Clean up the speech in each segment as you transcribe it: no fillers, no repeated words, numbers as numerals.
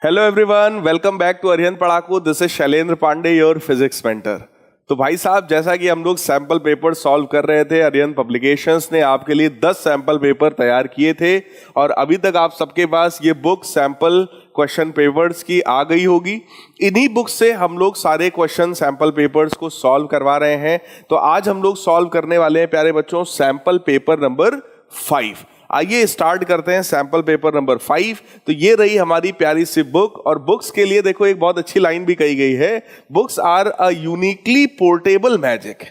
Hello everyone, welcome back to Arihant Padhaku. This is Shailendra Pandey, your physics mentor. तो भाई साहब, जैसा कि हम लोग सैंपल पेपर सॉल्व कर रहे थे, अरिहंत पब्लिकेशंस ने आपके लिए 10 सैंपल पेपर तैयार किए थे और अभी तक आप सबके पास ये बुक सैंपल क्वेश्चन पेपर्स की आ गई होगी। इन्हीं बुक से हम लोग सारे क्वेश्चन सैंपल पेपर्स को सॉल्व करवा रहे हैं। तो आज हम लोग सॉल्व करने वाले हैं प्यारे बच्चों सैंपल पेपर नंबर 5। आइए स्टार्ट करते हैं सैंपल पेपर नंबर 5। तो ये रही हमारी प्यारी सी बुक और बुक्स के लिए देखो एक बहुत अच्छी लाइन भी कही गई है, books are a uniquely portable magic.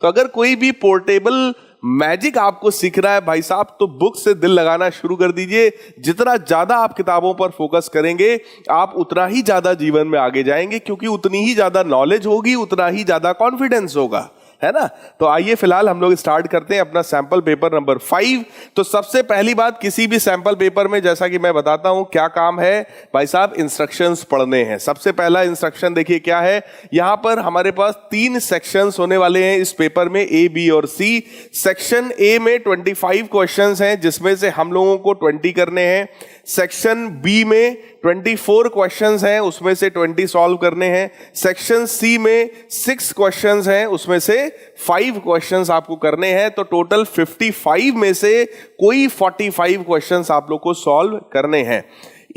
तो अगर कोई भी पोर्टेबल मैजिक आपको सीख रहा है भाई साहब, तो बुक से दिल लगाना शुरू कर दीजिए। जितना ज्यादा आप किताबों पर फोकस करेंगे, आप उतना ही ज्यादा जीवन में आगे जाएंगे, क्योंकि उतनी ही ज्यादा नॉलेज होगी, उतना ही ज्यादा कॉन्फिडेंस होगा, है ना। तो आइए फिलहाल हम लोग स्टार्ट करते हैं अपना सैंपल पेपर नंबर 5। तो सबसे पहली बात, किसी भी सैंपल पेपर में जैसा कि मैं बताता हूं क्या काम है भाई साहब, इंस्ट्रक्शंस पढ़ने हैं। सबसे पहला इंस्ट्रक्शन देखिए क्या है। यहां पर हमारे पास 3 सेक्शंस होने वाले हैं इस पेपर में, ए, बी और सी। सेक्शन ए में 25 क्वेश्चंस हैं, जिसमें से हम लोगों को 20 करने हैं। सेक्शन बी में 24 क्वेश्चंस हैं, उसमें से 20 सॉल्व करने हैं। सेक्शन सी में 6 क्वेश्चंस हैं, उसमें से 5 क्वेश्चंस आपको करने हैं। तो टोटल 55 में से कोई 45 क्वेश्चंस आप लोग को सॉल्व करने हैं।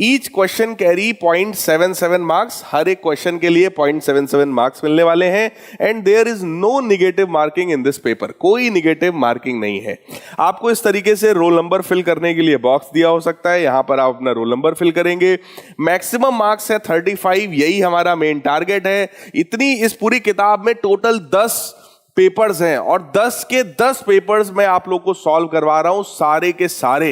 ईच क्वेश्चन कैरी 0.77 मार्क्स, हर एक क्वेश्चन के लिए 0.77 मार्क्स मिलने वाले हैं। And there is no negative marking in this paper, कोई निगेटिव मार्किंग नहीं है। आपको इस तरीके से रोल नंबर फिल करने के लिए बॉक्स दिया हो सकता है, यहां पर आप अपना रोल नंबर फिल करेंगे। मैक्सिमम मार्क्स है 35, यही हमारा मेन टारगेट है। इतनी इस पूरी किताब में टोटल 10 पेपर्स हैं और 10 के 10 पेपर्स में आप लोग को सॉल्व करवा रहा हूं, सारे के सारे,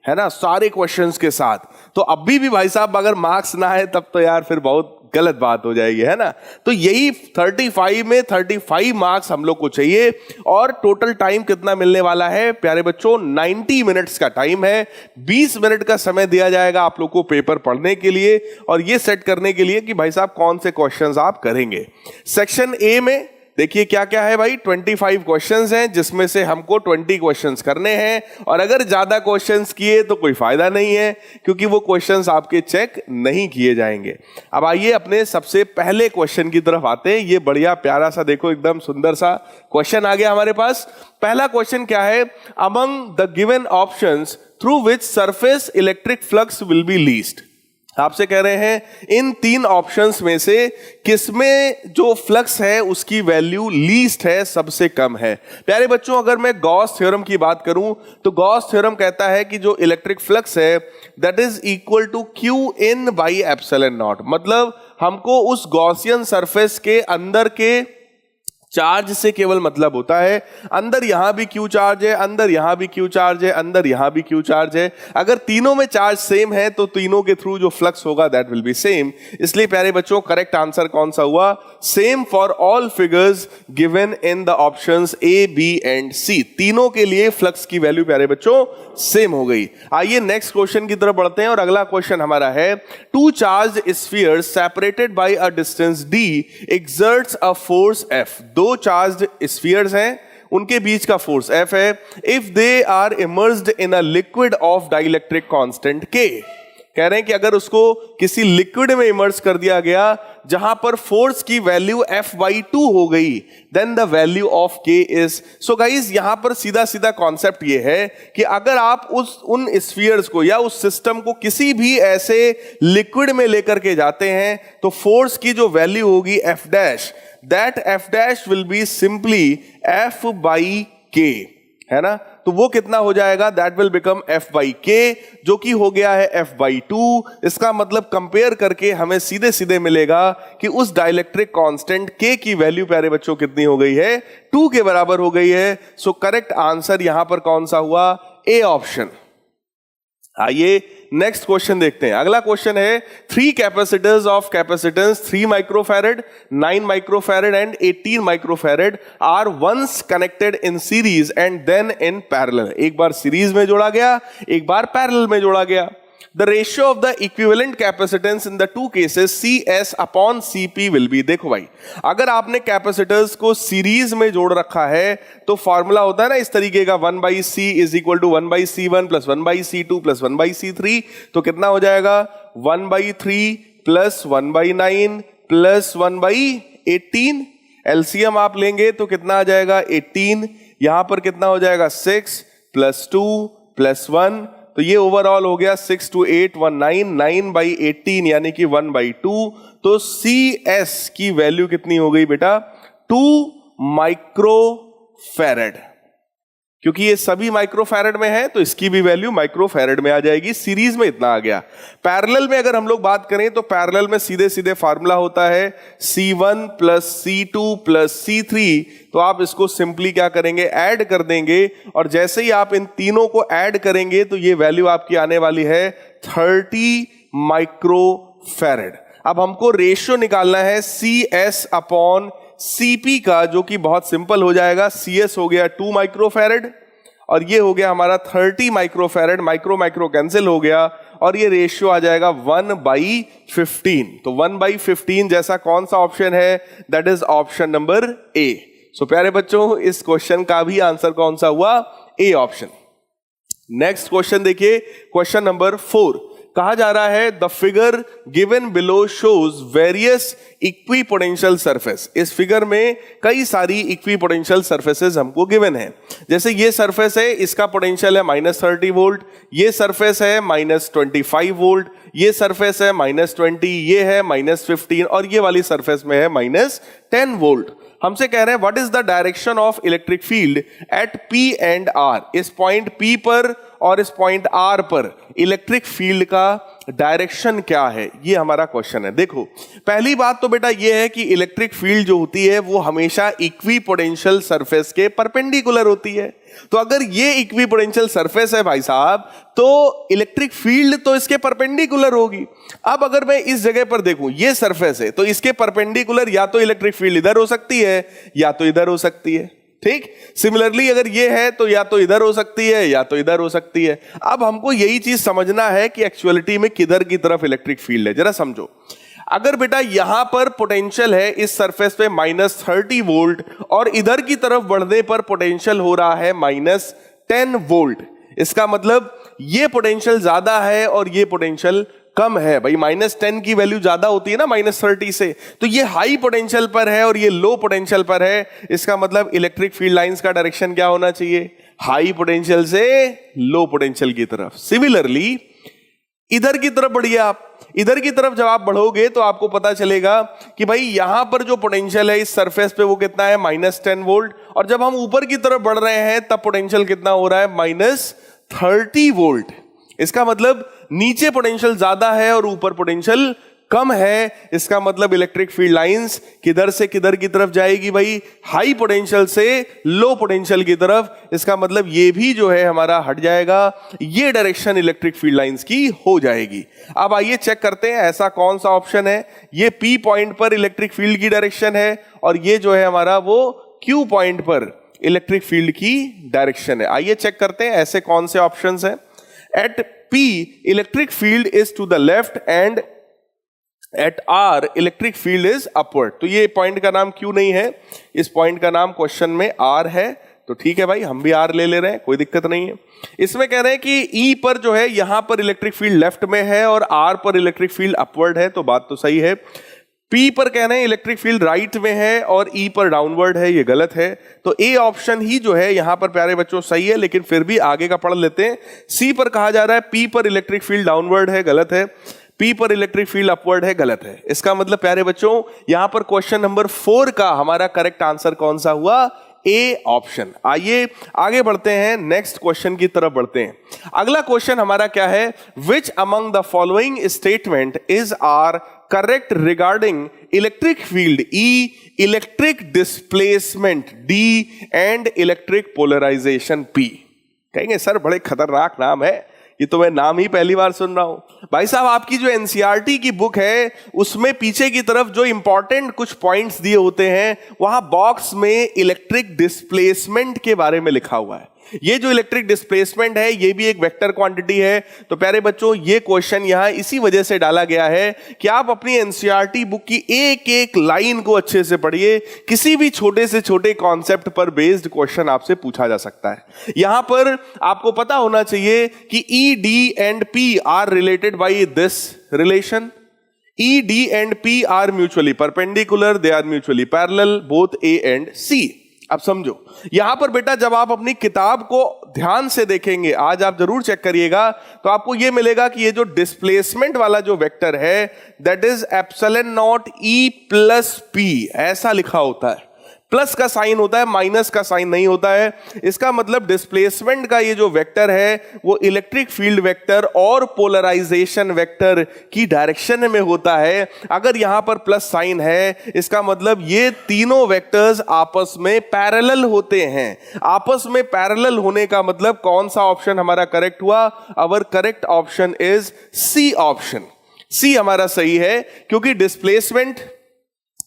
है ना, सारे क्वेश्चंस के साथ। तो अभी भी भाई साहब अगर मार्क्स ना है तब तो यार फिर बहुत गलत बात हो जाएगी, है ना। तो यही 35 में 35 मार्क्स हम लोग को चाहिए। और टोटल टाइम कितना मिलने वाला है प्यारे बच्चों, 90 मिनट्स का टाइम है। 20 मिनट का समय दिया जाएगा आप लोग को पेपर पढ़ने के लिए और ये सेट करने के लिए कि भाई साहब कौन से क्वेश्चंस आप करेंगे। सेक्शन ए में देखिए क्या क्या है भाई, 25 क्वेश्चंस हैं, जिसमें से हमको 20 क्वेश्चंस करने हैं। और अगर ज्यादा क्वेश्चंस किए तो कोई फायदा नहीं है, क्योंकि वो क्वेश्चंस आपके चेक नहीं किए जाएंगे। अब आइए अपने सबसे पहले क्वेश्चन की तरफ आते हैं। ये बढ़िया प्यारा सा देखो, एकदम सुंदर सा क्वेश्चन आ गया हमारे पास। पहला क्वेश्चन क्या है, among the given options through which surface electric flux will be least. आपसे कह रहे हैं इन 3 ऑप्शंस में से किसमें जो फ्लक्स है उसकी वैल्यू लीस्ट है, सबसे कम है। प्यारे बच्चों, अगर मैं गॉस थ्योरम की बात करूं तो गॉस थ्योरम कहता है कि जो इलेक्ट्रिक फ्लक्स है that is equal to Q in by epsilon naught. मतलब हमको उस गॉसियन सरफेस के अंदर के चार्ज से केवल मतलब होता है, अंदर यहां भी क्यू चार्ज है, अंदर यहां भी क्यू चार्ज है, अंदर यहां भी क्यू चार्ज है। अगर तीनों में चार्ज सेम है तो तीनों के थ्रू जो फ्लक्स होगा दैट विल बी सेम। इसलिए प्यारे बच्चों करेक्ट आंसर कौन सा हुआ, same for all figures given in the options A, B and C. तीनों के लिए फ्लक्स की वैल्यू प्यारे बच्चों सेम हो गई। आइए नेक्स्ट क्वेश्चन की तरफ बढ़ते हैं और अगला क्वेश्चन हमारा है, 2 charge spheres separated by a distance d exerts a force F। 2 charge spheres हैं, उनके बीच का फोर्स F है। If they are immersed in a liquid of dielectric constant K। कह रहे हैं कि अगर उसको किसी लिक्विड में इमर्स कर दिया गया जहां पर फोर्स की वैल्यू F/2 हो गई, then the value of K is. So guys, यहां पर सीधा सीधा कॉन्सेप्ट ये है कि अगर आप उन स्फीयर्स को या उस सिस्टम को किसी भी ऐसे लिक्विड में लेकर के जाते हैं तो फोर्स की जो वैल्यू होगी F dash, that F dash will be simply F/K, है ना। तो वो कितना हो जाएगा, दैट विल बिकम F/K, जो कि हो गया है F/2। इसका मतलब कंपेयर करके हमें सीधे सीधे मिलेगा कि उस डाइलेक्ट्रिक कांस्टेंट K की वैल्यू प्यारे बच्चों कितनी हो गई है, 2 के बराबर हो गई है। सो करेक्ट आंसर यहां पर कौन सा हुआ, ए ऑप्शन। आइए नेक्स्ट क्वेश्चन देखते हैं। अगला क्वेश्चन है, 3 capacitors of capacitance 3 microfarad, 9 microfarad and 18 microfarad are once connected in series and then in parallel. एक बार सीरीज में जोड़ा गया, एक बार पैरेलल में जोड़ा गया। The ratio of the equivalent capacitance in the two cases CS upon CP will be। देखो भाई, अगर आपने कैपेसिटर्स को सीरीज में जोड़ रखा है तो फॉर्मूला होता है ना इस तरीके का, 1/C is equal to 1/C1 plus 1/C2 plus 1/C3। तो कितना हो जाएगा, 1/3 प्लस 1/9 प्लस 1/18। एलसीएम आप लेंगे तो कितना आ जाएगा 18, यहां पर कितना हो जाएगा 6 प्लस 2 प्लस 1, तो ये ओवरऑल हो गया 6 to 8 19, 9/18 यानी कि 1/2। तो CS की वैल्यू कितनी हो गई बेटा 2 माइक्रोफैरेड। क्योंकि ये सभी माइक्रोफैरेड में है तो इसकी भी वैल्यू माइक्रोफैरेड में आ जाएगी। सीरीज में इतना आ गया। पैरेलल में अगर हम लोग बात करें तो पैरेलल में सीधे सीधे फार्मूला होता है C1 plus C2 plus C3। तो आप इसको सिंपली क्या करेंगे ऐड कर देंगे, और जैसे ही आप इन तीनों को ऐड करेंगे तो ये वैल्यू आपकी आने वाली है 30 माइक्रोफैरेड। अब हमको रेशियो निकालना है CS अपॉन CP का, जो कि बहुत सिंपल हो जाएगा। CS हो गया 2 माइक्रोफैरेड और ये हो गया हमारा 30 माइक्रोफैरेड, माइक्रो माइक्रो कैंसिल हो गया और ये रेशियो आ जाएगा 1/15। तो 1/15 जैसा कौन सा ऑप्शन है, that is option number A। सो प्यारे बच्चों इस क्वेश्चन का भी आंसर कौन सा हुआ, A ऑप्शन। नेक्स्ट क्वेश्चन देखिए, क्वेश्चन नंबर 4। कहा जा रहा है the figure given below shows various equipotential surface. इस फिगर में कई सारी इक्विपोटेंशियल सरफेसेस हमको गिवन है। जैसे ये सरफेस है, इसका पोटेंशियल है -30 वोल्ट, ये सरफेस है -25 वोल्ट, ये सरफेस है -20, ये है -15 और ये वाली सरफेस में है -10 वोल्ट। हमसे कह रहे हैं what is the direction of electric field at P and R। इस पॉइंट P पर और इस पॉइंट R पर इलेक्ट्रिक फील्ड का डायरेक्शन क्या है, ये हमारा क्वेश्चन है। देखो पहली बात तो बेटा ये है कि इलेक्ट्रिक फील्ड जो होती है वो हमेशा इक्विपोटेंशियल सरफेस के परपेंडिकुलर होती है। तो अगर ये इक्विपोटेंशियल सरफेस है भाई साहब, तो इलेक्ट्रिक फील्ड तो इसके परपेंडिकुलर होगी। अब अगर मैं इस जगह पर देखूं, ये सरफेस है, तो इसके परपेंडिकुलर या तो इलेक्ट्रिक फील्ड इधर हो सकती है या तो इधर हो सकती है। ठीक, सिमिलरली अगर ये है तो या तो इधर हो सकती है या तो इधर हो सकती है। अब हमको यही चीज समझना है कि एक्चुअलिटी में किधर की तरफ इलेक्ट्रिक फील्ड है। जरा समझो, अगर बेटा यहां पर पोटेंशियल है इस सरफेस पे -30 वोल्ट और इधर की तरफ बढ़ने पर पोटेंशियल हो रहा है -10 वोल्ट, इसका मतलब ये पोटेंशियल ज्यादा है और ये पोटेंशियल कम है। भाई -10 की वैल्यू ज्यादा होती है ना -30 से, तो ये हाई पोटेंशियल पर है और ये लो पोटेंशियल पर है। इसका मतलब इलेक्ट्रिक फील्ड लाइंस का डायरेक्शन क्या होना चाहिए, हाई पोटेंशियल से लो पोटेंशियल की तरफ। सिमिलरली इधर की तरफ बढ़िए आप, इधर की तरफ जब आप बढ़ोगे तो आपको पता चलेगा कि भाई यहां पर जो पोटेंशियल है इस सरफेस पे वो कितना है -10 वोल्ट, और जब हम ऊपर की तरफ बढ़ रहे हैं तब पोटेंशियल कितना हो रहा है -30 वोल्ट। इसका मतलब नीचे पोटेंशियल ज्यादा है और ऊपर पोटेंशियल कम है। इसका मतलब इलेक्ट्रिक फील्ड लाइंस किधर से किधर की तरफ जाएगी भाई, हाई पोटेंशियल से लो पोटेंशियल की तरफ। इसका मतलब ये भी जो है हमारा हट जाएगा, ये डायरेक्शन इलेक्ट्रिक फील्ड लाइंस की हो जाएगी। अब आइए चेक करते हैं ऐसा कौन सा ऑप्शन है। ये P पॉइंट पर इलेक्ट्रिक फील्ड की डायरेक्शन है और ये जो है हमारा वो Q पॉइंट पर इलेक्ट्रिक फील्ड की डायरेक्शन है। आइए चेक करते हैं ऐसे कौन से ऑप्शंस हैं। At P, electric field is to the left and at R, electric field is upward। तो ये पॉइंट का नाम Q नहीं है, इस पॉइंट का नाम क्वेश्चन में R है। तो ठीक है भाई, हम भी R ले रहे हैं, कोई दिक्कत नहीं है। इसमें कह रहे हैं कि E पर जो है यहां पर इलेक्ट्रिक फील्ड लेफ्ट में है और R पर इलेक्ट्रिक फील्ड अपवर्ड है, तो बात तो सही है। P पर कह रहे हैं इलेक्ट्रिक फील्ड राइट में है और E पर डाउनवर्ड है, ये गलत है। तो A ऑप्शन ही जो है यहां पर प्यारे बच्चों सही है, लेकिन फिर भी आगे का पढ़ लेते हैं। C पर कहा जा रहा है P पर इलेक्ट्रिक फील्ड डाउनवर्ड है, गलत है। P पर इलेक्ट्रिक फील्ड अपवर्ड है, गलत है। इसका मतलब प्यारे बच्चों यहां पर क्वेश्चन नंबर 4 का हमारा करेक्ट आंसर कौन सा हुआ, A ऑप्शन। आइए आगे बढ़ते हैं, नेक्स्ट क्वेश्चन की तरफ बढ़ते हैं। अगला क्वेश्चन हमारा क्या है, which among the following statement is are correct regarding electric field E, electric displacement D and electric polarization P। कहेंगे सर बड़े खतरनाक नाम है, ये तो मैं नाम ही पहली बार सुन रहा हूं। भाई साहब आपकी जो एनसीईआरटी की बुक है उसमें पीछे की तरफ जो इंपॉर्टेंट कुछ पॉइंट्स दिए होते हैं, वहां बॉक्स में इलेक्ट्रिक डिस्प्लेसमेंट के बारे में लिखा हुआ है। ये जो इलेक्ट्रिक डिस्प्लेसमेंट है ये भी एक वेक्टर क्वांटिटी है। तो प्यारे बच्चों ये क्वेश्चन यहां इसी वजह से डाला गया है कि आप अपनी एनसीईआरटी बुक की एक एक लाइन को अच्छे से पढ़िए। किसी भी छोटे से छोटे कॉन्सेप्ट पर बेस्ड क्वेश्चन आपसे पूछा जा सकता है। यहां पर आपको पता होना चाहिए कि E, D and P are related by this relation. E, D and P are mutually perpendicular, they are mutually parallel, both A and C. अब समझो यहां पर बेटा जब आप अपनी किताब को ध्यान से देखेंगे, आज आप जरूर चेक करिएगा, तो आपको यह मिलेगा कि ये जो डिस्प्लेसमेंट वाला जो वेक्टर है that is epsilon not E plus P, ऐसा लिखा होता है। प्लस का साइन होता है, माइनस का साइन नहीं होता है। इसका मतलब डिस्प्लेसमेंट का ये जो वेक्टर है वो इलेक्ट्रिक फील्ड वेक्टर और पोलराइजेशन वेक्टर की डायरेक्शन में होता है। अगर यहां पर प्लस साइन है इसका मतलब ये तीनों वेक्टर्स आपस में पैरेलल होते हैं। आपस में पैरेलल होने का मतलब कौन सा ऑप्शन हमारा करेक्ट हुआ? Our correct option is C option. C हमारा सही है क्योंकि displacement,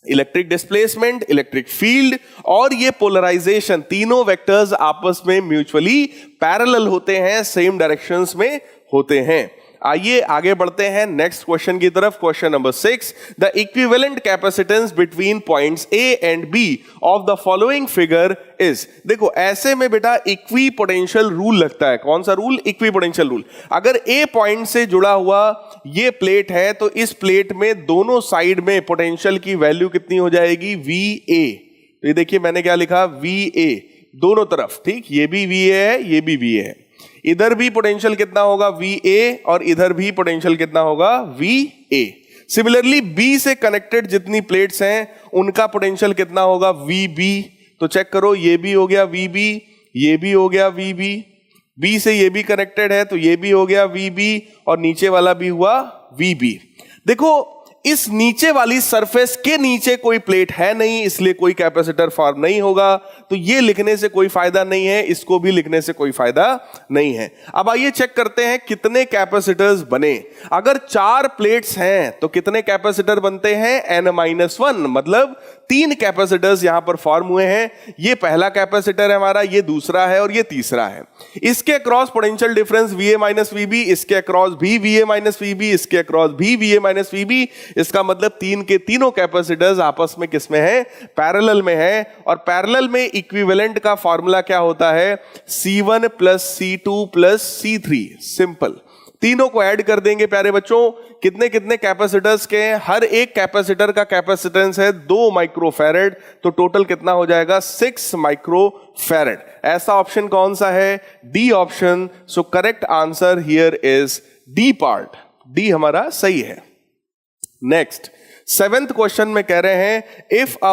electric displacement, electric field और ये पोलराइजेशन तीनों वेक्टर्स आपस में म्यूचुअली पैरेलल होते हैं, सेम डायरेक्शंस में होते हैं। आइए आगे बढ़ते हैं नेक्स्ट क्वेश्चन की तरफ। Question number 6, the equivalent capacitance between points A and B of the following figure is. देखो ऐसे में बेटा इक्वी पोटेंशियल रूल लगता है। कौन सा रूल? Equi potential rule. अगर ए पॉइंट से जुड़ा हुआ ये प्लेट है तो इस प्लेट में दोनों साइड में पोटेंशियल की वैल्यू कितनी हो जाएगी? VA। तो ये देखिए मैंने क्या लिखा? VA दोनों तरफ, ठीक, ये भी VA है, ये भी VA है। इधर भी पोटेंशियल कितना होगा? VA और इधर भी पोटेंशियल कितना होगा? VA। सिमिलरली बी से कनेक्टेड जितनी प्लेट्स हैं उनका पोटेंशियल कितना होगा? VB। तो चेक करो, ये भी हो गया VB, ये भी हो गया VB, बी से ये भी कनेक्टेड है तो ये भी हो गया VB और नीचे वाला भी हुआ VB। देखो इस नीचे वाली सरफेस के नीचे कोई प्लेट है नहीं, इसलिए कोई कैपेसिटर फॉर्म नहीं होगा, तो ये लिखने से कोई फायदा नहीं है, इसको भी लिखने से कोई फायदा नहीं है। अब आइए चेक करते हैं कितने कैपेसिटर्स बने। अगर 4 प्लेट्स हैं तो कितने कैपेसिटर बनते हैं? n-1, मतलब 3 कैपेसिटर्स यहां पर फॉर्म हुए हैं। ये पहला कैपेसिटर है हमारा, ये दूसरा है और ये तीसरा है। इसके अक्रॉस पोटेंशियल डिफरेंस VA-VB, इसके अक्रॉस भी VA-VB, इसके अक्रॉस भी VA-VB। इसका मतलब 3 के तीनों कैपेसिटर्स आपस में किसमें है? पैरेलल में है। और पैरेलल में इक्विवेलेंट का फॉर्मूला क्या होता है? C1 plus C2 plus C3। Simple, तीनों को ऐड कर देंगे प्यारे बच्चों। कितने कितने कैपेसिटर्स के? हर एक कैपेसिटर का कैपेसिटेंस है 2 माइक्रोफैरेड, तो टोटल कितना हो जाएगा? 6 माइक्रोफैरेड। ऐसा ऑप्शन कौन सा है? D option. So correct answer here is D part, D हमारा सही है। नेक्स्ट 7th क्वेश्चन में कह रहे हैं if a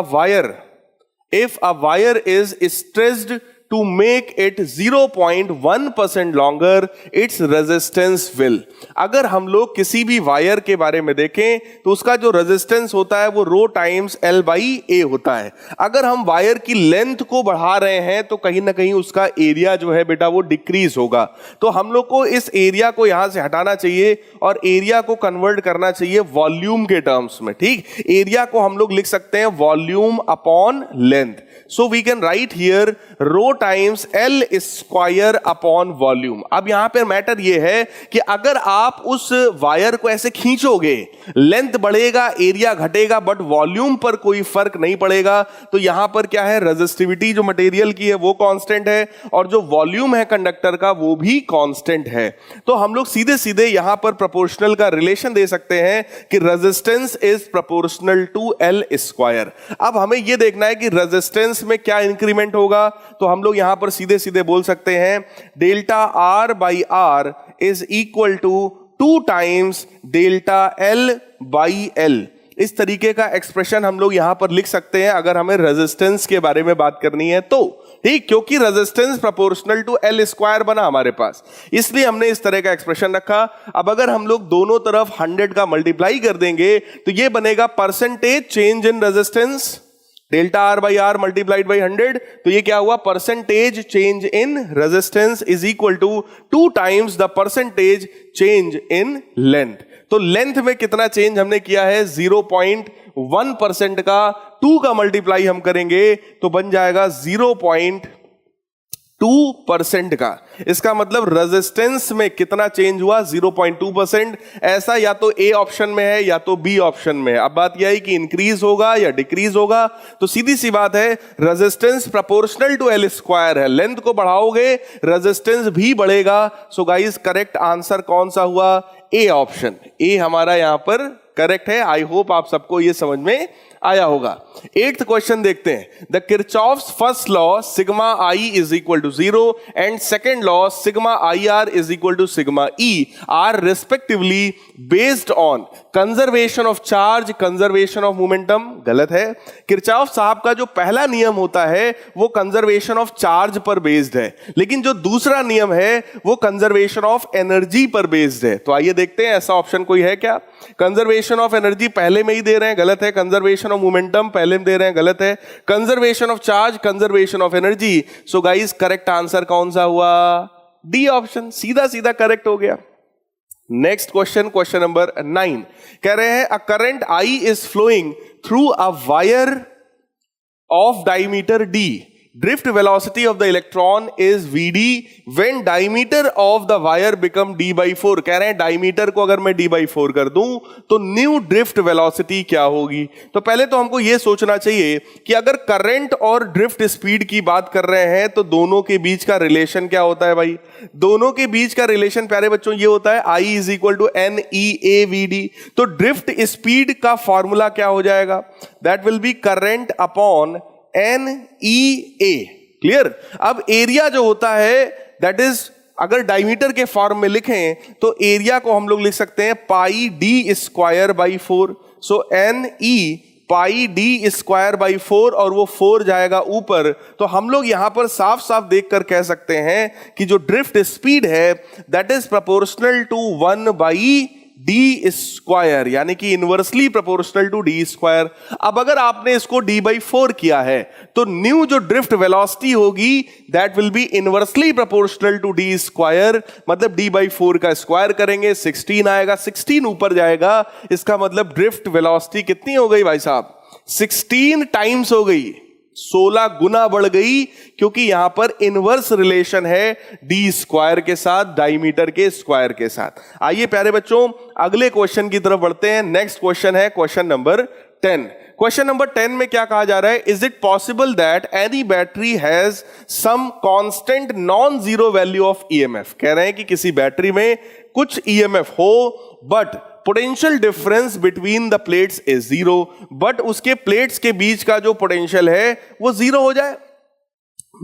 wire is stressed to make it 0.1% longer its resistance will। अगर हम लोग किसी भी वायर के बारे में देखें तो उसका जो रेजिस्टेंस होता है वो रो टाइम्स L बाई A होता है। अगर हम वायर की लेंथ को बढ़ा रहे हैं तो कहीं ना कहीं उसका एरिया जो है बेटा वो डिक्रीज होगा। तो हम लोग को इस एरिया को यहां से हटाना चाहिए और एरिया को कन्वर्ट करना चाहिए वॉल्यूम के टर्म्स में, ठीक। एरिया को हम लोग लिख सकते हैं volume upon length. So we can write here rho times L square upon volume. अब यहां पर मैटर यह है कि अगर आप उस वायर को ऐसे खींचोगे, लेंथ बढ़ेगा, एरिया घटेगा, बट वॉल्यूम पर कोई फर्क नहीं पड़ेगा। तो यहां पर क्या है? रेजिस्टिविटी जो मटेरियल की है वो कांस्टेंट है और जो वॉल्यूम है कंडक्टर का वो भी कांस्टेंट है। तो हम लोग सीधे सीधे यहां पर प्रोपोर्शनल का रिलेशन दे सकते हैं कि resistance is proportional to L square. अब हमें यह देखना है कि रेजिस्टेंस में क्या इंक्रीमेंट होगा, तो हम लोग यहां पर सीधे सीधे बोल सकते हैं delta R by R is equal to 2 times delta L by L। इस तरीके का एक्सप्रेशन हम लोग यहां पर लिख सकते हैं अगर हमें रेजिस्टेंस के बारे में बात करनी है तो, ठीक, क्योंकि resistance proportional to L square बना हमारे पास, इसलिए हमने इस तरह का एक्सप्रेशन रखा। अब अगर हम लोग दोनों तरफ 100 का मल्टीप्लाई कर देंगे तो ये बनेगा percentage change in resistance, delta R by R multiplied by 100। तो ये क्या हुआ? Percentage change in resistance is equal to 2 times the percentage change in length. तो लेंथ में कितना चेंज हमने किया है? 0.1% का 2 का मल्टीप्लाई हम करेंगे तो बन जाएगा 0.2% का। इसका मतलब रेजिस्टेंस में कितना चेंज हुआ? 0.2%। ऐसा या तो ए ऑप्शन में है या तो बी ऑप्शन में है। अब बात यह है कि इंक्रीज होगा या डिक्रीज होगा। तो सीधी सी बात है, resistance proportional to L square है, लेंथ को बढ़ाओगे रेजिस्टेंस भी बढ़ेगा। सो गाइस करेक्ट आंसर कौन सा हुआ? ए ऑप्शन, ए हमारा यहां पर करेक्ट है। आई होप आप सबको ये समझ में आया होगा। 8th क्वेश्चन देखते हैं। The Kirchhoff's first law sigma I is equal to 0 and second law sigma I R is equal to sigma E R respectively based on conservation of charge, conservation of momentum. गलत है। Kirchhoff साहब का जो पहला नियम होता है वो कंजर्वेशन ऑफ चार्ज पर बेस्ड है, लेकिन जो दूसरा नियम है वो कंजर्वेशन ऑफ एनर्जी पर बेस्ड है। तो आइए देखते हैं ऐसा ऑप्शन कोई है क्या। कंजर्वेशन ऑफ एनर्जी पहले में ही दे रहे हैं, गलत है। कंजर्वेशन ऑफ मोमेंटम पहले में दे रहे हैं, गलत है। Conservation of charge, conservation of energy. So guys correct answer कौन सा हुआ? डी ऑप्शन, सीधा सीधा करेक्ट हो गया। नेक्स्ट क्वेश्चन, क्वेश्चन नंबर 9 कह रहे हैं a current I is flowing through a wire of diameter D, drift velocity of the electron is vd when diameter of the wire become d/4। कह रहे हैं डायमीटर को अगर मैं d/4 कर दूं तो न्यू ड्रिफ्ट वेलोसिटी क्या होगी। तो पहले तो हमको यह सोचना चाहिए कि अगर करंट और ड्रिफ्ट स्पीड की बात कर रहे हैं तो दोनों के बीच का रिलेशन क्या होता है भाई? दोनों के बीच का रिलेशन प्यारे बच्चों ये होता है I is equal to NEAVD। तो ड्रिफ्ट स्पीड का फॉर्मूला क्या हो जाएगा? That will be current upon NEA। Clear. अब एरिया जो होता है दैट इज, अगर डायमीटर के फॉर्म में लिखें तो एरिया को हम लोग लिख सकते हैं pi d square by 4। So NE pi d square by 4 और वो 4 जाएगा ऊपर। तो हम लोग यहां पर साफ साफ देखकर कह सकते हैं कि जो ड्रिफ्ट स्पीड है that is proportional to 1 by D square, यानी कि inversely proportional to D square. अब अगर आपने इसको d/4 किया है तो न्यू जो ड्रिफ्ट वेलोसिटी होगी that will be inversely proportional to D square. मतलब d/4 का स्क्वायर करेंगे 16 आएगा, 16 ऊपर जाएगा, इसका मतलब ड्रिफ्ट वेलोसिटी कितनी हो गई भाई साहब? 16 टाइम्स हो गई, 16 गुना बढ़ गई, क्योंकि यहां पर इनवर्स रिलेशन है डी स्क्वायर के साथ, डायमीटर के स्क्वायर के साथ। आइए प्यारे बच्चों अगले क्वेश्चन की तरफ बढ़ते हैं। नेक्स्ट क्वेश्चन है क्वेश्चन नंबर 10। क्वेश्चन नंबर 10 में क्या कहा जा रहा है? Is it possible that any battery has some constant non zero value of EMF. कह रहे हैं कि किसी बैटरी में कुछ ईएमएफ हो but potential difference between the plates is 0, but उसके प्लेट्स के बीच का जो पोटेंशियल है वो 0 हो जाए।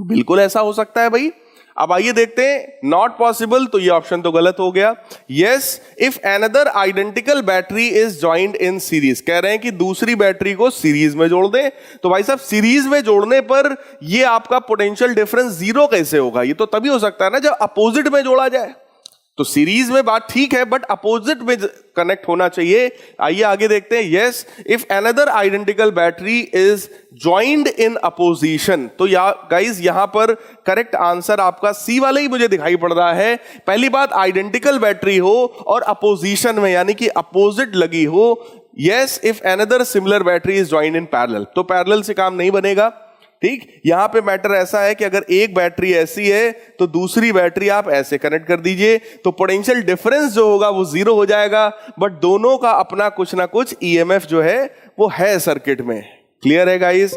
बिल्कुल ऐसा हो सकता है भाई। अब आइए देखते हैं। नॉट पॉसिबल, तो ये ऑप्शन तो गलत हो गया। Yes, if another identical battery is joint in series. कह रहे हैं कि दूसरी बैटरी को सीरीज में जोड़ दें। तो भाई साहब सीरीज में जोड़ने पर ये आपका पोटेंशियल डिफरेंस 0 कैसे होगा? ये तो तभी हो सकता है ना जब अपोजिट में जोड़ा जाए। तो सीरीज में बात ठीक है बट अपोजिट में कनेक्ट होना चाहिए। आइए आगे देखते हैं। Yes, if another identical battery is joined in opposition. तो गाइस यहां पर करेक्ट आंसर आपका सी वाला ही मुझे दिखाई पड़ रहा है। पहली बात आइडेंटिकल बैटरी हो और अपोजिशन में यानी कि अपोजिट लगी हो। Yes, if another similar battery is joined in parallel. तो पैरेलल से काम नहीं बनेगा। ठीक, यहां पे मैटर ऐसा है कि अगर एक बैटरी ऐसी है तो दूसरी बैटरी आप ऐसे कनेक्ट कर दीजिए तो पोटेंशियल डिफरेंस जो होगा वो 0 हो जाएगा, बट दोनों का अपना कुछ ना कुछ ईएमएफ जो है वो है सर्किट में। क्लियर है गाइस?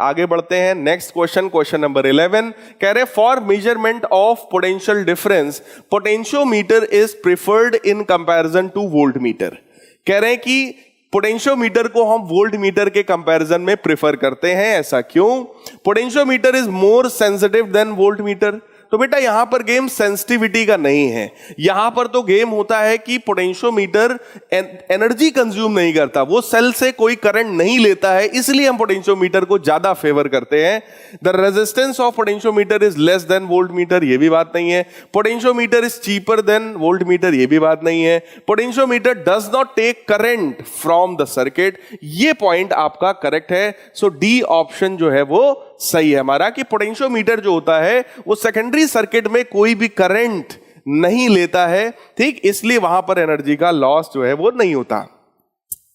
आगे बढ़ते हैं। नेक्स्ट क्वेश्चन, क्वेश्चन नंबर 11 कह रहे for measurement of potential difference potentiometer is preferred in comparison to voltmeter. कह रहे हैं कि पोटेंशियोमीटर को हम वोल्टमीटर के कंपैरिजन में प्रेफर करते हैं। ऐसा क्यों? Potentiometer is more sensitive then voltmeter. तो बेटा यहां पर गेम सेंसिटिविटी का नहीं है, यहां पर तो गेम होता है कि पोटेंशियोमीटर एनर्जी कंज्यूम नहीं करता, वो सेल से कोई करंट नहीं लेता है, इसलिए हम पोटेंशियोमीटर को ज्यादा फेवर करते हैं। The resistance of potentiometer is less than voltmeter, ये भी बात नहीं है। Potentiometer is cheaper than voltmeter, ये भी बात नहीं है। Potentiometer does not take current from the circuit, ये पॉइंट आपका करेक्ट है। सो डी ऑप्शन जो है वो सही है हमारा, कि पोटेंशियोमीटर जो होता है वो सेकेंडरी सर्किट में कोई भी करंट नहीं लेता है। ठीक, इसलिए वहां पर एनर्जी का लॉस जो है वो नहीं होता।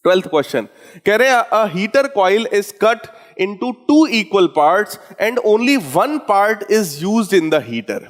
12th क्वेश्चन कह रहे हैं अ heater coil is cut into 2 equal parts and only 1 part is used in the heater.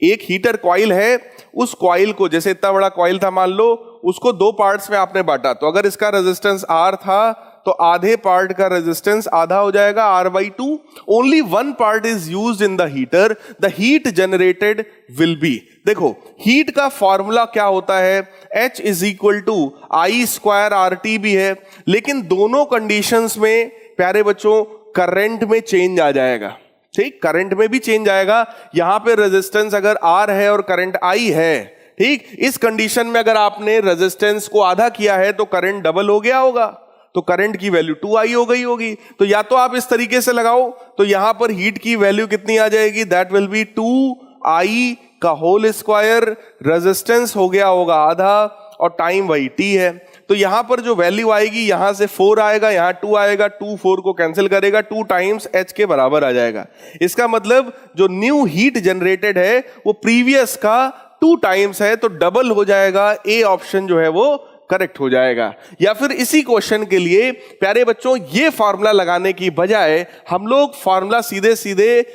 एक हीटर कॉइल है, उस कॉइल को, जैसे इतना बड़ा कॉइल था मान लो, उसको 2 पार्ट्स में आपने बांटा। तो अगर इसका रेजिस्टेंस R था तो आधे पार्ट का रेजिस्टेंस आधा हो जाएगा R/2. Only one part is used in the heater. The heat generated will be, देखो हीट का फॉर्मूला क्या होता है, H is equal to I² RT भी है, लेकिन दोनों कंडीशंस में प्यारे बच्चों करंट में चेंज आ जाएगा. ठीक, करंट में भी चेंज आएगा. यहां पे रेजिस्टेंस अगर R है और करंट I है, ठीक, इस कंडीशन में अगर आपने रेजिस्टेंस को आधा किया है तो करंट डबल हो गया होगा, तो करंट की वैल्यू 2I हो गई होगी. तो या तो आप इस तरीके से लगाओ, तो यहां पर हीट की वैल्यू कितनी आ जाएगी, दैट विल बी 2I का होल स्क्वायर. रेजिस्टेंस हो गया होगा आधा और टाइम वही T है. तो यहां पर जो वैल्यू आएगी, यहां से 4 आएगा, यहां 2 आएगा, 2 4 को कैंसिल करेगा, 2 टाइम्स H के बराबर आ जाएगा. इसका मतलब जो न्यू हीट जनरेटेड है वो प्रीवियस का 2 टाइम्स है, तो डबल हो जाएगा. ए ऑप्शन जो है वो करेक्ट हो जाएगा. या फिर इसी क्वेश्चन के लिए प्यारे बच्चों ये फॉर्मूला लगाने की बजाय हम लोग फॉर्मूला सीधे सीधे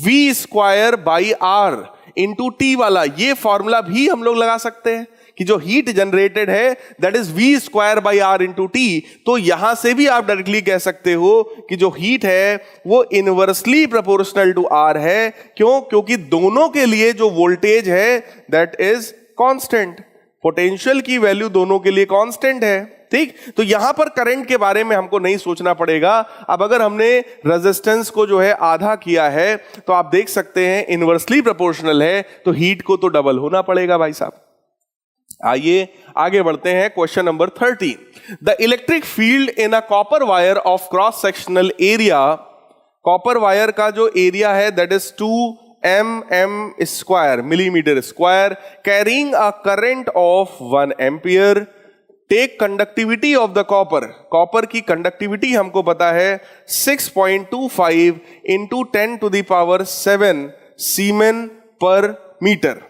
V²/R इंटू T वाला ये फॉर्मूला भी हम लोग लगा सकते हैं कि जो हीट जनरेटेड है that is V²/R into T. तो यहां से भी आप डायरेक्टली कह सकते हो कि जो हीट है वो इनवर्सली प्रोपोर्शनल टू R है. क्यों? क्योंकि दोनों के लिए जो वोल्टेज है दैट इज कांस्टेंट. पोटेंशियल की वैल्यू दोनों के लिए कांस्टेंट है. ठीक, तो यहां पर करंट के बारे में हमको नहीं सोचना पड़ेगा. अब अगर हमने रेजिस्टेंस को जो है आधा किया है तो आप देख सकते हैं इनवर्सली प्रोपोर्शनल है, तो हीट को तो डबल होना पड़ेगा भाई साहब. आइए आगे बढ़ते हैं. Question number 13. The electric field in a copper wire of cross sectional area. Copper wire का जो एरिया है that is 2mm², millimetre square, carrying a current of 1 ampere. Take conductivity of the copper. Copper की conductivity हमको पता है 6.25 into 10⁷ सीमेन पर metre.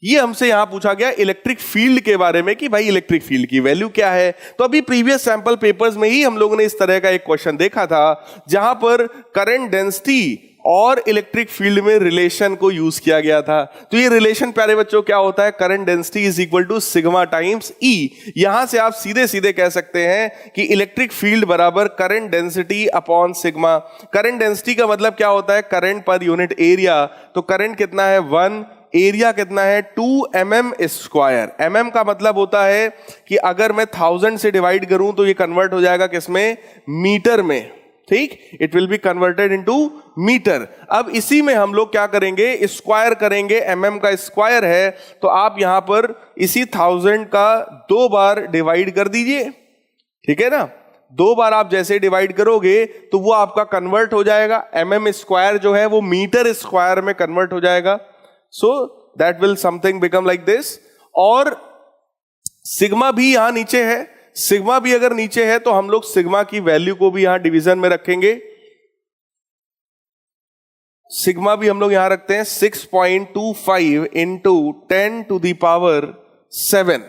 ये हमसे यहां पूछा गया इलेक्ट्रिक फील्ड के बारे में कि भाई इलेक्ट्रिक फील्ड की वैल्यू क्या है. तो अभी प्रीवियस सैंपल पेपर्स में ही हम लोगों ने इस तरह का एक क्वेश्चन देखा था जहां पर करंट डेंसिटी और इलेक्ट्रिक फील्ड में रिलेशन को यूज किया गया था. तो ये रिलेशन प्यारे बच्चों क्या होता है, current density is equal to sigma times E. यहां से आप सीधे सीधे कह सकते हैं कि इलेक्ट्रिक फील्ड बराबर current density upon sigma. Current density का मतलब क्या होता है, करंट पर यूनिट एरिया. तो करंट कितना है 1, एरिया कितना है 2mm². mm का मतलब होता है कि अगर मैं 1000 से डिवाइड करूं तो ये कन्वर्ट हो जाएगा किसमें, मीटर में. ठीक, it will be converted into metre. अब इसी में हम लोग क्या करेंगे, स्क्वायर करेंगे. mm का स्क्वायर है तो आप यहां पर इसी 1000 का 2 बार डिवाइड कर दीजिए. ठीक है ना, 2 बार आप जैसे डिवाइड करोगे तो वो आपका कन्वर्ट हो जाएगा. mm² जो है वो मीटर स्क्वायर में कन्वर्ट हो जाएगा. So that will something become like this. और सिग्मा भी यहां नीचे है. सिग्मा भी अगर नीचे है तो हम लोग सिग्मा की वैल्यू को भी यहां डिवीजन में रखेंगे. सिग्मा भी हम लोग यहां रखते हैं 6.25 इंटू 10⁷.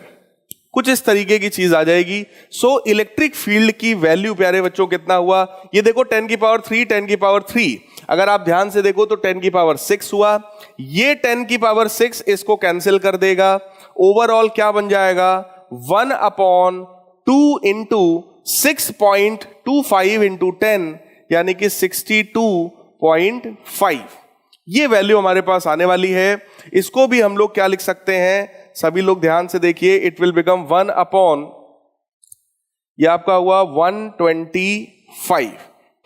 कुछ इस तरीके की चीज आ जाएगी. सो इलेक्ट्रिक फील्ड की वैल्यू प्यारे बच्चों कितना हुआ, ये देखो 10⁻3 10⁻3. अगर आप ध्यान से देखो तो 10⁻6 हुआ. ये 10⁻6 इसको कैंसिल कर देगा. ओवरऑल क्या बन जाएगा, 1/2 इंटू 6.25 इंटू 10 यानी कि 62.5. ये वैल्यू हमारे पास आने वाली है. इसको भी हम लोग क्या लिख सकते हैं, सभी लोग ध्यान से देखिए. इट विल बिकम 1/, ये आपका हुआ 125.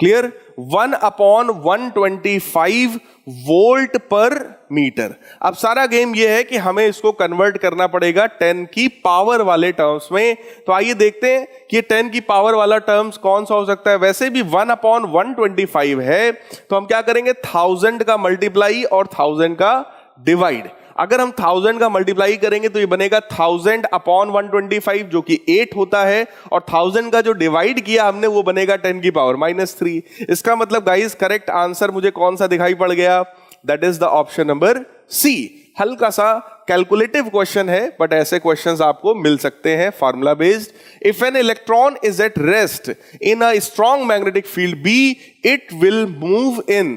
क्लियर, 1/125 वोल्ट पर मीटर. अब सारा गेम ये है कि हमें इसको कन्वर्ट करना पड़ेगा 10 की पावर वाले टर्म्स में. तो आइए देखते हैं कि 10 की पावर वाला टर्म्स कौन सा हो सकता है. वैसे भी 1/125 है तो हम क्या करेंगे, 1000 का मल्टीप्लाई और 1000 का डिवाइड. अगर हम 1000 का मल्टीप्लाई करेंगे तो ये बनेगा 1000/125 जो कि 8 होता है, और 1000 का जो डिवाइड किया हमने वो बनेगा 10⁻³ इसका मतलब गाइस करेक्ट आंसर मुझे कौन सा दिखाई पड़ गया, that is the option number C. हल्का सा कैलकुलेटिव क्वेश्चन है बट ऐसे क्वेश्चंस आपको मिल सकते हैं formula based. If an electron is at rest in a strong magnetic field B, it will move in.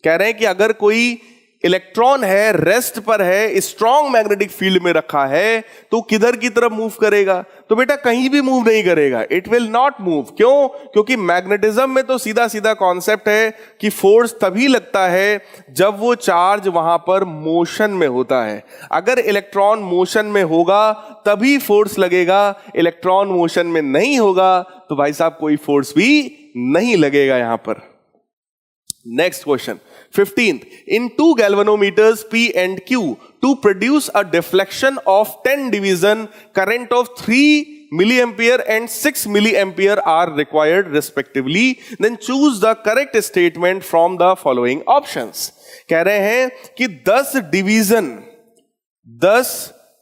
कह रहे हैं कि अगर कोई इलेक्ट्रॉन है, रेस्ट पर है, स्ट्रॉन्ग मैग्नेटिक फील्ड में रखा है, तो किधर की तरफ मूव करेगा? तो बेटा कहीं भी मूव नहीं करेगा, इट विल नॉट मूव। क्यों? क्योंकि मैग्नेटिज्म में तो सीधा सीधा कॉन्सेप्ट है कि फोर्स तभी लगता है जब वो चार्ज वहां पर मोशन में होता है। अगर इलेक्ट्रॉन मोशन में होगा तभी फोर्स लगेगा, इलेक्ट्रॉन मोशन में नहीं होगा तो भाई साहब कोई फोर्स भी नहीं लगेगा यहां पर। Next question, 15th. In two galvanometers P and Q, to produce a deflection of 10 division, current of 3 milliampere and 6 milliampere are required respectively. Then choose the correct statement from the following options. कह रहे हैं कि 10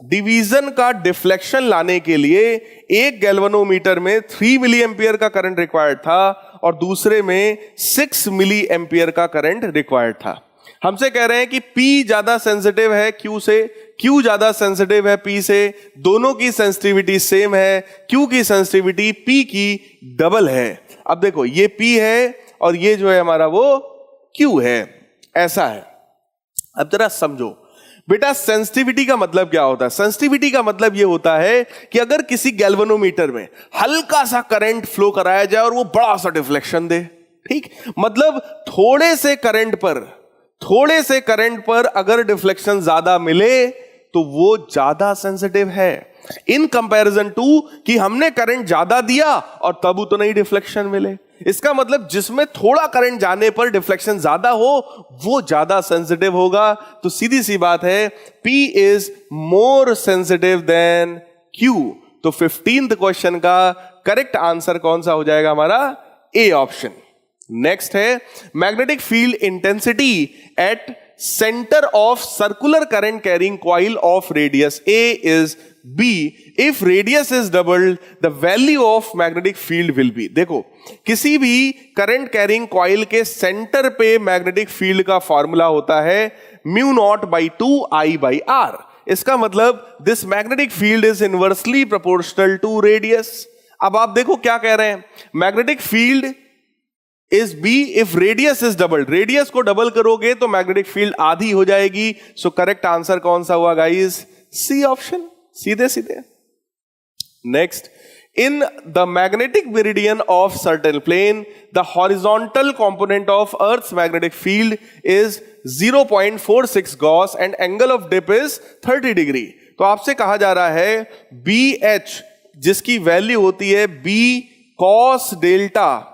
division का deflection लाने के लिए एक galvanometer में 3 मिली एम्पियर का करंट रिक्वायर्ड था और दूसरे में 6 मिली एम्पियर का करंट रिक्वायर्ड था। हमसे कह रहे हैं कि P ज्यादा सेंसिटिव है Q से, Q ज्यादा सेंसिटिव है P से, दोनों की सेंसिटिविटी सेम है, Q की सेंसिटिविटी P की डबल है। अब देखो ये P है और ये जो है हमारा वो Q है, ऐसा है। अब जरा समझो बेटा, सेंसिटिविटी का मतलब क्या होता है? सेंसिटिविटी का मतलब यह होता है कि अगर किसी गैल्वेनोमीटर में हल्का सा करंट फ्लो कराया जाए और वो बड़ा सा डिफ्लेक्शन दे, ठीक, मतलब थोड़े से करंट पर अगर डिफ्लेक्शन ज्यादा मिले तो वो ज्यादा सेंसिटिव है इन कंपैरिजन टू कि हमने करंट ज्यादा दिया और तब उतना ही डिफ्लेक्शन मिले। इसका मतलब जिसमें थोड़ा करंट जाने पर डिफ्लेक्शन ज्यादा हो वो ज्यादा सेंसिटिव होगा। तो सीधी सी बात है, P is more sensitive then Q। तो 15th क्वेश्चन का करेक्ट आंसर कौन सा हो जाएगा हमारा? A option. नेक्स्ट है magnetic field intensity at center of circular current carrying coil of radius A is B. If radius is doubled, the value of magnetic field will be. देखो किसी भी current carrying coil के centre पे magnetic field का formula होता है mu naught by 2I/R। इसका मतलब this magnetic field is inversely proportional to radius. अब आप देखो क्या कह रहे हैं, magnetic field is B if radius is double. Radius को डबल करोगे तो मैग्नेटिक फील्ड आधी हो जाएगी। सो करेक्ट आंसर कौन सा हुआ गाइस? सी ऑप्शन, सीधे सीधे। Next, in the magnetic meridian of certain plane the horizontal component of earth's magnetic field is 0.46 gauss and angle of dip is 30 degree. तो आपसे कहा जा रहा है BH जिसकी वैल्यू होती है B cos डेल्टा,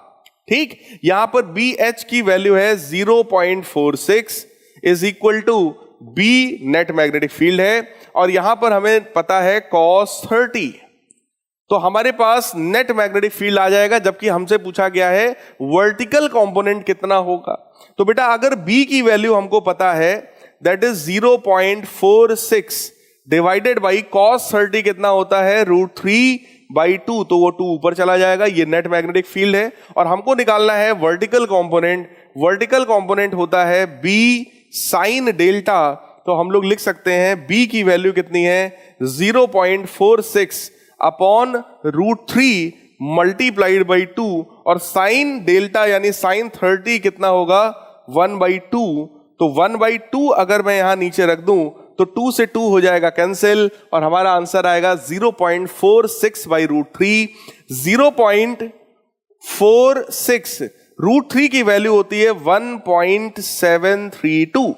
ठीक, यहां पर BH की वैल्यू है 0.46 is equal to B net magnetic field है और यहां पर हमें पता है cos 30। तो हमारे पास नेट मैग्नेटिक फील्ड आ जाएगा, जबकि हमसे पूछा गया है वर्टिकल कंपोनेंट कितना होगा। तो बेटा अगर B की वैल्यू हमको पता है that is 0.46 divided by cos 30 कितना होता है √3/2, तो वो 2 ऊपर चला जाएगा। ये नेट मैग्नेटिक फील्ड है और हमको निकालना है वर्टिकल कंपोनेंट। वर्टिकल कंपोनेंट होता है B sin डेल्टा। तो हम लोग लिख सकते हैं B की वैल्यू कितनी है 0.46 अपॉन √3 मल्टीप्लाइड बाई 2 और साइन डेल्टा यानी साइन 30 कितना होगा 1/2। तो 1/2 अगर मैं यहां नीचे रख दूं तो 2 से 2 हो जाएगा कैंसिल और हमारा आंसर आएगा 0.46 बाई √3। 0.46 √3 की वैल्यू होती है 1.732।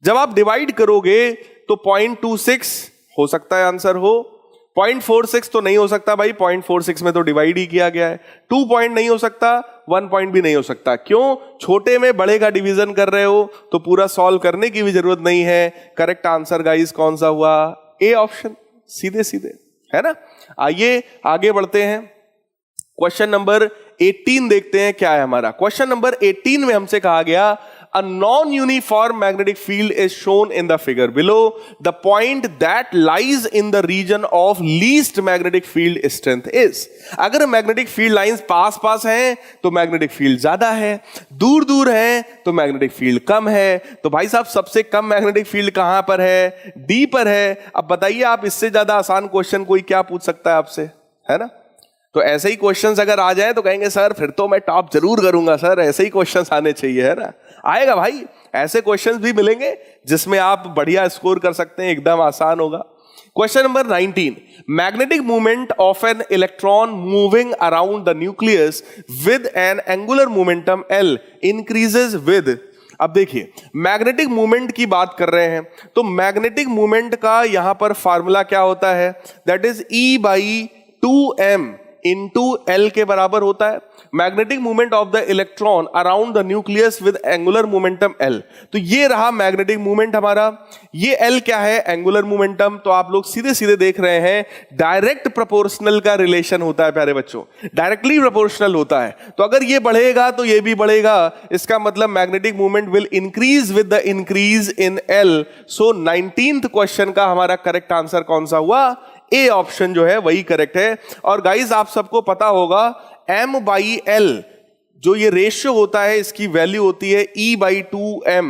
जब आप डिवाइड करोगे तो 0.26 हो सकता है आंसर हो, 0.46 तो नहीं हो सकता भाई, 0.46 में तो डिवाइड ही किया गया है। 2 पॉइंट नहीं हो सकता, 1 पॉइंट भी नहीं हो सकता। क्यों? छोटे में बड़े का डिवीजन कर रहे हो तो पूरा सॉल्व करने की भी जरूरत नहीं है। करेक्ट आंसर गाइस कौन सा हुआ? ए ऑप्शन, सीधे सीधे, है ना। आइए आगे बढ़ते हैं, क्वेश्चन नंबर 18 देखते हैं क्या है हमारा। क्वेश्चन नंबर 18 में हमसे कहा गया a non-uniform magnetic field is shown in the figure below. The point that lies in the region of least magnetic field strength is. अगर मैग्नेटिक फील्ड लाइंस पास पास हैं तो मैग्नेटिक फील्ड ज्यादा है, दूर दूर है तो मैग्नेटिक फील्ड कम है। तो भाई साहब सबसे कम मैग्नेटिक फील्ड कहां पर है? डी पर है। अब बताइए आप, इससे ज्यादा आसान क्वेश्चन कोई क्या पूछ सकता है आपसे, है ना। तो ऐसे ही क्वेश्चंस अगर आ जाए तो कहेंगे सर फिर तो मैं टॉप जरूर करूंगा सर, ऐसे ही क्वेश्चंस आने चाहिए, है ना। आएगा भाई, ऐसे क्वेश्चंस भी मिलेंगे जिसमें आप बढ़िया स्कोर कर सकते हैं, एकदम आसान होगा। Question number 19, magnetic movement of an electron moving around the nucleus with N angular momentum L increases with. अब देखिए मैग्नेटिक मूवमेंट की बात कर रहे हैं, तो मैग्नेटिक मूवमेंट का यहां पर फार्मूला क्या होता है, that is E/2m into L के बराबर होता है। Magnetic movement of the electron around the nucleus with angular momentum L, तो ये रहा मैग्नेटिक मूवमेंट हमारा। ये L क्या है, एंगुलर मोमेंटम। तो आप लोग सीधे सीधे देख रहे हैं डायरेक्ट प्रोपोर्शनल का रिलेशन होता है प्यारे बच्चों, डायरेक्टली प्रोपोर्शनल होता है। तो अगर ये बढ़ेगा तो ये भी बढ़ेगा, इसका मतलब magnetic movement will increase with the increase in L। So 19th question का हमारा करेक्ट आंसर कौन सा हुआ, ए ऑप्शन जो है वही करेक्ट है। और गाइज आप सबको पता होगा M/L जो ये रेशियो होता है, इसकी वैल्यू होती है E/2m।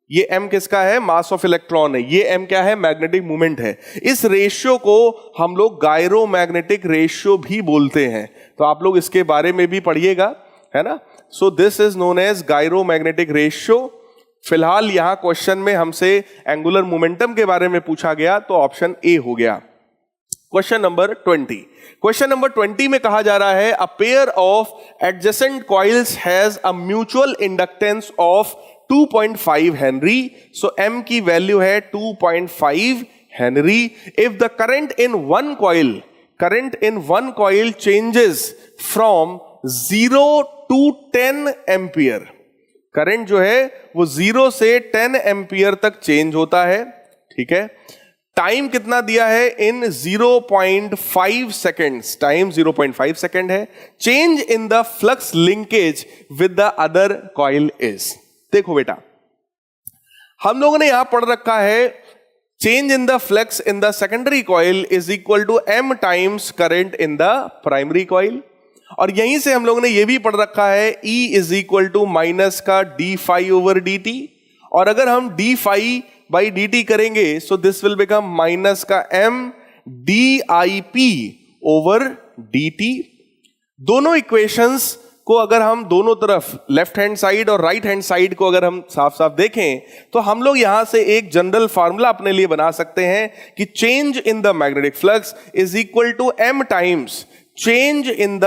ये m किसका है, मास ऑफ इलेक्ट्रॉन है, ये m क्या है, मैग्नेटिक मूवमेंट है। इस रेशियो को हम लोग गायरोमैग्नेटिक रेशियो भी बोलते हैं, तो आप लोग इसके बारे में भी पढ़िएगा, है ना। So this is known as gyromagnetic ratio. फिलहाल यहां क्वेश्चन में हमसे एंगुलर मोमेंटम के बारे में पूछा गया, तो ऑप्शन ए हो गया। क्वेश्चन नंबर 20, क्वेश्चन नंबर 20 में कहा जा रहा है a pair of adjacent coils has a mutual inductance of 2.5 Henry. So m की वैल्यू है 2.5 Henry. If the current in one coil changes from 0 to 10 ampere, current जो है वो 0 से 10 एम्पियर तक चेंज होता है, ठीक है। टाइम कितना दिया है, इन 0.5 सेकेंड्स, टाइम 0.5 सेकेंड है। Change in the flux linkage with the other coil is. देखो बेटा, हम लोगों ने यहां पढ़ रखा है change in the flux in the secondary coil is equal to m times current in the primary coil, और यहीं से हम लोगों ने यह भी पढ़ रखा है E is equal to minus का d∅/dt, और अगर हम d∅/dt करेंगे so this will become minus का m dIp/dt। दोनों इक्वेशंस को अगर हम दोनों तरफ लेफ्ट हैंड साइड और राइट हैंड साइड को अगर हम साफ साफ देखें, तो हम लोग यहां से एक जनरल फार्मूला अपने लिए बना सकते हैं कि change in the magnetic flux is equal to m times change in the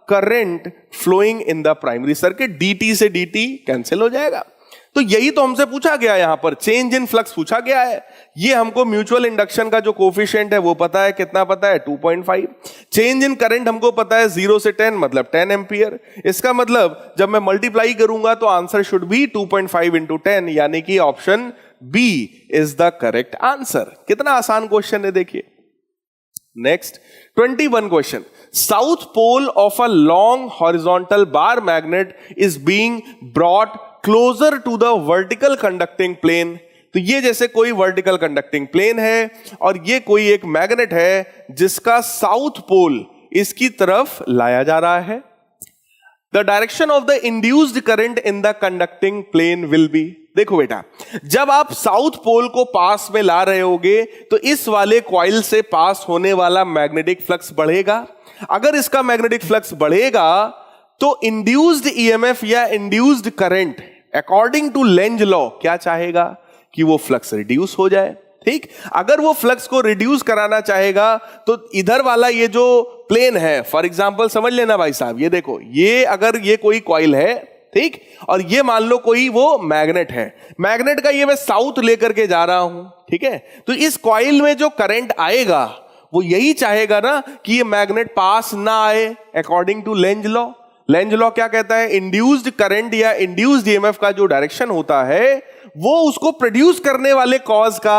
current flowing in the primary circuit. dt से dt कैंसिल हो जाएगा। तो यही तो हमसे पूछा गया, यहां पर चेंज इन फ्लक्स पूछा गया है। ये हमको म्यूचुअल इंडक्शन का जो कोफिशिएंट है वो पता है, कितना पता है, 2.5। चेंज इन करंट हमको पता है 0 से 10 मतलब 10 एम्पियर। इसका मतलब जब मैं मल्टीप्लाई करूंगा तो आंसर शुड बी 2.5 इंटू 10, यानी कि option B is the correct answer. कितना आसान क्वेश्चन है, देखिए। Next 21 question, south pole of a long horizontal bar magnet is being brought closer to the vertical conducting plane. तो ये जैसे कोई वर्टिकल कंडक्टिंग प्लेन है और ये कोई एक मैग्नेट है जिसका साउथ पोल इसकी तरफ लाया जा रहा है। The direction of the induced current in the conducting plane will be. देखो बेटा, जब आप साउथ पोल को पास में ला रहे होगे तो इस वाले कॉइल से पास होने वाला मैग्नेटिक फ्लक्स बढ़ेगा। अगर इसका मैग्नेटिक फ्लक्स बढ़ेगा तो इंड्यूस्ड ईएमएफ या induced current according to Lenz law क्या चाहेगा कि वो फ्लक्स रिड्यूस हो जाए, ठीक। अगर वो फ्लक्स को रिड्यूस कराना चाहेगा तो इधर वाला ये जो प्लेन है, फॉर एग्जांपल समझ लेना भाई साहब, ये देखो, ये अगर ये कोई कॉइल है, ठीक, और ये मान लो कोई वो मैग्नेट है, मैग्नेट का ये मैं साउथ लेकर के जा रहा हूं, ठीक है। तो इस कॉइल में जो करंट आएगा वो यही चाहेगा ना कि ये मैग्नेट पास ना आए according to Lenz law. Lenz law क्या कहता है, इंड्यूस्ड करंट या इंड्यूस्ड ईएमएफ का जो डायरेक्शन होता है वो उसको प्रोड्यूस करने वाले कॉज का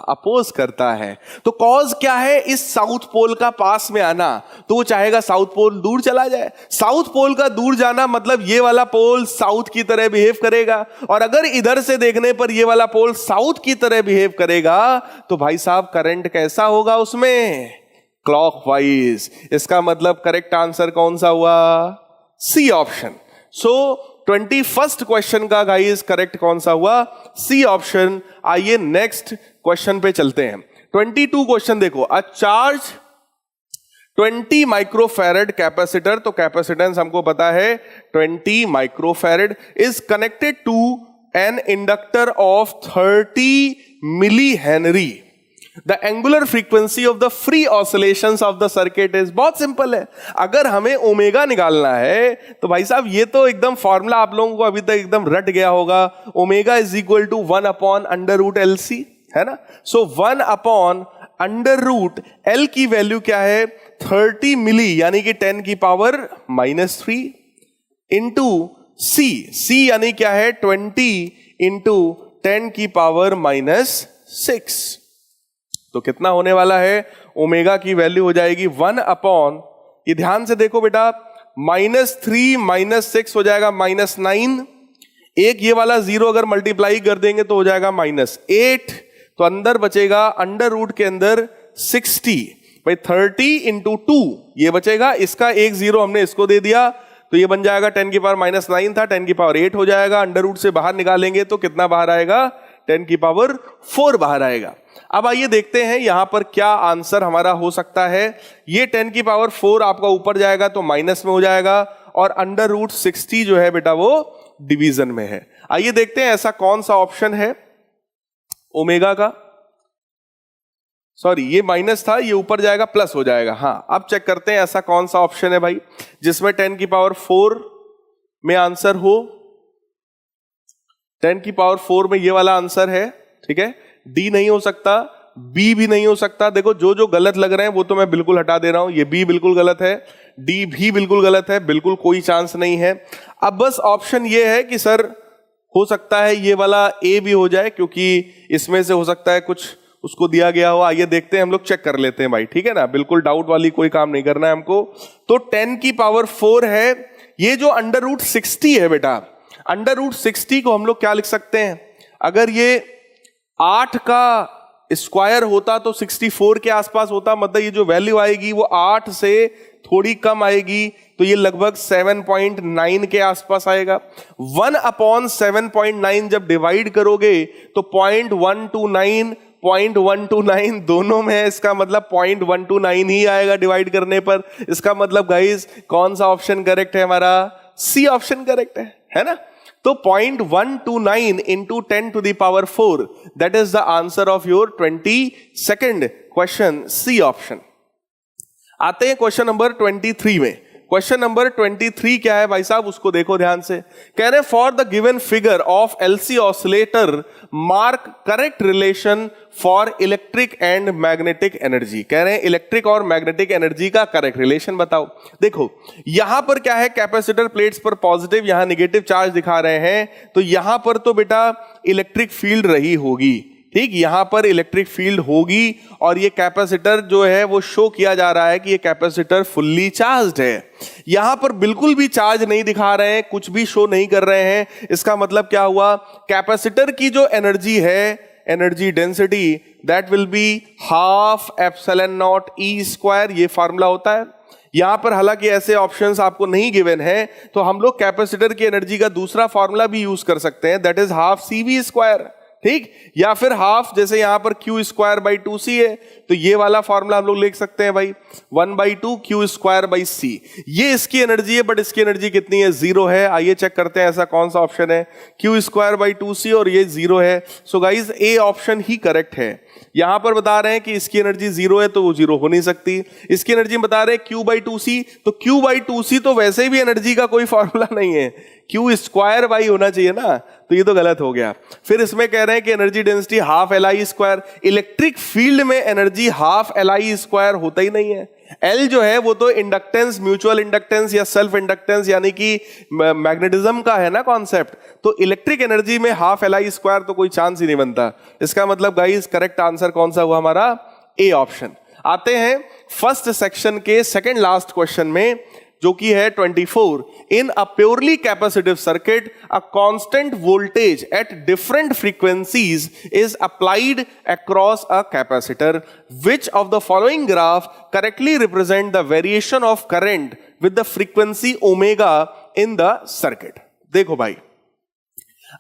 अपोज करता है। तो कॉज क्या है, इस साउथ पोल का पास में आना, तो वो चाहेगा साउथ पोल दूर चला जाए। साउथ पोल का दूर जाना मतलब ये वाला पोल साउथ की तरह बिहेव करेगा, और अगर इधर से देखने पर ये वाला पोल साउथ की तरह बिहेव करेगा तो भाई साहब करंट कैसा होगा उसमें, क्लॉकवाइज। इसका मतलब करेक्ट आंसर कौन सा हुआ, C option. So 21st question का गाइस करेक्ट कौन सा हुआ, सी ऑप्शन। आइए नेक्स्ट क्वेश्चन पे चलते हैं। 22 क्वेश्चन देखो, अ चार्ज 20 माइक्रोफैरेड कैपेसिटर, तो कैपेसिटेंस हमको पता है 20 microfarad is connected to an inductor of 30 milli henry. The angular frequency of the free oscillations of the circuit is, बहुत सिंपल है। अगर हमें ओमेगा निकालना है तो भाई साहब ये तो एकदम फॉर्मूला आप लोगों को अभी तक एकदम रट गया होगा, omega is equal to 1 upon under root L C, है ना। So 1 upon under root L की वैल्यू क्या है 30 मिली यानी कि 10 की पावर -3 इंटू सी यानी क्या है 20 इंटू 10 की पावर -6। तो कितना होने वाला है, ओमेगा की वैल्यू हो जाएगी 1 अपॉन, ये ध्यान से देखो बेटा, -3 -6 हो जाएगा -9, एक ये वाला 0 अगर मल्टीप्लाई कर देंगे तो हो जाएगा -8, तो अंदर बचेगा अंडर रूट के अंदर 60 भाई 30 इंटू 2 ये बचेगा, इसका एक 0 हमने इसको दे दिया तो ये बन जाएगा 10 की पावर -9 था, 10 की पावर 8 हो जाएगा। अंडर रूट से बाहर निकालेंगे तो कितना बाहर आएगा, 10 की पावर 4 बाहर आएगा। अब आइए देखते हैं यहां पर क्या आंसर हमारा हो सकता है। ये 10 की पावर 4 आपका ऊपर जाएगा तो माइनस में हो जाएगा, और अंडर रूट 60 जो है बेटा वो डिवीजन में है। आइए देखते हैं ऐसा कौन सा ऑप्शन है ओमेगा का, सॉरी ये माइनस था, ये ऊपर जाएगा प्लस हो जाएगा। हाँ अब चेक करते हैं ऐसा कौन सा ऑप्शन है भाई जिसमें 10 की पावर 4 में आंसर हो। 10 की पावर 4 में ये वाला आंसर है, ठीक है। डी नहीं हो सकता, बी भी नहीं हो सकता। देखो जो जो गलत लग रहे हैं वो तो मैं बिल्कुल हटा दे रहा हूं, ये बी बिल्कुल गलत है, डी भी बिल्कुल गलत है, बिल्कुल कोई चांस नहीं है। अब बस ऑप्शन ये है कि सर हो सकता है ये वाला ए भी हो जाए, क्योंकि इसमें से हो सकता है कुछ उसको दिया गया हो। आइए देखते हैं, हम लोग चेक कर लेते हैं भाई, ठीक है ना, बिल्कुल डाउट वाली कोई काम नहीं करना है हमको। तो 10 की पावर 4 है, ये जो अंडर रूट 60 है बेटा, अंडर रूट 60 को हम लोग क्या लिख सकते हैं, अगर ये 8 का स्क्वायर होता तो 64 के आसपास होता, मतलब ये जो वैल्यू आएगी वो 8 से थोड़ी कम आएगी, तो ये लगभग 7.9 के आसपास आएगा। 1 अपॉन 7.9 जब डिवाइड करोगे तो 0.129 0.129 दोनों में है, इसका मतलब 0.129 ही आएगा डिवाइड करने पर। इसका मतलब गाइस कौन सा ऑप्शन करेक्ट है हमारा, सी ऑप्शन करेक्ट है ना। तो 0.129 into 10 to the power 4 that is the answer of your 22nd question, C option. आते हैं क्वेश्चन नंबर 23 में। क्वेश्चन नंबर 23 क्या है भाई साहब, उसको देखो ध्यान से। कह रहे for the given figure of LC oscillator mark correct relation for electric and magnetic energy. कह रहे हैं इलेक्ट्रिक और मैग्नेटिक एनर्जी का करेक्ट रिलेशन बताओ। देखो यहां पर क्या है, कैपेसिटर प्लेट्स पर पॉजिटिव, यहां नेगेटिव चार्ज दिखा रहे हैं, तो यहां पर तो बेटा इलेक्ट्रिक फील्ड रही होगी, ठीक, यहां पर इलेक्ट्रिक फील्ड होगी, और ये कैपेसिटर जो है वो शो किया जा रहा है कि ये कैपेसिटर फुल्ली चार्ज्ड है। यहां पर बिल्कुल भी चार्ज नहीं दिखा रहे हैं, कुछ भी शो नहीं कर रहे हैं। इसका मतलब क्या हुआ, कैपेसिटर की जो एनर्जी है, energy density, that will be half epsilon not E square, ये फार्मूला होता है। यहां पर हालांकि ऐसे ऑप्शंस आपको नहीं गिवन है, तो हम लोग कैपेसिटर की एनर्जी का दूसरा फार्मूला भी यूज कर सकते हैं, that is half C V square, ठीक, या फिर हाफ, जैसे यहां पर क्यू स्क्वायर बाई 2c है, तो ये वाला फॉर्मूला हम लोग लिख सकते हैं भाई 1/2 क्यू स्क्वायर बाई सी। ये इसकी एनर्जी है, बट इसकी एनर्जी कितनी है, 0 है। आइए चेक करते हैं ऐसा कौन सा ऑप्शन है, क्यू स्क्वायर बाई 2c और ये 0 है। So guys A option he correct है। यहां पर बता रहे हैं कि इसकी एनर्जी 0 है तो वो 0 हो नहीं सकती। इसकी एनर्जी बता रहे हैं Q/2c, तो Q/2c तो वैसे भी एनर्जी का कोई फॉर्मूला नहीं है, क्यू स्क्वायर बाई होना चाहिए ना, तो ये तो गलत हो गया। फिर इसमें कह रहे हैं कि energy density half Li square, electric field में एनर्जी हाफ Li स्क्वायर होता ही नहीं है। L जो है वो तो इंडक्टेंस, म्यूचुअल इंडक्टेंस या सेल्फ इंडक्टेंस यानी कि मैग्नेटिज्म का है ना कॉन्सेप्ट, तो इलेक्ट्रिक एनर्जी में हाफ Li स्क्वायर तो कोई चांस ही नहीं बनता। इसका मतलब गाइस करेक्ट आंसर कौन सा हुआ हमारा, ए ऑप्शन। आते हैं फर्स्ट सेक्शन के सेकंड लास्ट क्वेश्चन में, जो कि है 24। In a purely capacitive circuit a constant voltage at different frequencies is applied across a capacitor, which of the following graph correctly represent the variation of current with the frequency omega in the circuit. देखो भाई,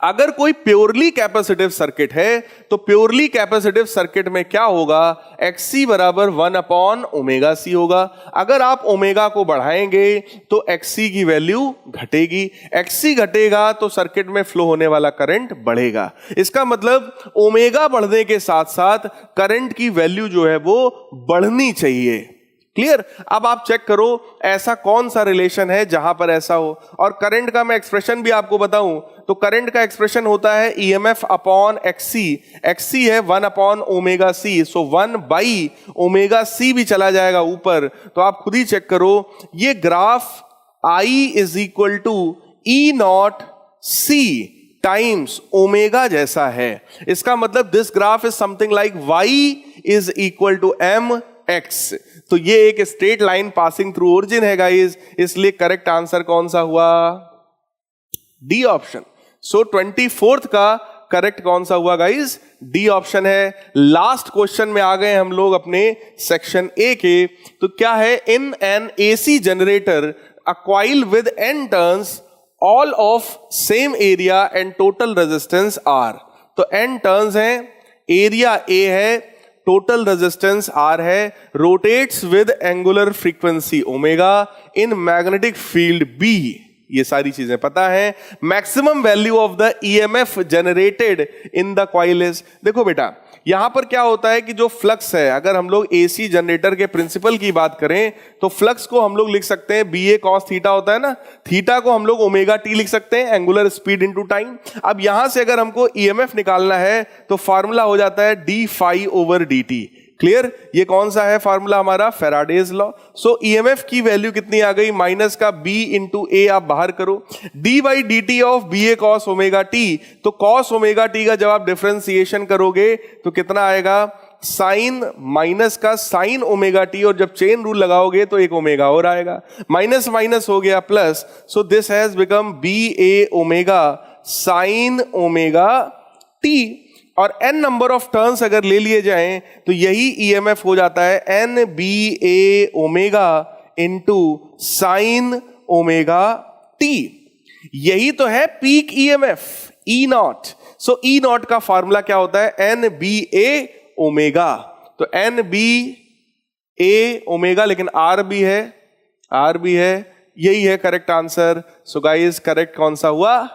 अगर कोई purely capacitive circuit है तो purely capacitive circuit में क्या होगा, XC बराबर 1/ωc होगा। अगर आप ओमेगा को बढ़ाएंगे तो XC की वैल्यू घटेगी, XC घटेगा तो सर्किट में फ्लो होने वाला करंट बढ़ेगा। इसका मतलब ओमेगा बढ़ने के साथ साथ करंट की वैल्यू जो है वो बढ़नी चाहिए। क्लियर? अब आप चेक करो ऐसा कौन सा रिलेशन है जहां पर ऐसा हो। और करंट का मैं एक्सप्रेशन भी आपको बताऊं तो करंट का एक्सप्रेशन होता है EMF अपॉन XC। XC है 1/ωc, सो 1/ωc भी चला जाएगा ऊपर। तो आप खुद ही चेक करो, ये graph I is equal to E0C times omega जैसा है। इसका मतलब this graph is something like Y is equal to MX। तो ये एक straight line passing through origin है गाइस, इसलिए करेक्ट आंसर कौन सा हुआ, डी ऑप्शन। सो 24th का करेक्ट कौन सा हुआ गाइस, डी ऑप्शन है। लास्ट क्वेश्चन में आ गए हम लोग अपने सेक्शन ए के। तो क्या है, in N AC generator a coil with n turns all of same area and total resistance R। तो n टर्न्स हैं, एरिया A है, टोटल रेजिस्टेंस R है, rotates with angular frequency omega in magnetic field B। ये सारी चीजें पता है। Maximum value of the EMF generated in the coil is. देखो बेटा, यहां पर क्या होता है कि जो फ्लक्स है, अगर हम लोग AC जनरेटर के प्रिंसिपल की बात करें तो फ्लक्स को हम लोग लिख सकते हैं BA cos थीटा होता है ना, थीटा को हम लोग ओमेगा T लिख सकते हैं, एंगुलर स्पीड इनटू टाइम। अब यहां से अगर हमको EMF निकालना है तो फार्मूला हो जाता है d phi over dt। Clear? ये कौन सा है फार्मूला हमारा, फेराडेज लॉ। सो EMF की वैल्यू कितनी आ गई, माइनस का B इंटू A आप बाहर करो, d by D T of BA cos omega T। तो cos ओमेगा T का जब आप डिफरेंशिएशन करोगे तो कितना आएगा, साइन माइनस का साइन ओमेगा T, और जब चेन रूल लगाओगे तो एक ओमेगा और आएगा, माइनस माइनस हो गया plus. So this has become BA omega sine omega T। और n नंबर ऑफ टर्न्स अगर ले लिए जाएं तो यही EMF हो जाता है NBA omega into sine omega T। यही तो है पीक EMF E0। सो E0 का फार्मूला क्या होता है, NBA ओमेगा। तो NBA ओमेगा, लेकिन R भी है, यही है करेक्ट आंसर। सो गाइस करेक्ट कौन सा हुआ,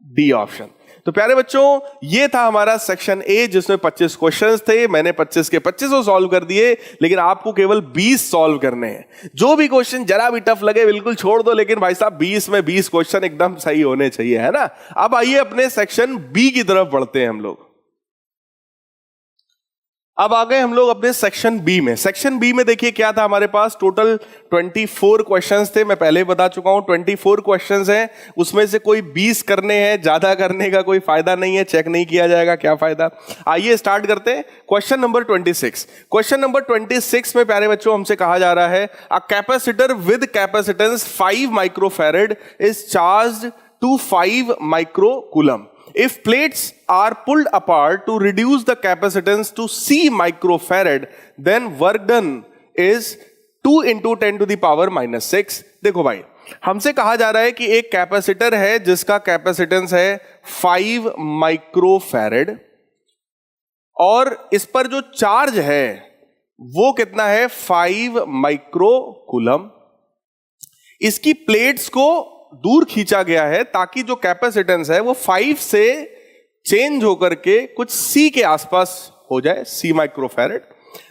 डी ऑप्शन। तो प्यारे बच्चों, ये था हमारा सेक्शन ए जिसमें 25 क्वेश्चंस थे। मैंने 25 के 25 सॉल्व कर दिए, लेकिन आपको केवल 20 सॉल्व करने हैं। जो भी क्वेश्चन जरा भी टफ लगे बिल्कुल छोड़ दो, लेकिन भाई साहब 20 में 20 क्वेश्चन एकदम सही होने चाहिए, है ना। अब आइए अपने सेक्शन बी की तरफ बढ़ते हैं हम लोग। अब आ गए हम लोग अपने सेक्शन बी में। सेक्शन बी में देखिए क्या था हमारे पास, टोटल 24 क्वेश्चंस थे। मैं पहले ही बता चुका हूं 24 क्वेश्चंस हैं, उसमें से कोई 20 करने हैं, ज्यादा करने का कोई फायदा नहीं है, चेक नहीं किया जाएगा, क्या फायदा। आइए स्टार्ट करते हैं। Question number 26। क्वेश्चन नंबर 26 में प्यारे बच्चों हमसे कहा जा रहा है, a capacitor with capacitance 5 microfarad is charged to 5 microcoulomb. If plates are pulled apart to reduce the capacitance to C microfarad, then work done is 2 into 10 to the power minus 6। देखो भाई, हमसे कहा जा रहा है कि एक कैपेसिटर है जिसका कैपेसिटेंस है 5 माइक्रोफैरेड, और इस पर जो चार्ज है वो कितना है, 5 माइक्रोकूलम। इसकी प्लेट्स को दूर खींचा गया है ताकि जो कैपेसिटेंस है वो 5 से चेंज होकर के कुछ C के आसपास हो जाए, C microfarad.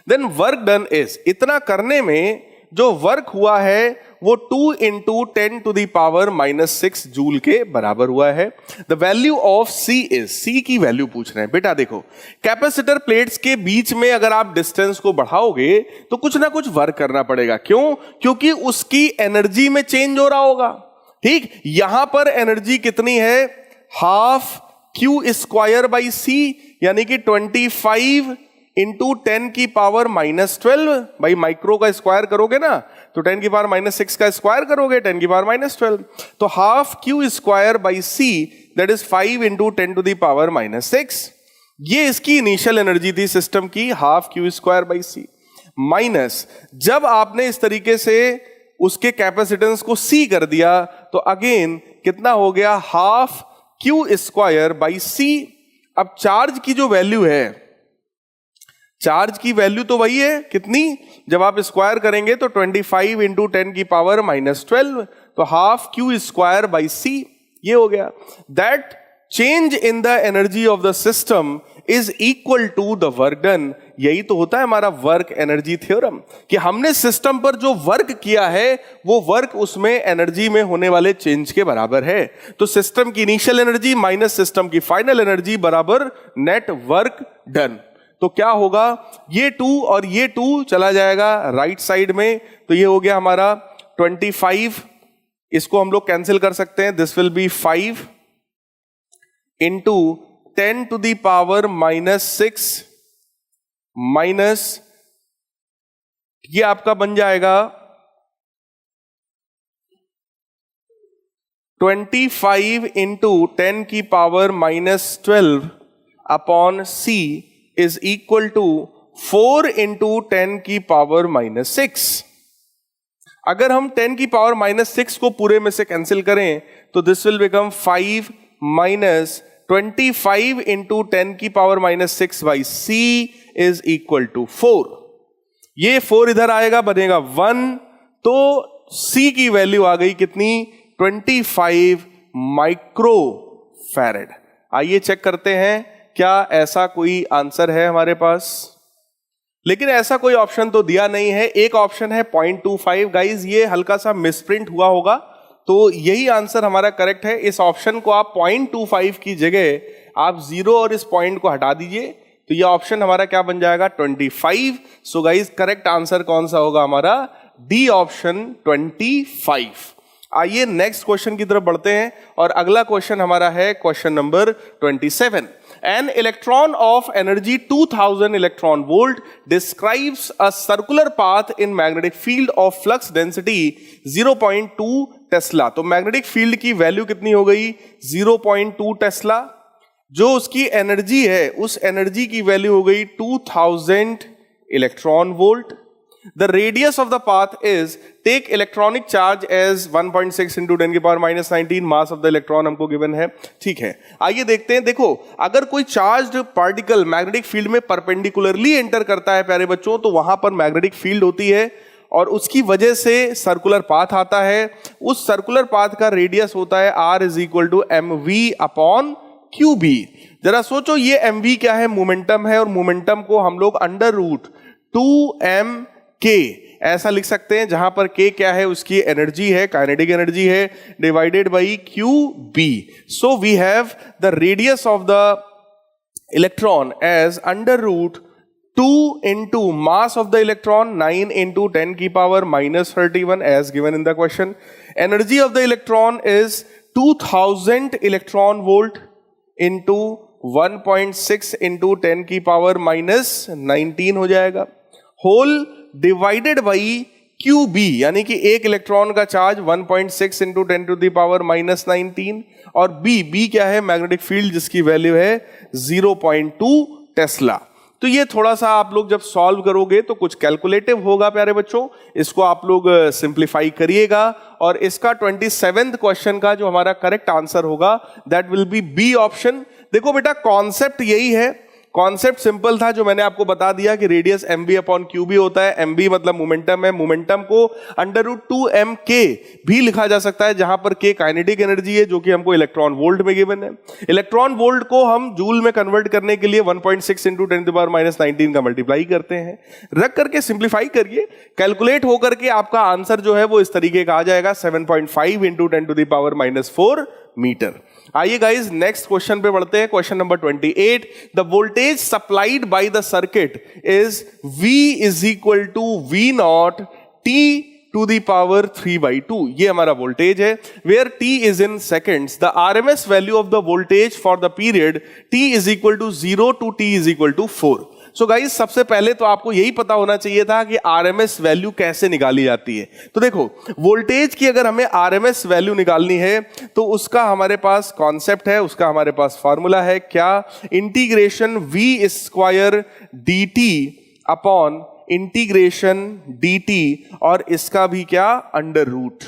Then work done is, इतना करने में जो वर्क हुआ है वो 2 into 10 to the power minus 6 joule के बराबर हुआ है। The value of C is, C की वैल्यू पूछ रहे हैं। बेटा देखो, कैपेसिटर प्लेट्स के बीच में अगर आप डिस्टेंस को बढ़ाओगे तो कुछ ना कुछ वर्क करना पड़ेगा। क्यों? क्योंकि उसकी एनर्जी में चेंज हो रहा होगा। ठीक, यहां पर एनर्जी कितनी है, half Q square by C, यानी कि 25 इंटू 10 की पावर माइनस 12। भाई माइक्रो का स्क्वायर करोगे ना तो 10 की पावर माइनस 6 का स्क्वायर करोगे, 10 की पावर माइनस 12। तो half Q square by C, that is 5 into 10 to the power minus 6। ये इसकी इनिशियल एनर्जी थी सिस्टम की, half Q square by C minus, जब आपने इस तरीके से उसके कैपेसिटेंस को C कर दिया तो अगेन कितना हो गया, हाफ क्यू स्क्वायर बाई सी। अब चार्ज की जो वैल्यू है, चार्ज की वैल्यू तो वही है, कितनी, जब आप स्क्वायर करेंगे तो 25 इंटू 10 की पावर -12, तो half Q square by C, ये हो गया। That change in the energy of the system is equal to the work done. यही तो होता है हमारा वर्क एनर्जी थ्योरम, कि हमने सिस्टम पर जो वर्क किया है वो वर्क उसमें एनर्जी में होने वाले चेंज के बराबर है। तो सिस्टम की इनिशियल एनर्जी माइनस सिस्टम की फाइनल एनर्जी बराबर नेट वर्क डन। तो क्या होगा, ये 2 और ये 2 चला जाएगा राइट साइड में, तो ये हो गया हमारा 25, इसको हम लोग कैंसिल कर सकते हैं, this will be 5 into 10 to the power -6 minus, ये आपका बन जाएगा 25 इंटू 10 की power -12 upon C is equal to 4 into 10 की पावर -6। अगर हम 10 की पावर -6 को पूरे में से कैंसिल करें तो this will become 5 minus 25 into 10 की power -6 by C is equal to 4। ये 4 इधर आएगा, बनेगा 1, तो सी की वैल्यू आ गई कितनी, 25 माइक्रो फैरेड। आइए चेक करते हैं क्या ऐसा कोई आंसर है हमारे पास, लेकिन ऐसा कोई ऑप्शन तो दिया नहीं है। एक ऑप्शन है 0.25। गाइज ये हल्का सा मिसप्रिंट हुआ होगा, तो यही आंसर हमारा करेक्ट है। इस ऑप्शन को आप 0.25 की जगह आप 0 और इस पॉइंट को हटा दीजिए, तो ये ऑप्शन हमारा क्या बन जाएगा, 25। सो गाइज करेक्ट आंसर कौन सा होगा हमारा, डी ऑप्शन 25। आइए नेक्स्ट क्वेश्चन की तरफ बढ़ते हैं, और अगला क्वेश्चन हमारा है question number 27। An electron of energy 2000 electron volt describes a circular path in magnetic field of flux density 0.2 Tesla. तो मैग्नेटिक फील्ड की वैल्यू कितनी हो गई, 0.2 टेस्ला। जो उसकी एनर्जी है उस एनर्जी की वैल्यू हो गई 2000 electron volt. The radius of the path is, take electronic charge as 1.6 into 10 की power -19, mass of the electron हमको गिवन है, ठीक है। आइए देखते हैं, देखो अगर कोई चार्ज्ड पार्टिकल मैग्नेटिक फील्ड में परपेंडिकुलरली एंटर करता है प्यारे बच्चों, तो वहां पर मैग्नेटिक फील्ड होती है और उसकी वजह से सर्कुलर पाथ आता है। उस सर्कुलर पाथ का रेडियस होता है r is equal to mv upon qb। जरा सोचो, ये mv क्या है, मोमेंटम है, और मोमेंटम को हम लोग अंडर रूट 2m k ऐसा लिख सकते हैं, जहां पर k क्या है, उसकी एनर्जी है, काइनेटिक एनर्जी है, divided by qb। So we have the radius of the electron as under root 2 into mass of the electron 9 into 10 की power -31 as given in the question. Energy of the electron is 2000 electron volt into 1.6 into 10 की power -19 हो जाएगा, whole divided by QB, यानी कि एक electron का charge 1.6 into 10 to the power -19, और B क्या है, मैग्नेटिक फील्ड जिसकी वैल्यू है 0.2 टेस्ला। तो ये थोड़ा सा आप लोग जब सॉल्व करोगे तो कुछ कैलकुलेटिव होगा प्यारे बच्चों, इसको आप लोग सिंप्लीफाई करिएगा, और इसका 27th क्वेश्चन का जो हमारा करेक्ट आंसर होगा that will be B option. देखो बेटा कॉन्सेप्ट यही है, कॉन्सेप्ट सिंपल था जो मैंने आपको बता दिया कि रेडियस mv अपॉन qb होता है। mv मतलब मोमेंटम है, मोमेंटम को अंडर रूट 2mk भी लिखा जा सकता है, जहां पर k काइनेटिक एनर्जी है जो कि हमको इलेक्ट्रॉन वोल्ट में गिवन है। इलेक्ट्रॉन वोल्ट को हम जूल में कन्वर्ट करने के लिए 1.6 इंटू 10 टू पावर -19 का मल्टीप्लाई करते हैं। रख करके सिंप्लीफाई करिए, कैलकुलेट होकर के आपका आंसर जो है वो इस तरीके का आ जाएगा, 7.5 into 10 to the power -4 metre. आइए गाइस नेक्स्ट क्वेश्चन पे बढ़ते हैं, question number 28। The voltage supplied by the circuit is V is equal to V0 T to the power 3/2। ये हमारा वोल्टेज है, where T is in seconds. The RMS value of the voltage for the period T is equal to 0 to T is equal to 4। So guys सबसे पहले तो आपको यही पता होना चाहिए था कि आरएमएस वैल्यू कैसे निकाली जाती है। तो देखो वोल्टेज की अगर हमें आरएमएस वैल्यू निकालनी है तो उसका हमारे पास कॉन्सेप्ट है, उसका हमारे पास फॉर्मूला है क्या, integration v square dt upon integration dt और इसका भी क्या अंडर रूट।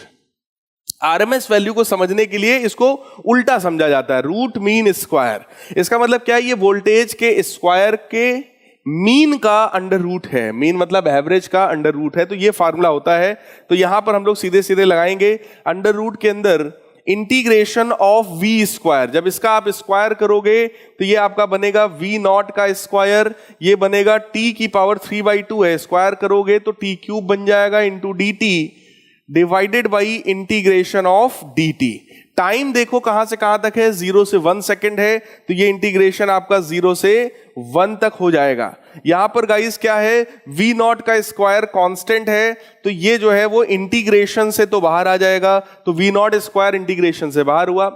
आरएमएस वैल्यू को समझने के लिए इसको उल्टा समझा जाता है, रूट मीन स्क्वायर। इसका मतलब क्या है, ये वोल्टेज के स्क्वायर के मीन का अंडर रूट है। मीन मतलब एवरेज का अंडर रूट है, तो ये फार्मूला होता है। तो यहां पर हम लोग सीधे सीधे लगाएंगे अंडर रूट के अंदर इंटीग्रेशन ऑफ वी स्क्वायर। जब इसका आप स्क्वायर करोगे तो ये आपका बनेगा वी नॉट का स्क्वायर, ये बनेगा टी की पावर 3/2 है, स्क्वायर करोगे तो टी क्यूब बन जाएगा into D T divided by integration of D T. Time देखो कहां से कहां तक है, 0 से 1 सेकेंड है, तो ये इंटीग्रेशन आपका 0 से 1 तक हो जाएगा। यहां पर गाइस क्या है, v नॉट का स्क्वायर कांस्टेंट है, तो ये जो है वो इंटीग्रेशन से तो बाहर आ जाएगा, तो v नॉट स्क्वायर इंटीग्रेशन से बाहर हुआ।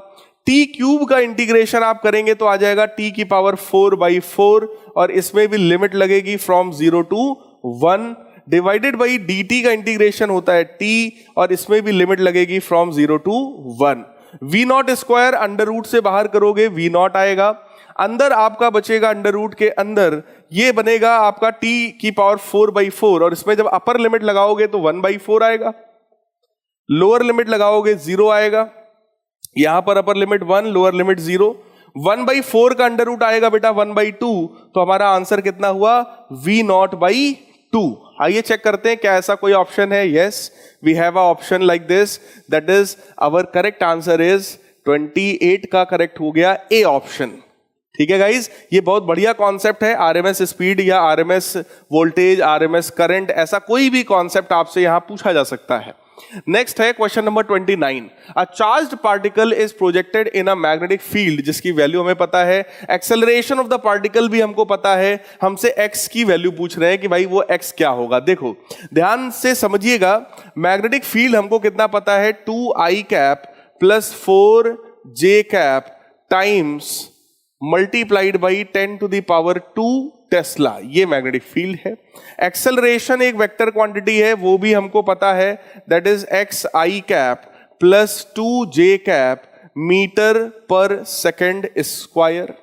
t क्यूब का इंटीग्रेशन आप करेंगे तो आ जाएगा t की पावर 4/4, और इसमें भी लिमिट लगेगी from 0 to 1 divided by dt का इंटीग्रेशन होता है t, और इसमें भी लिमिट लगेगी from 0 to 1। V naught square under root से बाहर करोगे वी नॉट आएगा, अंदर आपका बचेगा अंडर रूट के अंदर ये बनेगा आपका t की पावर 4/4, और इसमें जब अपर लिमिट लगाओगे तो 1/4 आएगा, लोअर लिमिट लगाओगे 0 आएगा, यहां पर अपर लिमिट 1 लोअर लिमिट 0। 1/4 का अंडर रूट आएगा बेटा 1/2, तो हमारा आंसर कितना हुआ, v नॉट बाई 2। आइए चेक करते हैं क्या ऐसा कोई ऑप्शन है। Yes, we have a option like this, that is our correct answer is 28 का करेक्ट हो गया ए ऑप्शन। ठीक है गाइज, ये बहुत बढ़िया कॉन्सेप्ट है। आरएमएस स्पीड या आरएमएस वोल्टेज, आरएमएस करंट, ऐसा कोई भी कॉन्सेप्ट आपसे यहां पूछा जा सकता है। नेक्स्ट है question number 29। A charged particle is projected in a magnetic field, जिसकी वैल्यू हमें पता है, एक्सेलरेशन ऑफ द पार्टिकल भी हमको पता है, हमसे x की वैल्यू पूछ रहे हैं कि भाई वो x क्या होगा। देखो ध्यान से समझिएगा, मैग्नेटिक फील्ड हमको कितना पता है, 2i cap plus 4j cap times multiplied by 10⁻²टेस्ला, ये मैग्नेटिक फील्ड है। एक्सेलरेशन एक वेक्टर क्वांटिटी है, वो भी हमको पता है, that is xi cap plus 2j cap metre per second square,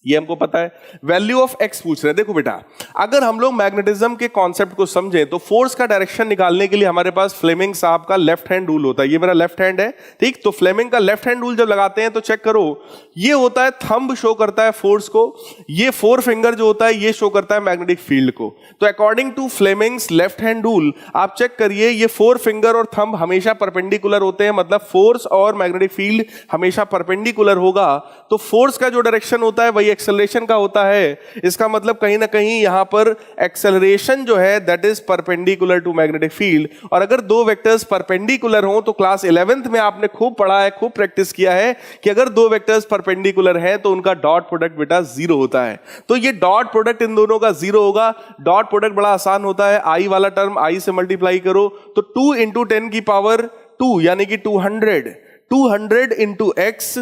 ये हमको पता है। वैल्यू ऑफ x पूछ रहे हैं। देखो बेटा, अगर हम लोग मैग्नेटिज्म के कॉन्सेप्ट को समझें तो फोर्स का डायरेक्शन निकालने के लिए हमारे पास फ्लेमिंग साहब का लेफ्ट हैंड रूल होता है। ये मेरा लेफ्ट हैंड है, ठीक, तो फ्लेमिंग का लेफ्ट हैंड रूल जब लगाते हैं तो चेक करो, ये होता है थंब शो करता है फोर्स को, ये 4 फिंगर जो होता है ये शो करता है मैग्नेटिक फील्ड को। तो according to Fleming's left hand rule आप चेक करिए, ये 4 फिंगर और थंब हमेशा परपेंडिकुलर होते हैं, मतलब फोर्स और मैग्नेटिक फील्ड हमेशा परपेंडिकुलर होगा, तो फोर्स का जो डायरेक्शन होता है वही एक्सेलरेशन का होता है। इसका मतलब कहीं ना कहीं यहां पर एक्सेलरेशन जो है that is perpendicular to magnetic field. और अगर दो वेक्टर्स परपेंडिकुलर हो तो क्लास 11th में आपने खूब पढ़ा है, खूब प्रैक्टिस किया है कि अगर दो वेक्टर्स परपेंडिकुलर हैं तो उनका डॉट प्रोडक्ट बेटा 0 होता है। तो ये डॉट प्रोडक्ट इन दोनों का 0 होगा। डॉट प्रोडक्ट बड़ा आसान होता है, आई वाला टर्म आई से मल्टीप्लाई करो तो 2 × 10⁻² यानी कि 200 इंटू एक्स,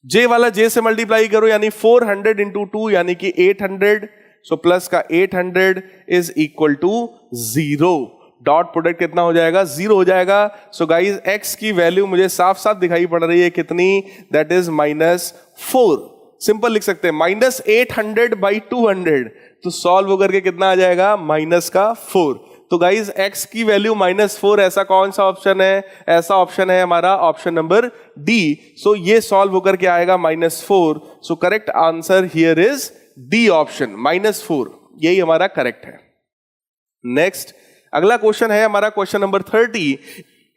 जे वाला जे से मल्टीप्लाई करो यानी 400 × 2 यानी कि 800, सो प्लस का 800 is equal to 0। Dot product कितना हो जाएगा, 0 हो जाएगा। सो गाइज x की वैल्यू मुझे साफ साफ दिखाई पड़ रही है कितनी, दैट इज -4। सिंपल लिख सकते हैं -800/200, तो सॉल्व होकर के कितना आ जाएगा, -4। तो गाइज x की वैल्यू -4, ऐसा कौन सा ऑप्शन है, ऐसा ऑप्शन है हमारा ऑप्शन नंबर डी। सो ये सॉल्व होकर के आएगा -4। सो correct answer here is D option, -4, यही हमारा करेक्ट है। नेक्स्ट अगला क्वेश्चन है हमारा question number 30।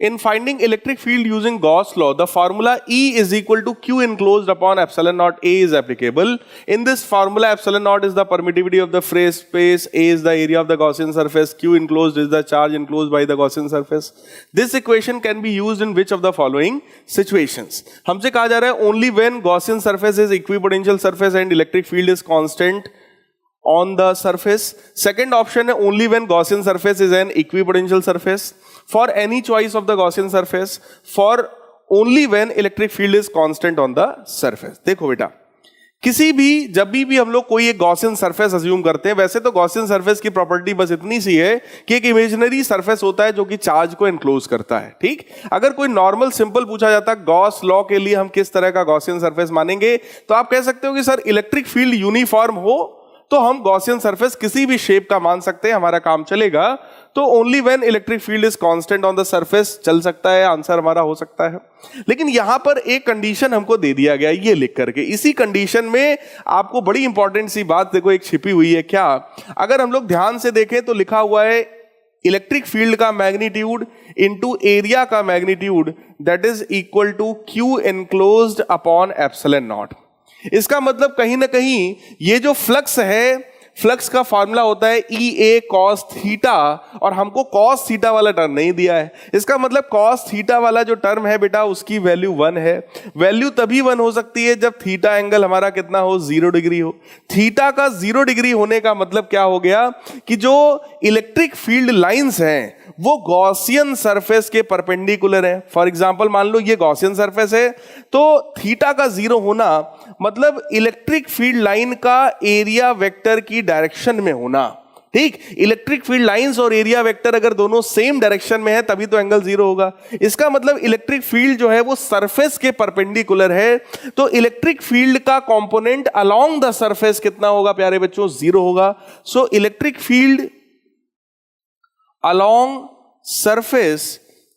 In finding electric field using Gauss law, the formula E is equal to Q enclosed upon epsilon naught A is applicable. In this formula, epsilon naught is the permittivity of the phase space, A is the area of the Gaussian surface, Q enclosed is the charge enclosed by the Gaussian surface. This equation can be used in which of the following situations? हमसे कहा जा रहा है only when Gaussian surface is equipotential surface and electric field is constant on the surface. Second option है only when Gaussian surface is an equipotential surface. For any choice of the Gaussian surface, for only when electric field is constant on the surface. देखो बेटा, किसी भी जब भी हम लोग कोई एक गॉसियन सरफेस अज्यूम करते हैं, वैसे तो गॉसियन सरफेस की प्रॉपर्टी बस इतनी सी है कि एक इमेजिनरी सरफेस होता है जो कि चार्ज को एनक्लोज करता है, ठीक। अगर कोई नॉर्मल सिंपल पूछा जाता है गॉस लॉ के लिए हम किस तरह का गॉसियन सरफेस मानेंगे, तो आप कह सकते हो कि सर इलेक्ट्रिक फील्ड यूनिफॉर्म हो तो हम गॉसियन सरफेस किसी भी शेप का मान सकते हैं, हमारा काम चलेगा। तो only when electric field is constant on the surface चल सकता है, आंसर हमारा हो सकता है। लेकिन यहां पर एक कंडीशन हमको दे दिया गया ये लिख करके, इसी कंडीशन में आपको बड़ी इंपॉर्टेंट सी बात देखो एक छिपी हुई है। क्या? अगर हम लोग ध्यान से देखें तो लिखा हुआ है इलेक्ट्रिक फील्ड का मैग्नीट्यूड इनटू एरिया का magnitude that is equal to Q enclosed upon epsilon naught. इसका मतलब कहीं ना कहीं ये जो फ्लक्स है, फ्लक्स का फॉर्मूला होता है ई ए कॉस थीटा, और हमको कॉस थीटा वाला टर्म नहीं दिया है। इसका मतलब कॉस थीटा वाला जो टर्म है बेटा उसकी वैल्यू 1 है। वैल्यू तभी 1 हो सकती है जब थीटा एंगल हमारा कितना हो, 0 डिग्री हो। थीटा का 0 डिग्री होने का मतलब क्या हो गया कि जो इलेक्ट्रिक फील्ड लाइंस हैं वो गॉसियन सरफेस के परपेंडिकुलर है। फॉर एग्जांपल मान लो ये गॉसियन सरफेस है, तो थीटा का 0 होना मतलब इलेक्ट्रिक फील्ड लाइन का एरिया वेक्टर की डायरेक्शन में होना। ठीक, इलेक्ट्रिक फील्ड लाइंस और एरिया वेक्टर अगर दोनों सेम डायरेक्शन में है तभी तो एंगल 0 होगा। इसका मतलब इलेक्ट्रिक फील्ड जो है वो सरफेस के परपेंडिकुलर है, तो इलेक्ट्रिक फील्ड का कंपोनेंट अलोंग द सरफेस कितना होगा प्यारे बच्चों, 0 होगा। So electric field along surface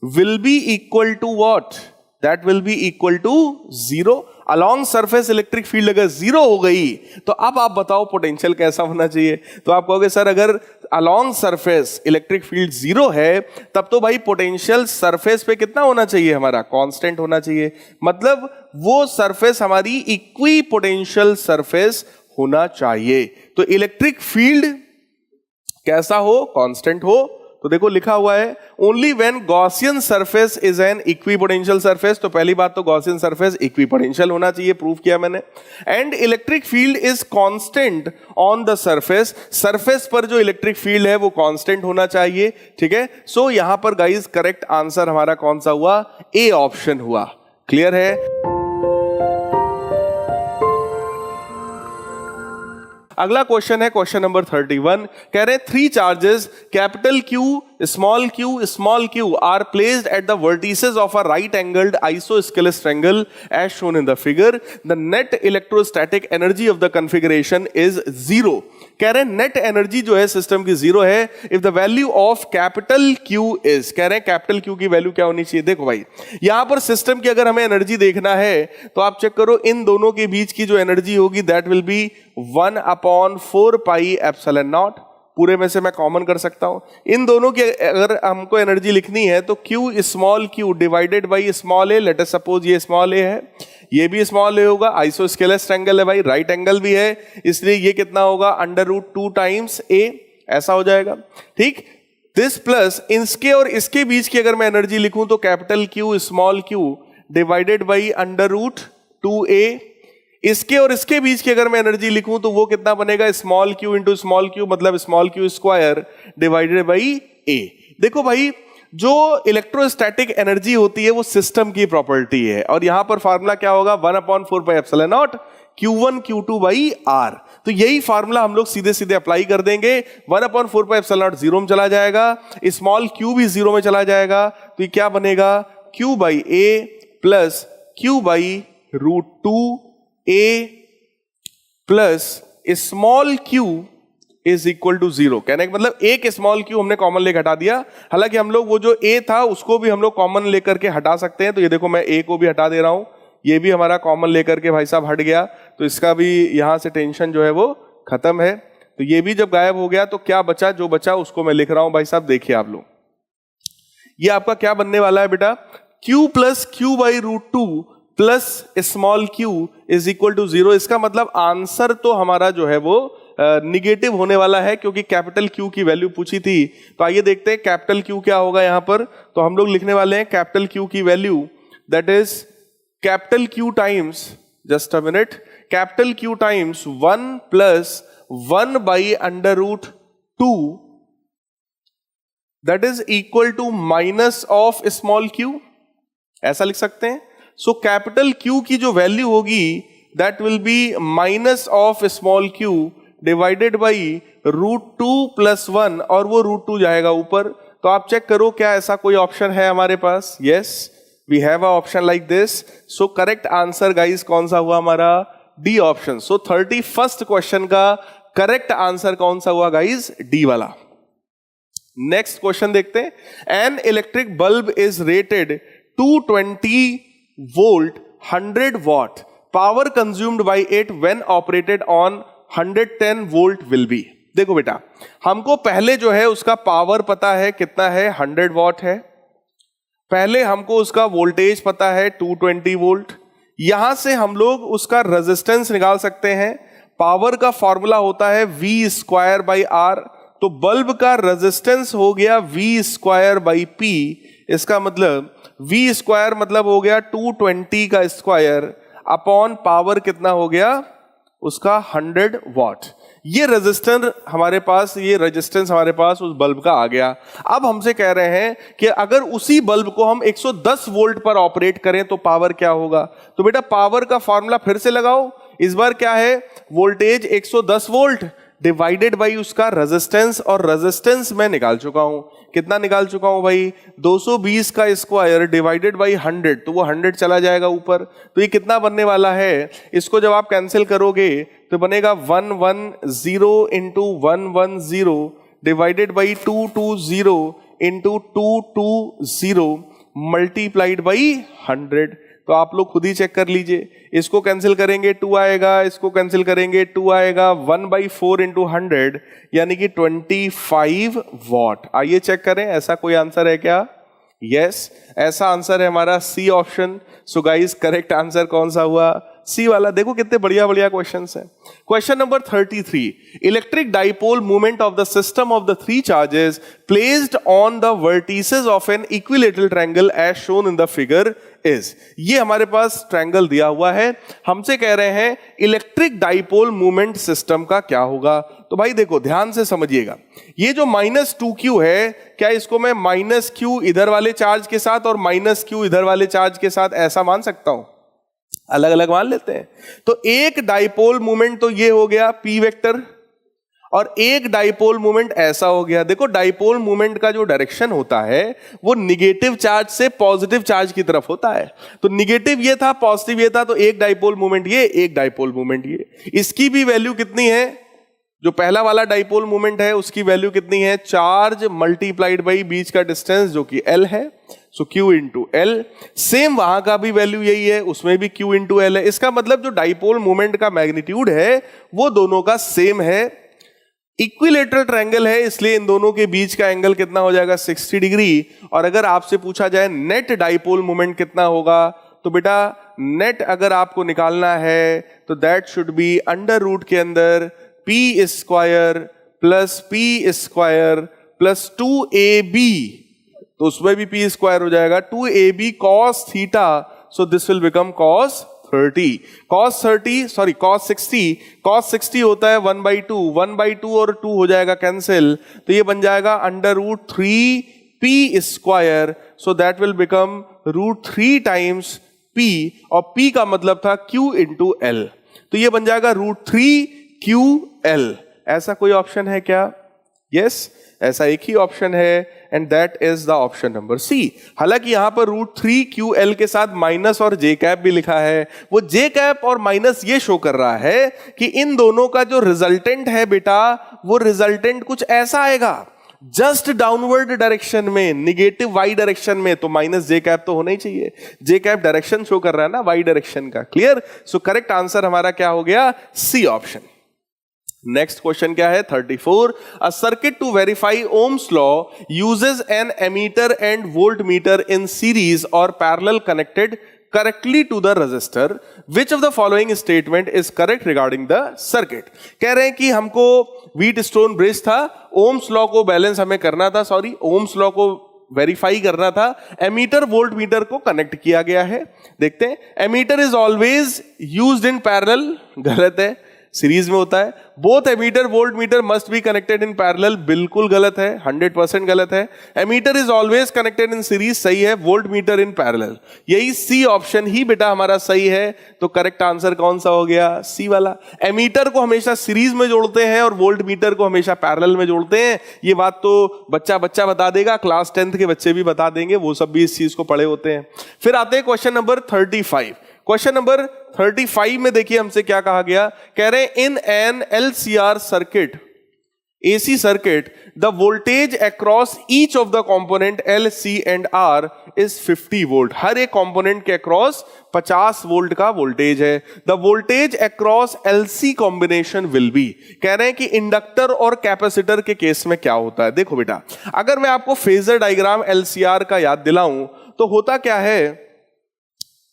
will be equal to what? That will be equal to 0. along surface electric field अगर 0 हो गई तो अब आप बताओ पोटेंशियल कैसा होना चाहिए। तो आप कहोगे सर अगर along surface इलेक्ट्रिक फील्ड 0 है तब तो भाई पोटेंशियल सरफेस पे कितना होना चाहिए, हमारा कांस्टेंट होना चाहिए। मतलब वो सरफेस हमारी इक्वी पोटेंशियल सरफेस होना चाहिए। तो इलेक्ट्रिक फील्ड कैसा हो, कांस्टेंट हो। तो देखो लिखा हुआ है only when Gaussian surface is an equipotential surface. तो पहली बात तो गॉसियन सरफेस इक्विपोटेंशियल होना चाहिए, प्रूव किया मैंने। And electric field is constant on the surface, surface पर जो इलेक्ट्रिक फील्ड है वो कांस्टेंट होना चाहिए। ठीक है, सो यहां पर गाइस करेक्ट आंसर हमारा कौन सा हुआ, ए ऑप्शन हुआ। क्लियर है? अगला क्वेश्चन है क्वेश्चन नंबर 31। कह रहे हैं 3 charges capital Q small Q are placed at the vertices of a right angled isosceles triangle as shown in the figure. The net electrostatic energy of the configuration is 0। कह रहे हैं net energy जो है system की 0 है if the value of capital Q is. कह रहे हैं कैपिटल क्यू की वैल्यू क्या होनी चाहिए। देखो भाई यहां पर सिस्टम की अगर हमें एनर्जी देखना है तो आप चेक करो, इन दोनों के बीच की जो एनर्जी होगी that will be 1/4 pi epsilon not. पूरे में से मैं कॉमन कर सकता हूं। इन दोनों की अगर हमको एनर्जी लिखनी है तो Q small Q divided by small A, late us suppose ये स्मॉल ए है, ये भी स्मॉल ए होगा, आइसोस्केलेस ट्रायंगल है भाई, राइट एंगल भी है, इसलिए ये कितना होगा √2 टाइम्स ए, ऐसा हो जाएगा। ठीक, दिस प्लस इसके और इसके बीच की अगर मैं एनर्जी लिखूं तो capital Q small Q divided by √2a। इसके और इसके बीच की अगर मैं एनर्जी लिखूं तो वो कितना बनेगा, small q into small q, मतलब small q square divided by a. देखो भाई जो इलेक्ट्रोस्टैटिक एनर्जी होती है वो सिस्टम की प्रॉपर्टी है, और यहां पर फार्मूला क्या होगा, 1/4 pi epsilon not Q1 Q2 by R। तो यही फार्मूला हम लोग सीधे सीधे अप्लाई कर देंगे। 1/4 पाई एप्सिलॉन नॉट 0 में चला जाएगा, स्मॉल क्यू भी 0 में चला जाएगा, तो ये क्या बनेगा, Q by A plus Q by √2a plus small q is equal to 0। कहने का मतलब एक स्मॉल q हमने कॉमन लेकर हटा दिया। हालांकि हम लोग वो जो a था उसको भी हम लोग कॉमन लेकर के हटा सकते हैं। तो ये देखो मैं a को भी हटा दे रहा हूं, ये भी हमारा कॉमन लेकर के भाई साहब हट गया, तो इसका भी यहां से टेंशन जो है वो खत्म है। तो ये भी जब गायब हो गया तो क्या बचा, जो बचा उसको मैं लिख रहा हूं भाई साहब, देखिए आप लोग। ये आपका क्या बनने वाला है बेटा, q plus Q by √2 plus small q is equal to 0। इसका मतलब आंसर तो हमारा जो है वो निगेटिव होने वाला है, क्योंकि कैपिटल Q की वैल्यू पूछी थी। तो आइए देखते हैं कैपिटल Q क्या होगा यहां पर। तो हम लोग लिखने वाले हैं कैपिटल Q की value that is capital Q times, just a minute, capital Q times 1 plus 1 by √2 that is equal to minus of small q, ऐसा लिख सकते हैं। सो कैपिटल Q की जो वैल्यू होगी that will B minus of small q divided by √2 plus 1, और वो √2 जाएगा ऊपर। तो आप चेक करो क्या ऐसा कोई ऑप्शन है हमारे पास। Yes, we have a option like this. So correct answer guys कौन सा हुआ हमारा, D option. So 31st question का करेक्ट आंसर कौन सा हुआ गाइज? डी वाला। नेक्स्ट क्वेश्चन देखते हैं। An electric bulb is rated 220 volt 100 watt, power consumed by it when operated on 110 volt will be. देखो बेटा, हमको पहले जो है उसका पावर पता है कितना है, 100 वॉट है। पहले हमको उसका वोल्टेज पता है 220 वोल्ट। यहां से हम लोग उसका रेजिस्टेंस निकाल सकते हैं। पावर का फॉर्मूला होता है V स्क्वायर बाई R, तो बल्ब का रेजिस्टेंस हो गया V स्क्वायर बाई P। इसका मतलब V स्क्वायर मतलब हो गया 220 का स्क्वायर अपॉन पावर कितना हो गया उसका 100 वॉट। ये रेजिस्टेंस हमारे पास उस बल्ब का आ गया। अब हमसे कह रहे हैं कि अगर उसी बल्ब को हम 110 वोल्ट पर ऑपरेट करें तो पावर क्या होगा। तो बेटा पावर का फॉर्मूला फिर से लगाओ। इस बार क्या है, वोल्टेज 110 वोल्ट डिवाइडेड बाई उसका रेजिस्टेंस, और रेजिस्टेंस मैं निकाल चुका हूं। कितना निकाल चुका हूं भाई? 220 का स्क्वायर डिवाइडेड बाई 100, तो वो 100 चला जाएगा ऊपर। तो ये कितना बनने वाला है? इसको जब आप कैंसिल करोगे तो बनेगा 110 into 110 divided by 220 into 220 multiplied by 100। तो आप लोग खुद ही चेक कर लीजिए। इसको कैंसिल करेंगे 2 आएगा, इसको कैंसिल करेंगे 2 आएगा, 1/4 इंटू 100 यानी कि 25 वॉट। आइए चेक करें ऐसा कोई आंसर है क्या? यस, ऐसा आंसर है हमारा C option. So guys correct answer कौन सा हुआ? सी वाला। देखो कितने बढ़िया बढ़िया क्वेश्चंस हैं। Question number 33, electric dipole movement of the system of the 3 charges placed on the vertices of an equilateral triangle as shown in the figure is. ये हमारे पास ट्रायंगल दिया हुआ है, हमसे कह रहे हैं इलेक्ट्रिक डाइपोल मूवमेंट सिस्टम का क्या होगा। तो भाई देखो ध्यान से समझिएगा, ये जो -2q है, क्या इसको मैं -q इधर वाले चार्ज के साथ और -q इधर वाले चार्ज के साथ ऐसा मान सकता हूं? अलग अलग मान लेते हैं। तो एक डाइपोल मूवमेंट तो ये हो गया p वेक्टर, और एक डाइपोल मूवमेंट ऐसा हो गया। देखो डाइपोल मूवमेंट का जो डायरेक्शन होता है वो निगेटिव चार्ज से पॉजिटिव चार्ज की तरफ होता है। तो निगेटिव ये था, पॉजिटिव ये था, तो एक डाइपोल मूवमेंट ये, एक डाइपोल मूवमेंट ये। इसकी भी वैल्यू कितनी है? जो पहला वाला डाइपोल मूवमेंट है उसकी वैल्यू कितनी है? चार्ज मल्टीप्लाइड बाई बीच का डिस्टेंस जो कि L है, सो Q इंटू L। सेम वहां का भी वैल्यू यही है, उसमें भी Q इंटू L है। इसका मतलब जो डाइपोल मूवमेंट का मैग्नीट्यूड है वो दोनों का सेम है। इक्विलेटरल ट्रायंगल है इसलिए इन दोनों के बीच का एंगल कितना हो जाएगा? 60 डिग्री। और अगर आपसे पूछा जाए नेट डाइपोल मूवमेंट कितना होगा, तो बेटा नेट अगर आपको निकालना है तो that should be under root के अंदर p square plus p square plus 2ab, तो उसमें भी p स्क्वायर हो जाएगा, 2ab cos theta, so this will become cos 30, cos 60 होता है 1/2 और 2 हो जाएगा कैंसिल, तो ये बन जाएगा under root 3p square, so that will become √3 times p, और p का मतलब था q इंटू L, तो ये बन जाएगा √3qL। ऐसा कोई ऑप्शन है क्या? यस, ऐसा एक ही ऑप्शन है and that is the option number C. हालांकि यहां पर √3qL के साथ माइनस और जे कैप भी लिखा है। वो जे कैप और माइनस ये शो कर रहा है कि इन दोनों का जो रिजल्टेंट है बेटा, वो रिजल्टेंट कुछ ऐसा आएगा जस्ट डाउनवर्ड डायरेक्शन में, निगेटिव वाई डायरेक्शन में, तो माइनस जे कैप तो होना ही चाहिए। जे कैप डायरेक्शन शो कर रहा है ना वाई डायरेक्शन का। क्लियर? सो करेक्ट आंसर हमारा क्या हो गया? C option. नेक्स्ट क्वेश्चन क्या है? 34, a circuit to verify Ohm's law uses an ammeter and volt meter in series और parallel connected correctly to the resistor, which of the following statement is correct regarding the circuit। कह रहे हैं कि हमको Wheatstone bridge था, Ohm's law को balance हमें करना था, ओम्स लॉ को वेरीफाई करना था, एमीटर वोल्ट मीटर को कनेक्ट किया गया है। देखते हैं, ammeter is always used in parallel, गलत है, सीरीज में होता है। Both ammeter voltmeter must be connected in parallel, बिल्कुल गलत है, 100% गलत है। Ammeter is always connected in series, सही है, वोल्ट मीटर इन पैरेलल, यही सी ऑप्शन ही बेटा हमारा सही है। तो करेक्ट आंसर कौन सा हो गया? सी वाला। एमीटर को हमेशा सीरीज में जोड़ते हैं और वोल्ट मीटर को हमेशा पैरेलल में जोड़ते हैं। ये बात तो बच्चा बता देगा, क्लास 10th के बच्चे भी बता देंगे, वो सब भी इस चीज को पढ़े होते हैं। फिर आते हैं क्वेश्चन नंबर 35। क्वेश्चन नंबर 35 में देखिए हमसे क्या कहा गया, कह रहे हैं इन an LCR circuit, AC circuit, the voltage across each of the component L, C and R is 50 volt. हर एक component के across 50 वोल्ट का वोल्टेज है. The voltage across LC combination will be, कह रहे हैं कि इंडक्टर और कैपेसिटर के केस में क्या होता है. देखो बेटा, अगर मैं आपको फेजर डायग्राम LCR का याद दिलाऊं तो होता क्या है,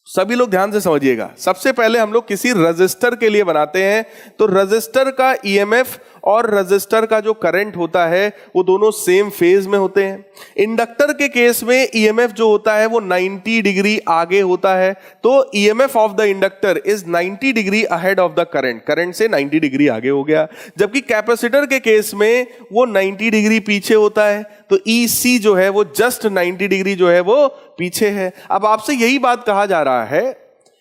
सभी लोग ध्यान से समझिएगा. सबसे पहले हम लोग किसी रजिस्टर के लिए बनाते हैं तो रजिस्टर का ईएमएफ और रजिस्टर का जो करंट होता है वो दोनों सेम फेज में होते हैं. इंडक्टर के केस में ईएमएफ जो होता है वो 90 डिग्री आगे होता है, तो EMF of the inductor is 90 degree ahead of the current, current से 90 डिग्री आगे हो गया. जबकि कैपेसिटर के केस में वो 90 डिग्री पीछे होता है, तो ईसी जो है वो जस्ट 90 डिग्री जो है वो पीछे है. अब आपसे यही बात कहा जा रहा है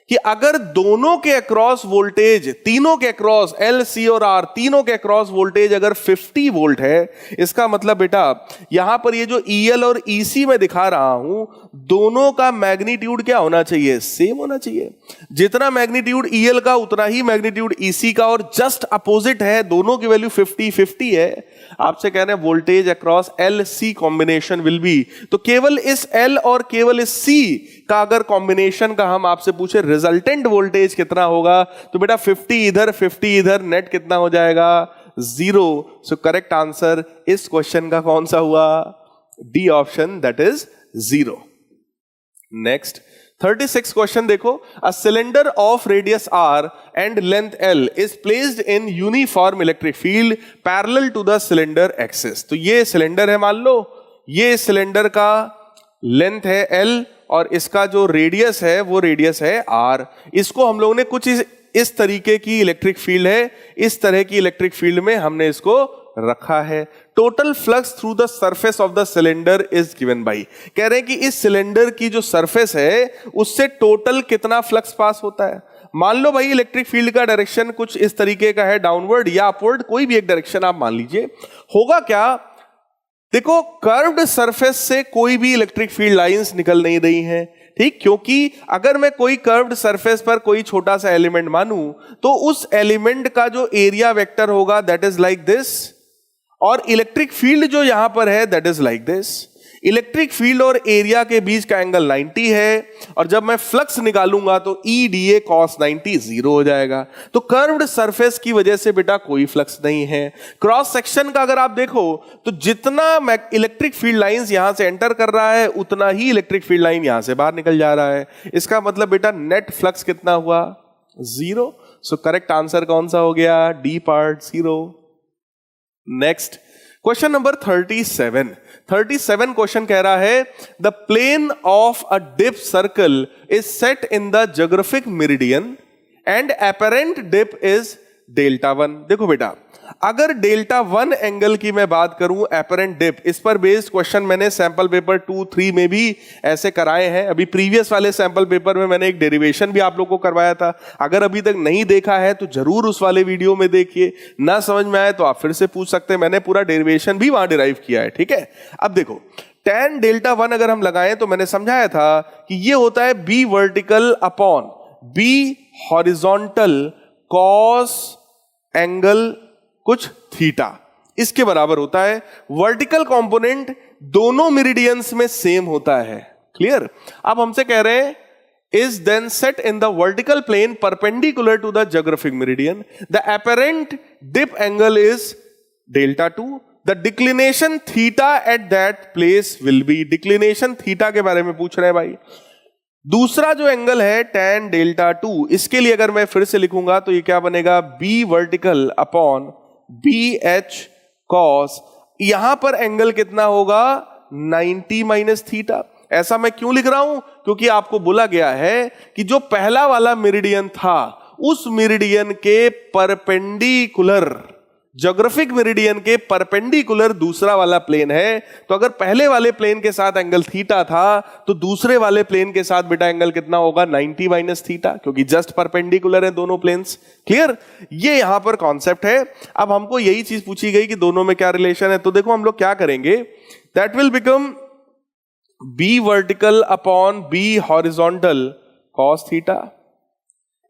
कि अगर दोनों के अक्रॉस वोल्टेज, तीनों के अक्रॉस L, C और R तीनों के अक्रॉस वोल्टेज अगर 50 वोल्ट है, इसका मतलब बेटा यहां पर ये जो EL और EC में दिखा रहा हूं, दोनों का मैग्नीट्यूड क्या होना चाहिए, सेम होना चाहिए. जितना मैग्नीट्यूड EL का उतना ही मैग्नीट्यूड EC का, और जस्ट अपोजिट है, दोनों की वैल्यू 50-50 है. आपसे कह रहे हैं voltage across L C combination will be, तो केवल इस L और केवल इस C का अगर कॉम्बिनेशन का हम आपसे पूछे रिजल्टेंट वोल्टेज कितना होगा, तो बेटा 50 इधर 50 इधर, नेट कितना हो जाएगा, 0. सो करेक्ट आंसर इस क्वेश्चन का कौन सा हुआ, D option, that is 0. Next 36 question देखो, a cylinder of radius R and length L is placed in uniform electric field parallel to the cylinder axis. तो ये सिलेंडर है, मान लो ये सिलेंडर का लेंथ है L और इसका जो रेडियस है वो रेडियस है R. इसको हम लोगों ने कुछ इस तरीके की इलेक्ट्रिक फील्ड है, इस तरह की इलेक्ट्रिक फील्ड में हमने इसको रखा है. Total flux through the surface of the cylinder is given by, कह रहे हैं कि इस सिलेंडर की जो सरफेस है उससे टोटल कितना फ्लक्स पास होता है. मान लो भाई इलेक्ट्रिक फील्ड का डायरेक्शन कुछ इस तरीके का है, डाउनवर्ड या अपवर्ड, कोई भी एक डायरेक्शन आप मान लीजिए. होगा क्या, देखो कर्व्ड सरफेस से कोई भी इलेक्ट्रिक फील्ड लाइंस निकल नहीं रही हैं, ठीक, क्योंकि अगर मैं कोई कर्व्ड सरफेस पर कोई छोटा सा एलिमेंट मानूं तो उस एलिमेंट का जो एरिया वेक्टर होगा दैट इज लाइक दिस, और इलेक्ट्रिक फील्ड जो यहां पर है that is like this. Electric field और एरिया के बीच का एंगल 90 है, और जब मैं फ्लक्स निकालूंगा तो EDA cos 90 0 हो जाएगा. तो कर्व्ड सरफेस की वजह से बेटा कोई फ्लक्स नहीं है. क्रॉस सेक्शन का अगर आप देखो तो जितना इलेक्ट्रिक फील्ड लाइंस यहां से एंटर कर रहा है उतना ही इलेक्ट्रिक फील्ड लाइन यहां से बाहर निकल जा रहा है. इसका मतलब बेटा नेट फ्लक्स कितना हुआ, 0. सो करेक्ट आंसर कौन सा हो गया, D part, 0. Next question number 37 question कह रहा है the plane of a dip circle is set in the geographic meridian and apparent dip is Δ1. देखो बेटा, अगर Δ1 एंगल की मैं बात करूं, एपरेंट डिप, इस पर बेस्ड क्वेश्चन मैंने सैंपल पेपर 2-3 में भी ऐसे कराए हैं. अभी प्रीवियस वाले सैंपल पेपर में मैंने एक डेरिवेशन भी आप लोगों को करवाया था. अगर अभी तक नहीं देखा है तो जरूर उस वाले वीडियो में देखिए. ना समझ में आए तो आप फिर से पूछ सकते हैं, मैंने पूरा डेरिवेशन भी वहां डिराइव किया है. ठीक है, अब देखो tan Δ1 अगर हम लगाएं तो मैंने समझाया था कि ये होता है B vertical upon B horizontal cos angle कुछ थीटा, इसके बराबर होता है. वर्टिकल कंपोनेंट दोनों मेरिडियंस में सेम होता है. क्लियर. अब हमसे कह रहे हैं is then set in the vertical plane perpendicular to the geographic meridian. The apparent dip angle is Δ2. The declination theta at that place will be, declination theta के बारे में पूछ रहे हैं भाई. दूसरा जो एंगल है tan Δ2, इसके लिए अगर मैं फिर से लिखूंगा तो ये क्या बनेगा, B vertical upon BH cos, यहां पर एंगल कितना होगा, 90 माइनस थीटा. ऐसा मैं क्यों लिख रहा हूं, क्योंकि आपको बोला गया है कि जो पहला वाला मेरिडियन था उस मेरिडियन के परपेंडिकुलर, ज्योग्राफिक मेरिडियन के परपेंडिकुलर दूसरा वाला प्लेन है. तो अगर पहले वाले प्लेन के साथ एंगल थीटा था तो दूसरे वाले प्लेन के साथ बेटा एंगल कितना होगा, 90 माइनस थीटा, क्योंकि जस्ट परपेंडिकुलर है दोनों प्लेन्स. क्लियर. ये यहां पर कॉन्सेप्ट है. अब हमको यही चीज पूछी गई कि दोनों में क्या रिलेशन है. तो देखो हम लोग क्या करेंगे, that will become B vertical upon B horizontal cos theta.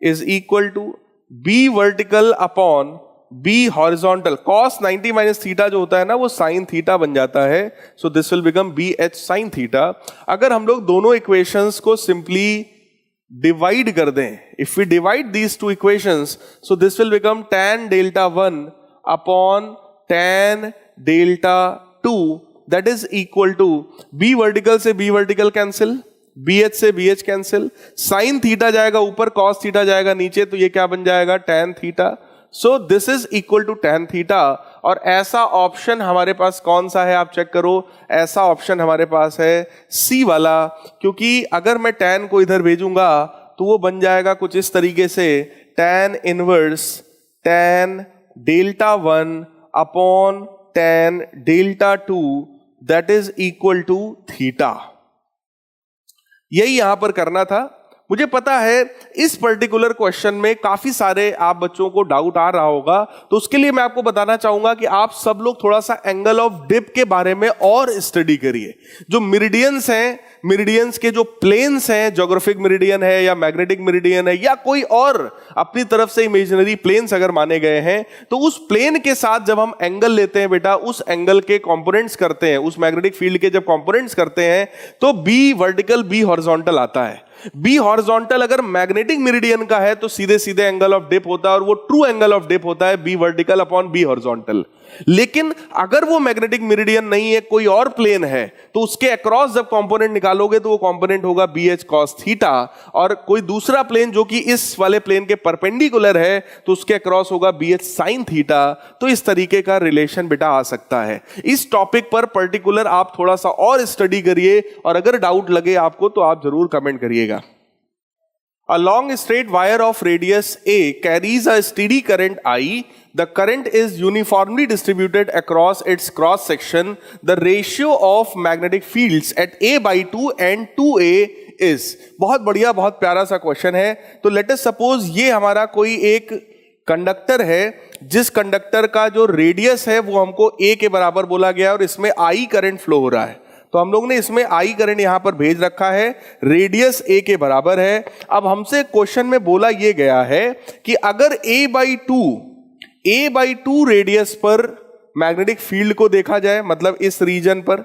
Is equal to B vertical upon B horizontal. cos 90 minus theta जो होता है ना वो साइन थीटा बन जाता है, so this will become B H sine theta. अगर हम लोग दोनों इक्वेशंस को सिंपली डिवाइड कर दें, if we divide these two equations, so this will become tan delta 1 upon tan delta 2, that is equal to B vertical से B vertical cancel, B H से B H cancel, sine theta जाएगा ऊपर, cos theta जाएगा नीचे, तो ये क्या बन जाएगा tan theta. So this is equal to tan theta. और ऐसा ऑप्शन हमारे पास कौन सा है आप चेक करो, ऐसा ऑप्शन हमारे पास है सी वाला, क्योंकि अगर मैं tan को इधर भेजूंगा तो वो बन जाएगा कुछ इस तरीके से, tan inverse tan delta 1 upon tan delta 2 that is equal to theta. यही यहां पर करना था। मुझे पता है इस पर्टिकुलर क्वेश्चन में काफी सारे आप बच्चों को डाउट आ रहा होगा, तो उसके लिए मैं आपको बताना चाहूंगा कि आप सब लोग थोड़ा सा एंगल ऑफ डिप के बारे में और स्टडी करिए। जो मेरिडियंस हैं, मेरिडियंस के जो प्लेन्स हैं, ज्योग्राफिक मेरिडियन है या मैग्नेटिक मेरिडियन है या कोई और अपनी तरफ से इमेजिनरी प्लेन्स अगर माने गए हैं, तो उस प्लेन के साथ जब हम एंगल लेते हैं बेटा, उस एंगल के कंपोनेंट्स करते हैं, उस मैग्नेटिक फील्ड के जब कंपोनेंट्स करते हैं, तो बी वर्टिकल बी हॉरिजॉन्टल आता है। बी हॉरिजॉन्टल अगर मैग्नेटिक मेरिडियन का है तो सीधे सीधे एंगल ऑफ डिप होता है, और वो ट्रू एंगल ऑफ डिप होता है B vertical upon B horizontal. लेकिन अगर वो मैग्नेटिक मेरिडियन नहीं है, कोई और प्लेन है, तो उसके अक्रॉस जब कंपोनेंट निकालोगे तो वो कंपोनेंट होगा बी एच कॉस थीटा, और कोई दूसरा प्लेन जो कि इस वाले प्लेन के परपेंडिकुलर है तो उसके अक्रॉस होगा बी एच साइन थीटा। तो इस तरीके का रिलेशन बेटा आ सकता है। इस टॉपिक पर पर्टिकुलर आप थोड़ा सा और स्टडी करिए, और अगर डाउट लगे आपको तो आप जरूर कमेंट करिएगा। A long straight wire of radius A carries a steady current I. The current is uniformly distributed across its cross section. The ratio of magnetic fields at A by 2 and 2A is. बहुत बढ़िया, बहुत प्यारा सा question है। तो late us suppose ये हमारा कोई एक कंडक्टर है, जिस कंडक्टर का जो रेडियस है वो हमको A के बराबर बोला गया है, और इसमें I करंट फ्लो हो रहा है। तो हम लोग ने इसमें आई करंट यहां पर भेज रखा है, रेडियस ए के बराबर है। अब हमसे क्वेश्चन में बोला यह गया है कि अगर ए बाई टू रेडियस पर मैग्नेटिक फील्ड को देखा जाए, मतलब इस रीजन पर,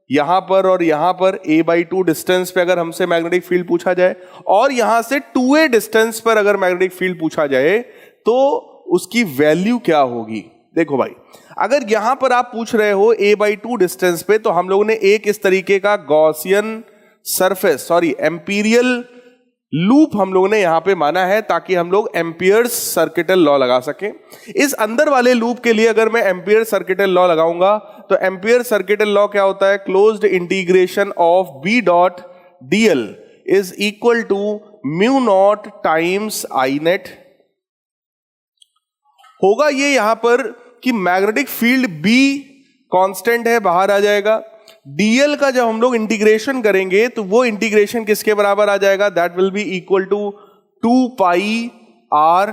यहां पर और यहां पर ए बाई टू डिस्टेंस पे अगर हमसे मैग्नेटिक फील्ड पूछा जाए, और यहां से 2a डिस्टेंस पर अगर मैग्नेटिक फील्ड पूछा जाए, तो उसकी वैल्यू क्या होगी। देखो भाई, अगर यहां पर आप पूछ रहे हो a बाई 2 डिस्टेंस पे, तो हम लोगों ने एक इस तरीके का गॉसियन सरफेस, एम्पीरियल लूप हम लोगों ने यहां पे माना है, ताकि हम लोग एम्पियर्स सर्किटल लॉ लगा सकें। इस अंदर वाले लूप के लिए अगर मैं एम्पियर सर्किटल लॉ लगाऊंगा, तो एम्पियर सर्किटल लॉ क्या होता है, closed integration of B dot DL is equal to mu naught times I net. होगा ये यहां पर कि मैग्नेटिक फील्ड B कांस्टेंट है, बाहर आ जाएगा। डीएल का जब हम लोग इंटीग्रेशन करेंगे तो वो इंटीग्रेशन किसके बराबर आ जाएगा, that will be equal to 2 pi R.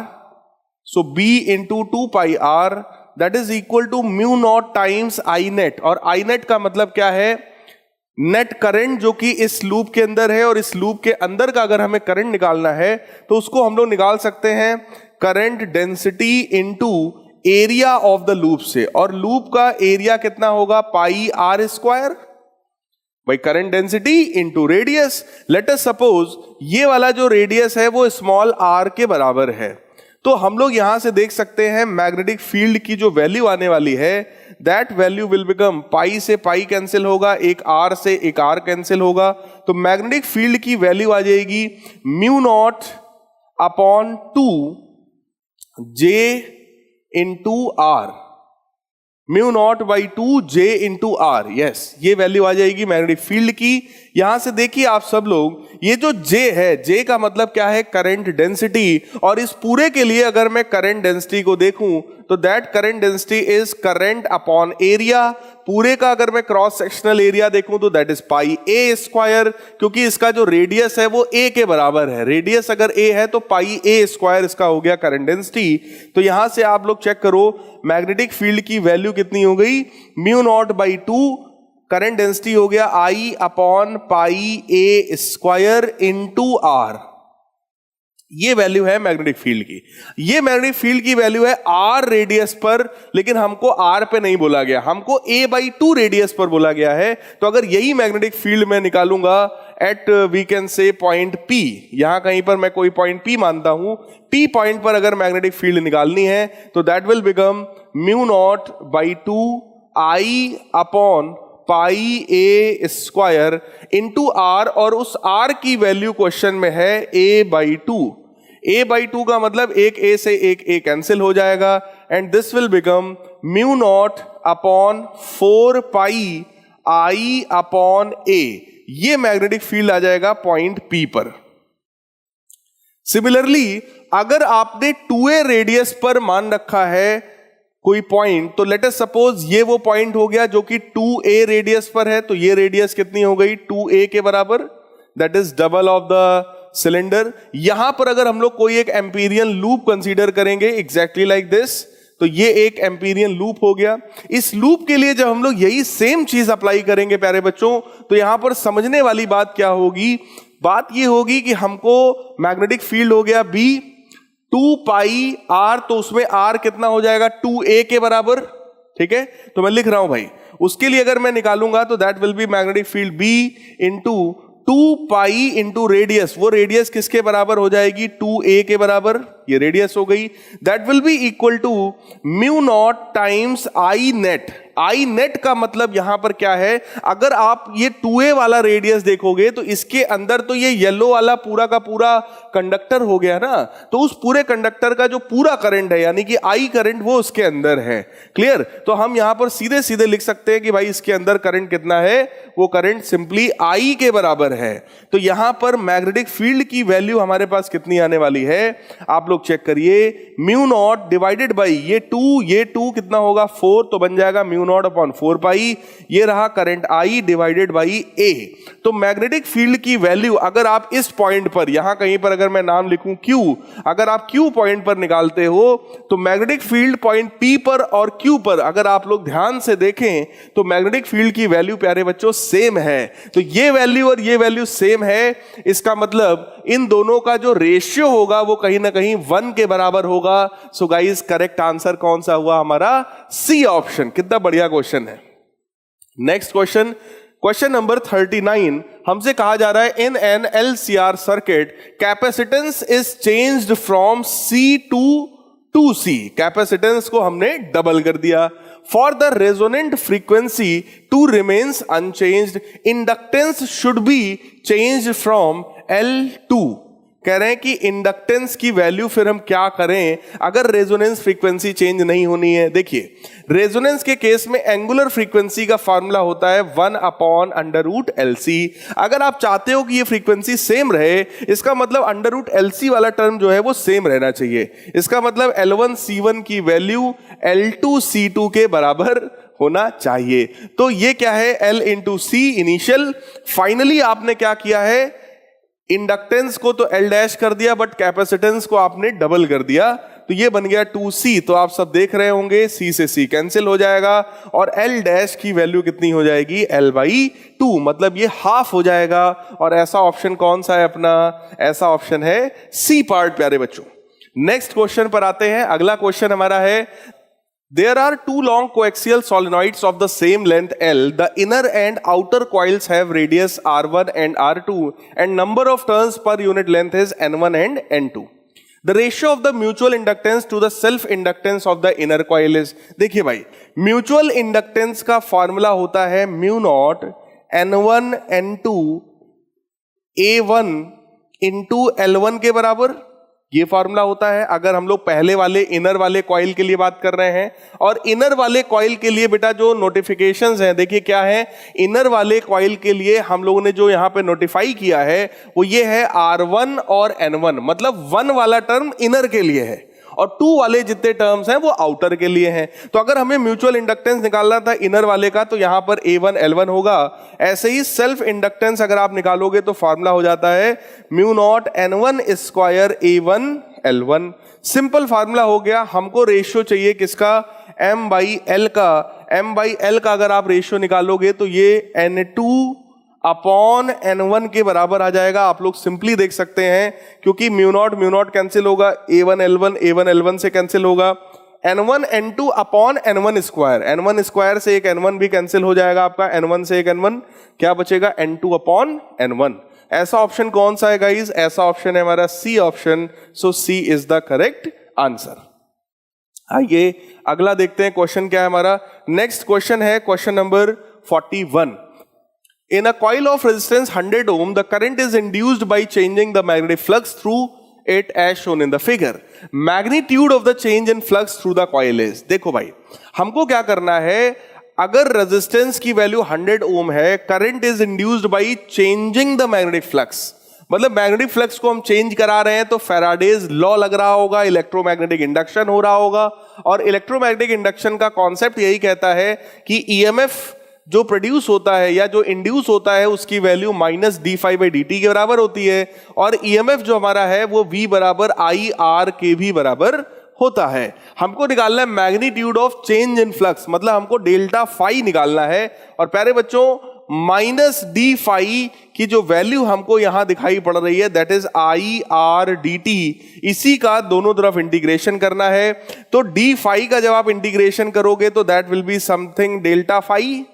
So B into 2 pi R that is equal to mu naught times I net. और आई नेट का मतलब क्या है, नेट करंट जो कि इस लूप के अंदर है, और इस लूप के अंदर का अगर हमें करंट निकालना है तो उसको हम लोग निकाल सकते हैं current density into area of the loop से। और लूप का एरिया कितना होगा, pi r square by current density into radius. Let us suppose ये वाला जो रेडियस है वो स्मॉल r के बराबर है, तो हम लोग यहां से देख सकते हैं मैग्नेटिक फील्ड की जो वैल्यू आने वाली है, दैट वैल्यू विल बिकम, पाई से पाई कैंसिल होगा, एक r से एक r कैंसिल होगा, तो मैग्नेटिक फील्ड की वैल्यू आ जाएगी mu naught upon 2 j into R, mu naught by 2 j into R. Yes, ये वैल्यू आ जाएगी मैग्नेटिक फील्ड की। यहां से देखिए आप सब लोग, ये जो J है, J का मतलब क्या है, करंट डेंसिटी। और इस पूरे के लिए अगर मैं करंट डेंसिटी को देखूं तो that current density is current upon area. पूरे का अगर मैं क्रॉस सेक्शनल एरिया देखूं तो that is pi A square, क्योंकि इसका जो रेडियस है वो a के बराबर है। रेडियस अगर a है तो पाई ए स्क्वायर इसका हो गया करंट डेंसिटी। तो यहां से आप लोग चेक करो मैग्नेटिक फील्ड की वैल्यू कितनी हो गई, mu naught by 2, current density हो गया I upon pi A square into R. ये वैल्यू है मैग्नेटिक फील्ड की। ये मैग्नेटिक फील्ड की वैल्यू है r रेडियस पर, लेकिन हमको r पे नहीं बोला गया, हमको a/2 रेडियस पर बोला गया है। तो अगर यही मैग्नेटिक फील्ड मैं निकालूंगा at we can say point P, यहां कहीं पर मैं कोई पॉइंट P मानता हूं, P पॉइंट पर अगर मैग्नेटिक फील्ड निकालनी है तो that will become μ0/2 I upon pi a square into r, और उस r की वैल्यू क्वेश्चन में है a/2। a/2 का मतलब एक a से एक a कैंसिल हो जाएगा, and this will become μ0 upon 4 pi I upon a। ये मैग्नेटिक फील्ड आ जाएगा पॉइंट P पर। सिमिलरली अगर आपने 2a रेडियस पर मान रखा है कोई पॉइंट, तो लेट अस सपोज ये वो पॉइंट हो गया जो कि 2a रेडियस पर है, तो ये रेडियस कितनी हो गई 2a के बराबर, that is double of the cylinder. यहां पर अगर हम लोग कोई एक एम्पीरियन लूप कंसीडर करेंगे एग्जैक्टली लाइक दिस, तो ये एक एम्पीरियन लूप हो गया। इस लूप के लिए जब हम लोग यही सेम चीज अप्लाई करेंगे प्यारे बच्चों, तो यहां पर समझने वाली बात क्या होगी, बात ये होगी कि हमको मैग्नेटिक फील्ड हो गया B 2 पाई r, तो उसमें r कितना हो जाएगा 2a के बराबर, ठीक है। तो मैं लिख रहा हूं भाई, उसके लिए अगर मैं निकालूंगा तो that will B magnetic field B into 2 pi into radius, वो रेडियस किसके बराबर हो जाएगी 2a के बराबर, ये रेडियस हो गई, that will be equal to μ0 times I net. I net का मतलब यहां पर क्या है, अगर आप ये 2a वाला रेडियस देखोगे तो इसके अंदर तो ये येलो वाला पूरा का पूरा कंडक्टर हो गया ना, तो उस पूरे कंडक्टर का जो पूरा करंट है यानी कि आई करंट वो उसके अंदर है। क्लियर? तो हम यहां पर सीधे सीधे लिख सकते हैं कि भाई इसके अंदर करंट कितना है, वो करंट सिंपली आई के बराबर है। तो यहां पर मैग्नेटिक फील्ड की वैल्यू हमारे पास कितनी आने वाली है, आप लोग चेक करिए, μ0 डिवाइडेड बाई ये 2 कितना होगा 4, तो बन जाएगा μ0 अपॉन 4 पाई, ये रहा करंट आई डिवाइडेड बाई ए। तो मैग्नेटिक फील्ड की वैल्यू अगर आप इस पॉइंट पर, यहां कहीं पर अगर मैं नाम लिखूं Q, अगर आप Q पॉइंट पर निकालते हो तो मैग्नेटिक फील्ड पॉइंट P पर और Q पर अगर आप लोग ध्यान से देखें तो मैग्नेटिक फील्ड की वैल्यू प्यारे बच्चों सेम है। तो ये वैल्यू और ये वैल्यू सेम है, इसका मतलब इन दोनों का जो रेशियो होगा वो कहीं ना कहीं 1 के बराबर होगा। सो गाइस करेक्ट आंसर कौन सा हुआ हमारा, सी ऑप्शन। कितना बढ़िया क्वेश्चन है। नेक्स्ट क्वेश्चन, क्वेश्चन नंबर 39, हमसे कहा जा रहा है in an LCR circuit capacitance is changed from C to C। Capacitance को हमने डबल कर दिया। For the resonant frequency to remains unchanged, inductance should be changed from L to. कह रहे हैं कि इंडक्टेंस की वैल्यू फिर हम क्या करें अगर रेजोनेंस फ्रीक्वेंसी चेंज नहीं होनी है। देखिए रेजोनेंस के केस में एंगुलर फ्रीक्वेंसी का फार्मूला होता है 1 अपॉन √LC। अगर आप चाहते हो कि ये फ्रीक्वेंसी सेम रहे, इसका मतलब √LC वाला टर्म जो है वो सेम रहना चाहिए। इसका मतलब L1 C1 की वैल्यू L2 C2 के बराबर होना चाहिए। तो ये क्या है, L into C initial. Finally आपने क्या किया है, इंडक्टेंस को तो L डैश कर दिया बट कैपेसिटेंस को आपने डबल कर दिया, तो ये बन गया 2C। तो आप सब देख रहे होंगे C से C कैंसिल हो जाएगा और L डैश की वैल्यू कितनी हो जाएगी L/2, मतलब ये हाफ हो जाएगा। और ऐसा ऑप्शन कौन सा है अपना, ऐसा ऑप्शन है C पार्ट प्यारे बच्चों। नेक्स्ट क्वेश्चन पर आते हैं। अगला क्वेश्चन हमारा है, there are two long coaxial solenoids of the same length L. The inner and outer coils have radius R1 and R2 and number of turns per unit length is N1 and N2. The ratio of the mutual inductance to the self inductance of the inner coil is, देखिए भाई mutual inductance का formula होता है μ0 N1 N2 A1 into L1 के बराबर, ये formula होता है अगर हम लोग पहले वाले इनर वाले कॉइल के लिए बात कर रहे हैं। और इनर वाले कॉइल के लिए बेटा जो नोटिफिकेशंस हैं, देखिए क्या है, इनर वाले कॉइल के लिए हम लोगों ने जो यहां पे नोटिफाई किया है वो ये है R1 और N1, मतलब 1 वाला टर्म इनर के लिए है और 2 वाले जितने टर्म्स हैं वो आउटर के लिए हैं। तो अगर हमें म्यूचुअल इंडक्टेंस निकालना था इनर वाले का तो यहां पर A1 L1 होगा। ऐसे ही सेल्फ इंडक्टेंस अगर आप निकालोगे तो फॉर्मूला हो जाता है μ0 N1 square A1 L1। Simple formula हो गया। हमको रेशियो चाहिए किसका, M/L का। M/L का अगर आप रेशियो निकालोगे तो ये N2 अपॉन n1 के बराबर आ जाएगा। आप लोग सिंपली देख सकते हैं क्योंकि म्यू नॉट कैंसिल होगा, a1 L1 से कैंसिल होगा, n1 n2 upon n1 square, n1 square से एक n1 भी कैंसिल हो जाएगा आपका, n1 से एक n1, क्या बचेगा n2 अपॉन n1। ऐसा ऑप्शन कौन सा है गाइज? ऐसा ऑप्शन है हमारा C option. So C is the correct answer. आइए अगला देखते हैं क्वेश्चन क्या है हमारा। नेक्स्ट क्वेश्चन है question number 41। In a coil of resistance 100 ohm, the current is induced by changing the magnetic flux through it as shown in the figure. Magnitude of the change in flux through the coil is, देखो भाई हमको क्या करना है, अगर resistance की value 100 ओम है, current is induced by changing the magnetic flux, मतलब मैग्नेटिक फ्लक्स को हम चेंज करा रहे हैं तो फैराडेज लॉ लग रहा होगा, इलेक्ट्रोमैग्नेटिक इंडक्शन हो रहा होगा। और इलेक्ट्रोमैग्नेटिक इंडक्शन का कॉन्सेप्ट यही कहता है कि ईएमएफ जो प्रोड्यूस होता है या जो इंड्यूस होता है उसकी value minus D phi by D T के बराबर होती है, और ईएमएफ जो हमारा है वो V बराबर आई आर के भी बराबर होता है। हमको निकालना है magnitude of change in flux, मतलब हमको डेल्टा फाई निकालना है। और प्यारे बच्चों माइनस डी फाई की जो वैल्यू हमको यहां दिखाई पड़ रही है that is I R D T, इसी का दोनों तरफ इंटीग्रेशन करना है। तो डी फाई का जब आप इंटीग्रेशन करोगे तो that will be something delta phi,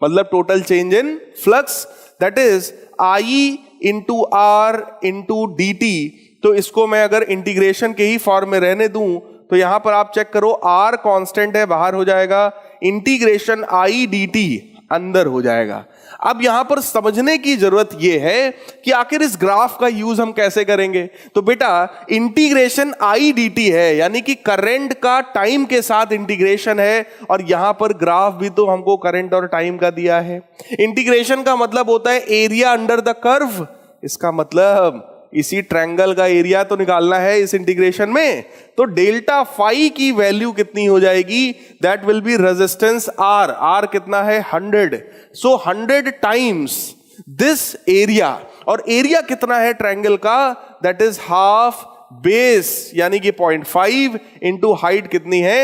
मतलब total change in flux, that is I into R into D T. तो इसको मैं अगर इंटीग्रेशन के ही फॉर्म में रहने दूं तो यहां पर आप चेक करो, आर कांस्टेंट है बाहर हो जाएगा, इंटीग्रेशन आई डी टी अंदर हो जाएगा। अब यहां पर समझने की जरूरत यह है कि आखिर इस ग्राफ का यूज हम कैसे करेंगे। तो बेटा इंटीग्रेशन आई डी टी है, यानी कि करंट का टाइम के साथ इंटीग्रेशन है, और यहां पर ग्राफ भी तो हमको करंट और टाइम का दिया है। इंटीग्रेशन का मतलब होता है एरिया अंडर द कर्व, इसका मतलब इसी ट्रायंगल का एरिया तो निकालना है इस इंटीग्रेशन में। तो डेल्टा फाई की वैल्यू कितनी हो जाएगी, that will be resistance R, R कितना है 100, सो 100 टाइम्स दिस एरिया, और एरिया कितना है ट्रायंगल का, दैट इज हाफ बेस, यानी कि 0.5 इंटू हाइट कितनी है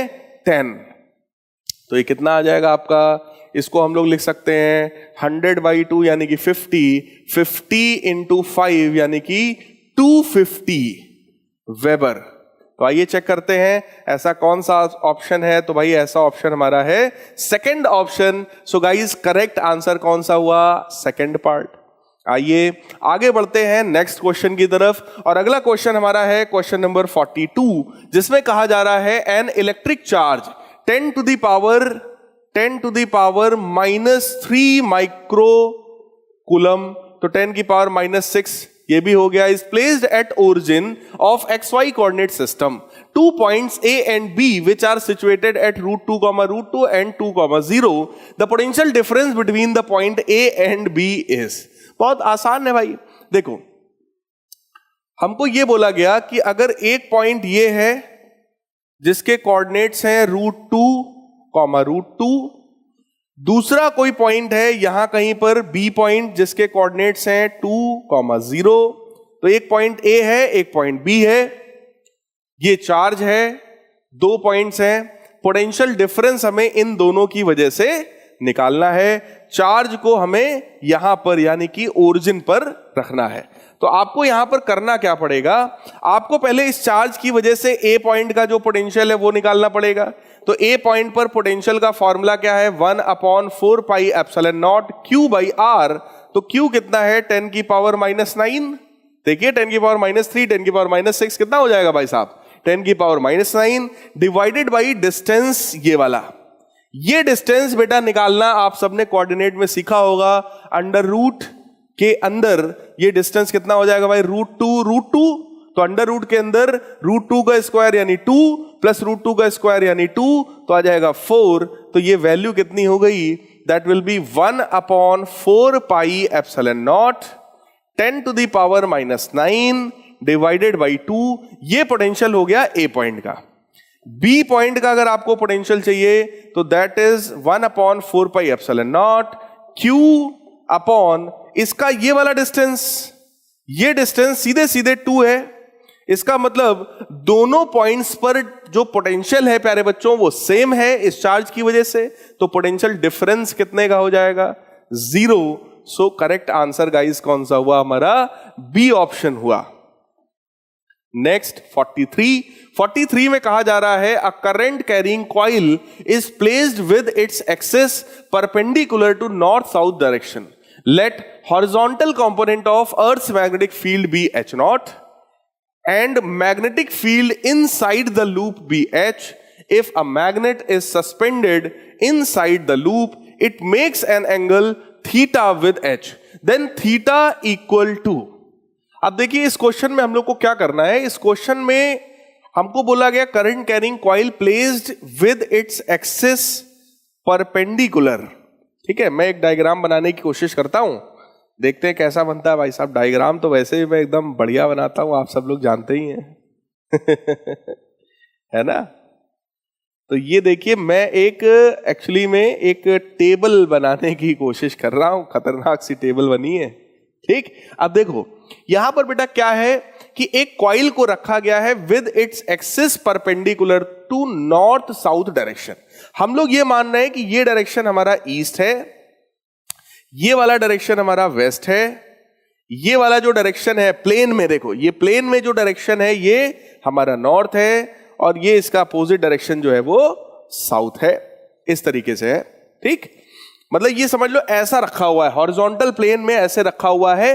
10। तो ये कितना आ जाएगा आपका, इसको हम लोग लिख सकते हैं 100/2 यानी कि 50, 50 इंटू 5 यानी कि 250 वेबर। तो आइए चेक करते हैं ऐसा कौन सा ऑप्शन है। तो भाई ऐसा ऑप्शन हमारा है second option. So guys correct answer कौन सा हुआ, सेकंड पार्ट। आइए आगे बढ़ते हैं नेक्स्ट क्वेश्चन की तरफ, और अगला क्वेश्चन हमारा है क्वेश्चन नंबर 42, जिसमें कहा जा रहा है an electric charge 10 to the power -3 microcoulomb, तो 10 की पावर -6 ये भी हो गया, is placed at origin of XY coordinate system. 2 points A and B which are situated at √2, √2 and 2, 0. The potential difference between the point A and B is, बहुत आसान है भाई। देखो हमको ये बोला गया कि अगर एक पॉइंट ये है जिसके कोऑर्डिनेट्स हैं √2, √2, दूसरा कोई पॉइंट है यहां कहीं पर B पॉइंट जिसके कोऑर्डिनेट्स हैं 2, 0। तो एक पॉइंट A है, एक पॉइंट B है, ये चार्ज है, 2 पॉइंट्स हैं, पोटेंशियल डिफरेंस हमें इन दोनों की वजह से निकालना है। चार्ज को हमें यहां पर यानी कि ओरिजिन पर रखना है। तो आपको यहां पर करना क्या पड़ेगा, आपको पहले इस चार्ज की वजह से A पॉइंट का जो पोटेंशियल है वो निकालना पड़ेगा। तो A पॉइंट पर पोटेंशियल का फॉर्मूला क्या है, 1/4 पाई एप्सिलॉन नॉट Q/R। तो Q कितना है 10 की पावर -9, देखिए 10 की पावर -3, 10 की पावर -6 कितना हो जाएगा भाई साहब, 10 की पावर -9 डिवाइडेड बाई डिस्टेंस ये वाला। ये डिस्टेंस बेटा निकालना आप सबने कोऑर्डिनेट में सीखा होगा, अंडर रूट के अंदर ये डिस्टेंस कितना हो जाएगा भाई, √2, तो अंडर रूट के अंदर √2 का स्क्वायर यानी 2 प्लस √2 का स्क्वायर यानी 2, तो आ जाएगा 4। तो ये वैल्यू कितनी हो गई, that will be 1/4 pi epsilon naught 10 to the power -9 divided by 2। ये पोटेंशियल हो गया A पॉइंट का। B पॉइंट का अगर आपको पोटेंशियल चाहिए तो that is 1/4 pi epsilon naught Q upon इसका ये वाला डिस्टेंस, ये डिस्टेंस सीधे सीधे 2 है। इसका मतलब दोनों पॉइंट्स पर जो पोटेंशियल है प्यारे बच्चों वो सेम है इस चार्ज की वजह से, तो पोटेंशियल डिफरेंस कितने का हो जाएगा, 0। सो करेक्ट आंसर गाइस कौन सा हुआ हमारा? बी ऑप्शन हुआ। नेक्स्ट 43 में कहा जा रहा है a current carrying coil is placed with its axis perpendicular to north south direction. Let horizontal component of earth's magnetic field be H0 and magnetic field inside the loop be H. If a magnet is suspended inside the loop, it makes an angle theta with H. Then theta equal to. अब देखिए इस question में हम लोग को क्या करना है। इस क्वेश्चन में हमको बोला गया current carrying coil placed with its axis perpendicular. ठीक है, मैं एक डायग्राम बनाने की कोशिश करता हूं, देखते हैं कैसा बनता है भाई साहब। डायग्राम तो वैसे भी मैं एकदम बढ़िया बनाता हूं, आप सब लोग जानते ही हैं है ना। तो ये देखिए मैं एक्चुअली में एक टेबल बनाने की कोशिश कर रहा हूं, खतरनाक सी टेबल बनी है। ठीक, अब देखो यहां पर बेटा क्या है कि एक कॉइल को रखा गया है with its axis perpendicular to north south direction. हम लोग ये मान रहे हैं कि ये डायरेक्शन हमारा ईस्ट है, ये वाला डायरेक्शन हमारा वेस्ट है, ये वाला जो डायरेक्शन है प्लेन में, देखो ये प्लेन में जो डायरेक्शन है ये हमारा नॉर्थ है, और ये इसका अपोजिट डायरेक्शन जो है वो साउथ है। इस तरीके से है। ठीक, मतलब ये समझ लो ऐसा रखा हुआ है, हॉरिजॉन्टल प्लेन में ऐसे रखा हुआ है,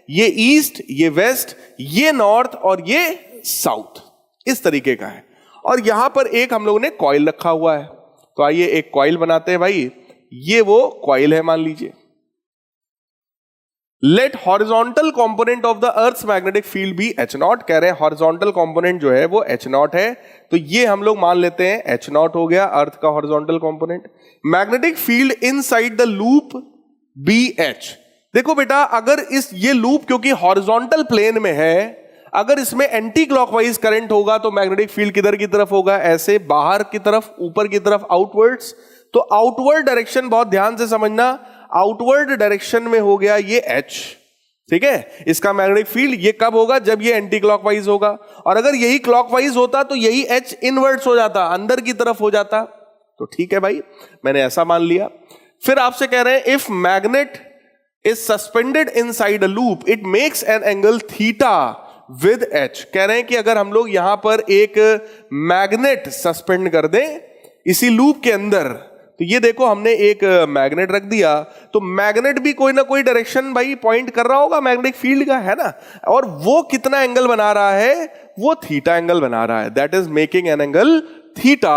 ये ईस्ट, ये वेस्ट, ये नॉर्थ और ये साउथ, इस तरीके का है। और यहां पर एक हम लोगों ने कॉइल रखा हुआ है, तो आइए एक कॉइल बनाते हैं भाई। ये वो कॉइल है मान लीजिए। Let horizontal component of the earth's magnetic field be H0। कह रहे हैं हॉरिजॉन्टल कंपोनेंट जो है वो H0 है, तो ये हम लोग मान लेते हैं H0 हो गया अर्थ का horizontal component. Magnetic field inside the loop be H। देखो बेटा अगर ये लूप क्योंकि हॉरिजॉन्टल प्लेन में है, अगर इसमें एंटी क्लॉकवाइज करंट होगा तो मैग्नेटिक फील्ड किधर की तरफ होगा? ऐसे बाहर की तरफ, ऊपर की तरफ, आउटवर्ड्स। तो आउटवर्ड डायरेक्शन बहुत ध्यान से समझना, आउटवर्ड डायरेक्शन में हो गया ये H। ठीक है, इसका मैग्नेटिक फील्ड ये कब होगा? जब ये एंटी क्लॉकवाइज होगा। और अगर यही क्लॉकवाइज होता तो यही H इनवर्ट्स हो जाता, अंदर की तरफ हो जाता। तो ठीक है भाई, मैंने ऐसा मान लिया। फिर आपसे कह रहे हैं if magnet is suspended inside a loop it makes an angle theta with H। कह रहे हैं कि अगर हम लोग यहां पर एक मैग्नेट सस्पेंड कर दें इसी लूप के अंदर, तो ये देखो हमने एक मैग्नेट रख दिया, तो मैग्नेट भी कोई ना कोई डायरेक्शन भाई पॉइंट कर रहा होगा मैग्नेटिक फील्ड का, है ना। और वो कितना एंगल बना रहा है? वो थीटा एंगल बना रहा है। That is making an angle theta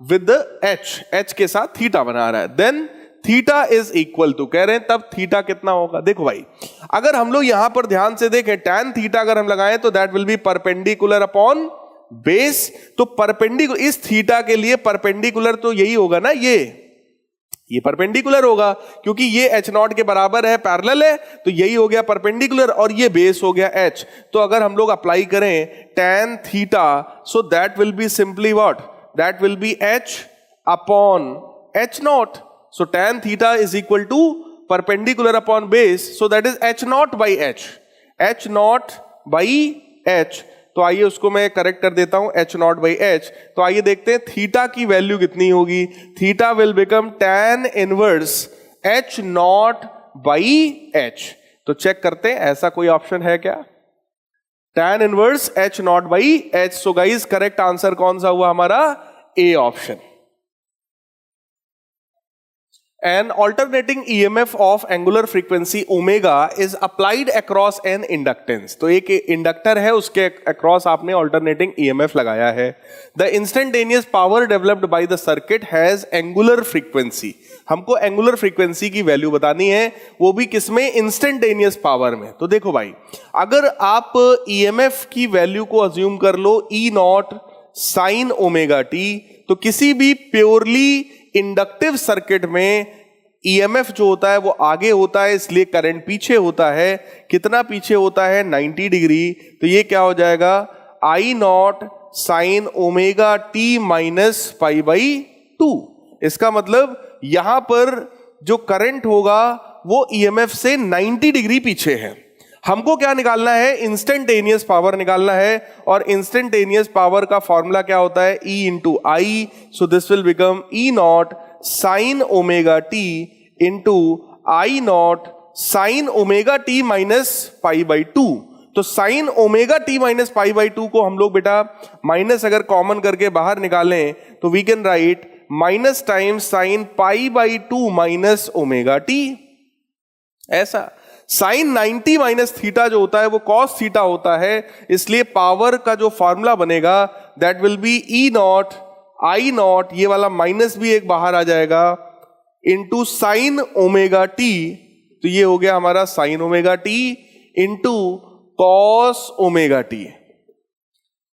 with H के साथ थीटा बना रहा है। Then theta is equal to, कह रहे हैं तब थीटा कितना होगा? देखो भाई अगर हम लोग यहां पर ध्यान से देखें, tan थीटा अगर हम लगाएं तो that will B perpendicular upon base. तो परपेंडिकुलर इस थीटा के लिए परपेंडिकुलर तो यही होगा ना, ये परपेंडिकुलर होगा क्योंकि ये H0 के बराबर है, पैरेलल है, तो यही हो गया परपेंडिकुलर, और ये बेस हो गया H। तो अगर हम लोग अप्लाई करें tan theta, so that will be simply what? That will be H upon H0। So tan theta is equal to perpendicular upon base, so that is H0 by H, H0 by H। तो आइए उसको मैं correct कर देता हूं, H0 by H। तो आइए देखते हैं थीटा की वैल्यू कितनी होगी। Theta will become tan inverse H0 by H। तो चेक करते हैं ऐसा कोई ऑप्शन है क्या? tan inverse H0 by H। So guys correct answer कौन सा हुआ हमारा? A option. An alternating EMF of angular frequency omega is applied across an inductance। तो एक इंडक्टर है, उसके अक्रॉस आपने alternating EMF लगाया है। The instantaneous power developed by the circuit has angular frequency। हमको angular frequency की वैल्यू बतानी है, वो भी किसमें? instantaneous power में। तो देखो भाई अगर आप EMF की वैल्यू को अज्यूम कर लो E0 sin ओमेगा t, तो किसी भी प्योरली इंडक्टिव सर्किट में ईएमएफ जो होता है वो आगे होता है, इसलिए करंट पीछे होता है। कितना पीछे होता है? 90 डिग्री। तो ये क्या हो जाएगा? I0 sine omega T minus pi by 2। इसका मतलब यहां पर जो करंट होगा वो ईएमएफ से 90 डिग्री पीछे है। हमको क्या निकालना है? इंस्टेंटेनियस पावर निकालना है, और इंस्टेंटेनियस पावर का फॉर्मूला क्या होता है? E into I. So this will become E0 sine omega T into I0 sine omega T minus pi by two. तो sine omega T minus pi by two को हम लोग बेटा माइनस अगर कॉमन करके बाहर निकालें तो we can write minus times sine pi by two minus omega t. ऐसा साइन 90 माइनस थीटा जो होता है वो कॉस थीटा होता है, इसलिए पावर का जो फॉर्मूला बनेगा that will be E naught I naught, ये वाला माइनस भी एक बाहर आ जाएगा, इंटू साइन ओमेगा टी। तो ये हो गया हमारा sign omega T into cos omega T.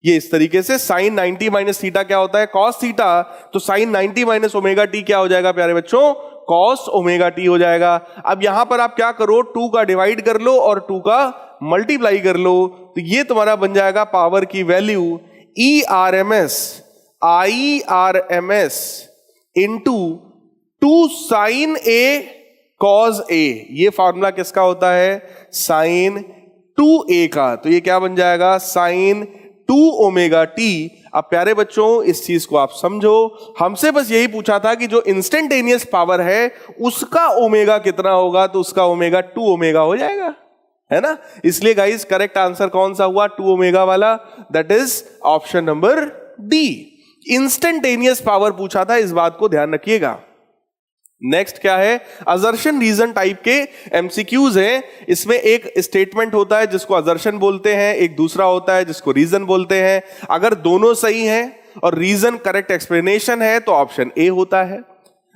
ये इस तरीके से साइन 90 माइनस थीटा क्या होता है कॉस थीटा, तो साइन 90 माइनस ओमेगा टी क्या हो जाएगा प्यारे बच्चों कॉस ओमेगा टी हो जाएगा। अब यहां पर आप क्या करो 2 का डिवाइड कर लो और 2 का मल्टीप्लाई कर लो, तो ये तुम्हारा बन जाएगा पावर की value E R M S I R M S into 2 sine A cos A. ये फॉर्मूला किसका होता है साइन 2a का, तो ये क्या बन जाएगा साइन 2 ओमेगा टी। अब प्यारे बच्चों इस चीज को आप समझो, हमसे बस यही पूछा था कि जो इंस्टेंटेनियस पावर है उसका ओमेगा कितना होगा, तो उसका ओमेगा 2 ओमेगा हो जाएगा, है ना। इसलिए गाइस करेक्ट आंसर कौन सा हुआ 2 ओमेगा वाला, that is option number D. Instantaneous power पूछा था, इस बात को ध्यान रखिएगा। नेक्स्ट क्या है असर्शन रीजन टाइप के एमसीक्यूज हैं। इसमें एक स्टेटमेंट होता है जिसको असर्शन बोलते हैं, एक दूसरा होता है जिसको रीजन बोलते हैं। अगर दोनों सही हैं और रीजन करेक्ट एक्सप्लेनेशन है तो ऑप्शन ए होता है,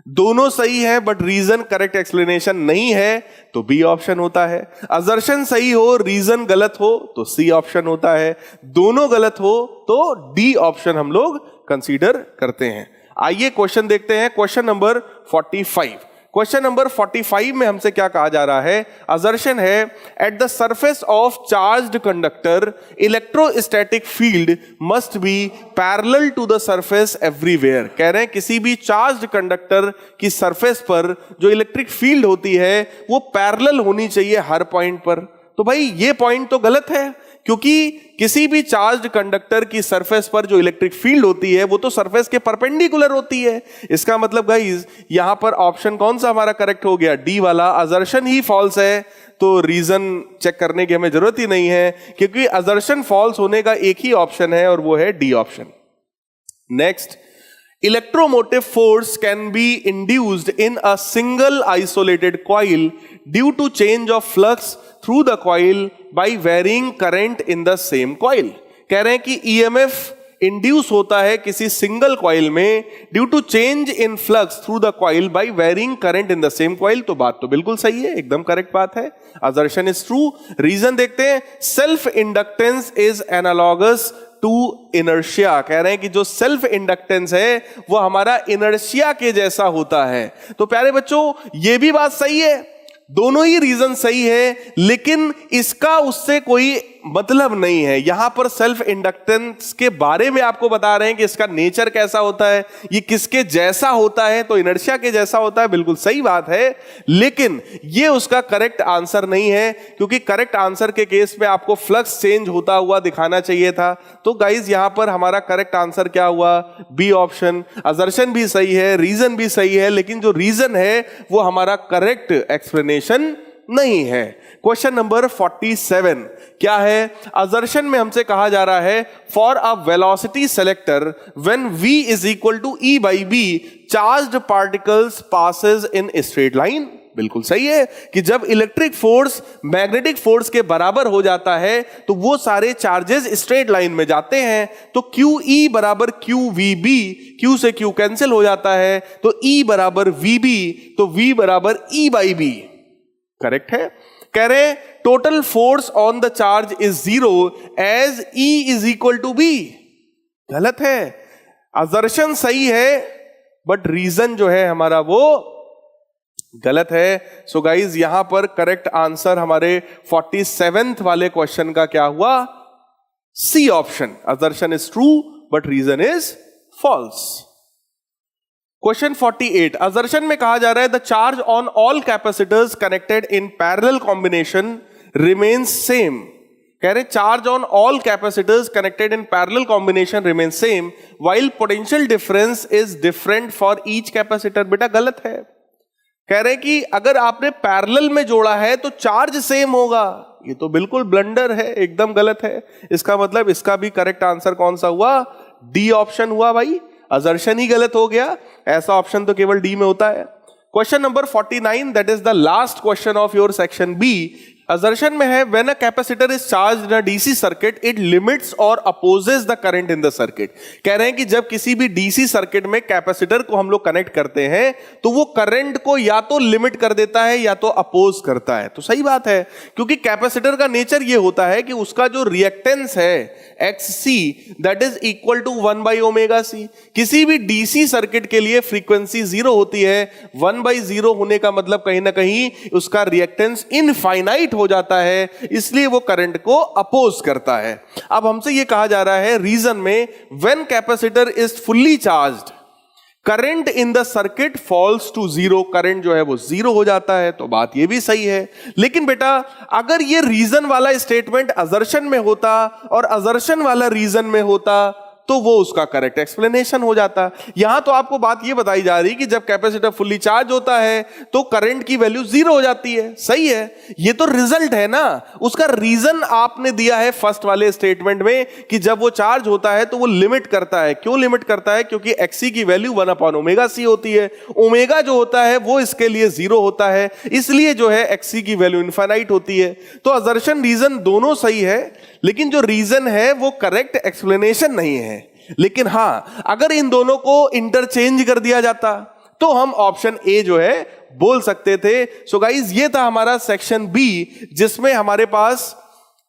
दोनों सही है बट रीजन करेक्ट एक्सप्लेनेशन नहीं है तो बी ऑप्शन होता है, असर्शन सही हो रीजन गलत हो तो सी ऑप्शन होता है, दोनों गलत हो तो डी ऑप्शन हम लोग कंसीडर करते हैं। आइए क्वेश्चन देखते हैं, क्वेश्चन नंबर 45। क्वेश्चन नंबर 45 में हमसे क्या कहा जा रहा है, असर्शन है at the surface of charged conductor electrostatic field must be parallel to the surface everywhere. कह रहे हैं किसी भी चार्ज्ड कंडक्टर की सरफेस पर जो इलेक्ट्रिक फील्ड होती है वो पैरेलल होनी चाहिए हर पॉइंट पर। तो भाई ये पॉइंट तो गलत है, क्योंकि किसी भी चार्ज्ड कंडक्टर की सरफेस पर जो इलेक्ट्रिक फील्ड होती है वो तो सरफेस के परपेंडिकुलर होती है। इसका मतलब गाइस यहां पर ऑप्शन कौन सा हमारा करेक्ट हो गया, डी वाला, असर्शन ही फॉल्स है, तो रीजन चेक करने की हमें जरूरत ही नहीं है, क्योंकि असर्शन फॉल्स होने का एक ही ऑप्शन है और वो है D option. Next, electromotive force can be induced in a single isolated coil due to change of flux through the coil by varying current in the same coil। कह रहे हैं कि EMF इंड्यूस होता है किसी सिंगल कॉइल में due to change in flux through the coil by varying current in the same coil. तो बात तो बिल्कुल सही है, एकदम करेक्ट बात है, असर्शन इज ट्रू। रीजन देखते हैं, self inductance is analogous to inertia. कह रहे हैं कि जो सेल्फ इंडक्टेंस है वो हमारा इनर्शिया के जैसा होता है। तो प्यारे बच्चों ये भी बात सही है, दोनों ही रीजन सही है, लेकिन इसका उससे कोई मतलब नहीं है। यहां पर सेल्फ इंडक्टेंस के बारे में आपको बता रहे हैं कि इसका नेचर कैसा होता है, ये किसके जैसा होता है, तो इनर्शिया के जैसा होता है, बिल्कुल सही बात है, लेकिन ये उसका करेक्ट आंसर नहीं है, क्योंकि करेक्ट आंसर के केस में आपको फ्लक्स चेंज होता हुआ दिखाना चाहिए था। तो गाइज यहां पर हमारा करेक्ट आंसर क्या हुआ, बी ऑप्शन। असर्शन भी सही है, रीजन भी सही है, लेकिन जो रीजन है वो हमारा करेक्ट एक्सप्लेनेशन नहीं है। क्वेश्चन नंबर 47 क्या है, असर्शन में हमसे कहा जा रहा है for a velocity selector when v is equal to e by B charged particles passes in straight line. बिल्कुल सही है कि जब इलेक्ट्रिक फोर्स मैग्नेटिक फोर्स के बराबर हो जाता है तो वो सारे चार्जेस स्ट्रेट लाइन में जाते हैं। तो क्यू ई बराबर क्यू वी बी, क्यू से क्यू कैंसिल हो जाता है, तो ई बराबर वी बी, तो वी बराबर ई बाई बी। करेक्ट है। कह रहे total force on the charge is 0 as E is equal to B. गलत है, असर्शन सही है बट रीजन जो है हमारा वो गलत है। सो गाइज यहां पर करेक्ट आंसर हमारे 47th वाले क्वेश्चन का क्या हुआ, C option, assertion is true but reason is false. Question 48, assertion में कहा जा रहा है the charge on all capacitors connected in parallel combination remains same. कह रहे charge on all capacitors connected in parallel combination remains same while potential difference is different for each capacitor. बेटा गलत है, कह रहे हैं कि अगर आपने पैरेलल में जोड़ा है तो चार्ज सेम होगा। ये तो बिल्कुल ब्लंडर है, एकदम गलत है। इसका मतलब इसका भी करेक्ट आंसर कौन सा हुआ? डी ऑप्शन हुआ भाई। असर्शन ही गलत हो गया, ऐसा ऑप्शन तो केवल डी में होता है। Question number 49, that is the last question of your section B. Assertion में है when a capacitor is charged in a DC circuit it limits और opposes the current in the circuit. कह रहे हैं कि जब किसी भी डीसी सर्किट में कैपेसिटर को हम लोग कनेक्ट करते हैं तो वो करंट को या तो लिमिट कर देता है या तो अपोज करता है। तो सही बात है, क्योंकि कैपेसिटर का नेचर ये होता है कि उसका जो रिएक्टेंस है XC that is equal to 1/ωc। किसी भी डीसी सर्किट के लिए फ्रीक्वेंसी 0 होती है। 1/0 होने का मतलब कहीं ना कहीं उसका रिएक्टेंस इनफाइनाइट हो जाता है, इसलिए वो करंट को अपोज करता है। अब हमसे ये कहा जा रहा है रीजन में, when capacitor is fully charged current in the circuit falls to 0। Current जो है वो 0 हो जाता है। तो बात ये भी सही है, लेकिन बेटा अगर ये रीजन वाला स्टेटमेंट असर्शन में होता और असर्शन वाला रीजन में होता तो वो उसका करेक्ट एक्सप्लेनेशन हो जाता। यहां तो आपको बात ये बताई जा रही कि जब कैपेसिटर फुल्ली चार्ज होता है तो करंट की वैल्यू 0 हो जाती है। सही है, ये तो रिजल्ट है ना। उसका रीजन आपने दिया है फर्स्ट वाले स्टेटमेंट में कि जब वो चार्ज होता है तो वो लिमिट करता है। क्यों लिमिट करता है? क्योंकि XC की वैल्यू 1/ωc होती है। ओमेगा जो होता है वो इसके लिए 0 होता है, इसलिए जो है XC की वैल्यू इनफाइनाइट होती है। तो असर्शन रीजन दोनों सही है, लेकिन जो रीजन है वो करेक्ट एक्सप्लेनेशन नहीं है। लेकिन हां, अगर इन दोनों को इंटरचेंज कर दिया जाता तो हम ऑप्शन ए जो है बोल सकते थे। सो गाइस, ये था हमारा सेक्शन बी, जिसमें हमारे पास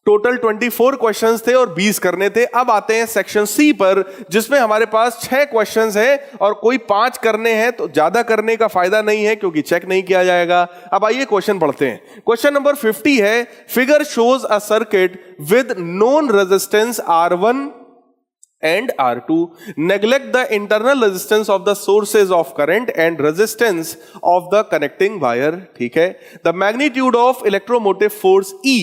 टोटल 24 क्वेश्चंस थे और 20 करने थे। अब आते हैं सेक्शन सी पर, जिसमें हमारे पास 6 क्वेश्चंस हैं और कोई 5 करने हैं, तो ज्यादा करने का फायदा नहीं है क्योंकि चेक नहीं किया जाएगा। अब आइए क्वेश्चन पढ़ते हैं। क्वेश्चन नंबर 50 है, figure shows a circuit with known resistance R1 and R2. Neglect the internal resistance of the sources of current and resistance of the connecting wire. ठीक है। The magnitude of electromotive force E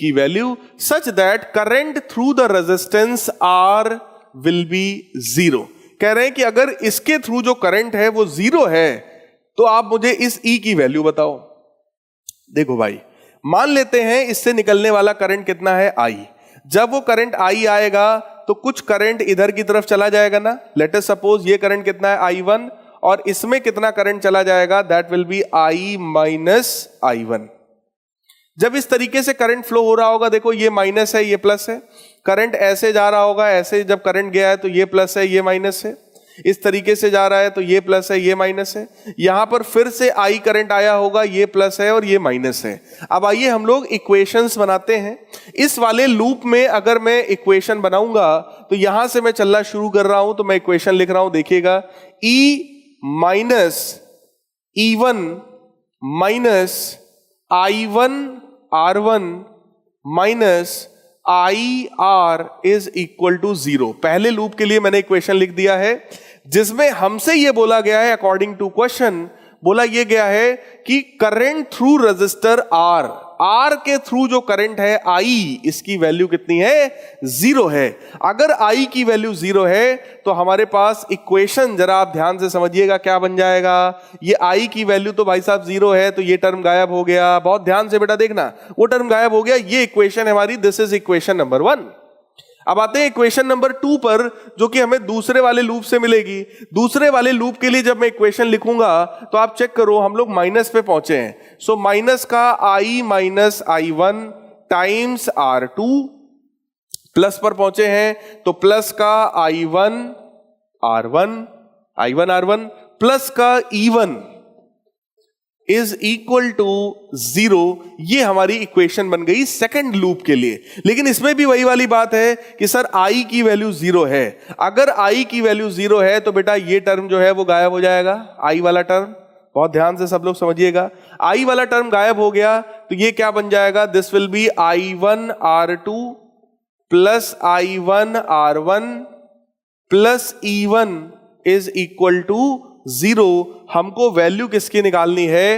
की value such that current through the resistance R will be 0. कह रहे हैं कि अगर इसके through जो करंट है वो 0 है तो आप मुझे इस E की वैल्यू बताओ। देखो भाई, मान लेते हैं इससे निकलने वाला करंट कितना है? I। जब वो करंट I आएगा तो कुछ करंट इधर की तरफ चला जाएगा ना। लेट अस सपोज ये करंट कितना है? I1, और इसमें कितना करंट चला जाएगा? That will B I minus I1। जब इस तरीके से करंट फ्लो हो रहा होगा, देखो ये माइनस है ये प्लस है, करंट ऐसे जा रहा होगा, ऐसे जब करंट गया है तो ये प्लस है ये माइनस है, इस तरीके से जा रहा है तो ये प्लस है ये माइनस है, यहां पर फिर से I करंट आया होगा, ये प्लस है और ये माइनस है। अब आइए हम लोग इक्वेशंस बनाते हैं। इस वाले लूप में अगर मैं इक्वेशन बनाऊंगा तो यहां से मैं चलना शुरू कर रहा हूं, तो मैं इक्वेशन लिख रहा हूं, देखिएगा E minus E1 minus I1 R1 minus IR is equal to 0। पहले लूप के लिए मैंने इक्वेशन लिख दिया है, जिसमें हमसे यह बोला गया है, अकॉर्डिंग टू क्वेश्चन बोला यह गया है कि करंट थ्रू रजिस्टर R के थ्रू जो करंट है I, इसकी वैल्यू कितनी है? 0 है। अगर I की वैल्यू 0 है तो हमारे पास इक्वेशन, जरा आप ध्यान से समझिएगा, क्या बन जाएगा? ये I की वैल्यू तो भाई साहब 0 है, तो ये टर्म गायब हो गया। बहुत ध्यान से बेटा देखना, वो टर्म गायब हो गया। ये इक्वेशन है हमारी, दिस इज इक्वेशन नंबर 1। अब आते हैं इक्वेशन नंबर 2 पर, जो कि हमें दूसरे वाले लूप से मिलेगी। दूसरे वाले लूप के लिए जब मैं इक्वेशन लिखूंगा तो आप चेक करो, हम लोग माइनस पे पहुंचे हैं। सो माइनस का I minus I1 times R2, plus पर पहुंचे हैं तो प्लस का I1 R1 प्लस का E1 इज इक्वल टू 0। ये हमारी इक्वेशन बन गई सेकंड लूप के लिए। लेकिन इसमें भी वही वाली बात है कि सर I की वैल्यू 0 है। अगर I की वैल्यू 0 है तो बेटा ये टर्म जो है वो गायब हो जाएगा, I वाला टर्म। बहुत ध्यान से सब लोग समझिएगा, I वाला टर्म गायब हो गया तो ये क्या बन जाएगा? This will be I1 R2 plus I1 R1 plus E1 is equal to 0। हमको वैल्यू किसकी निकालनी है?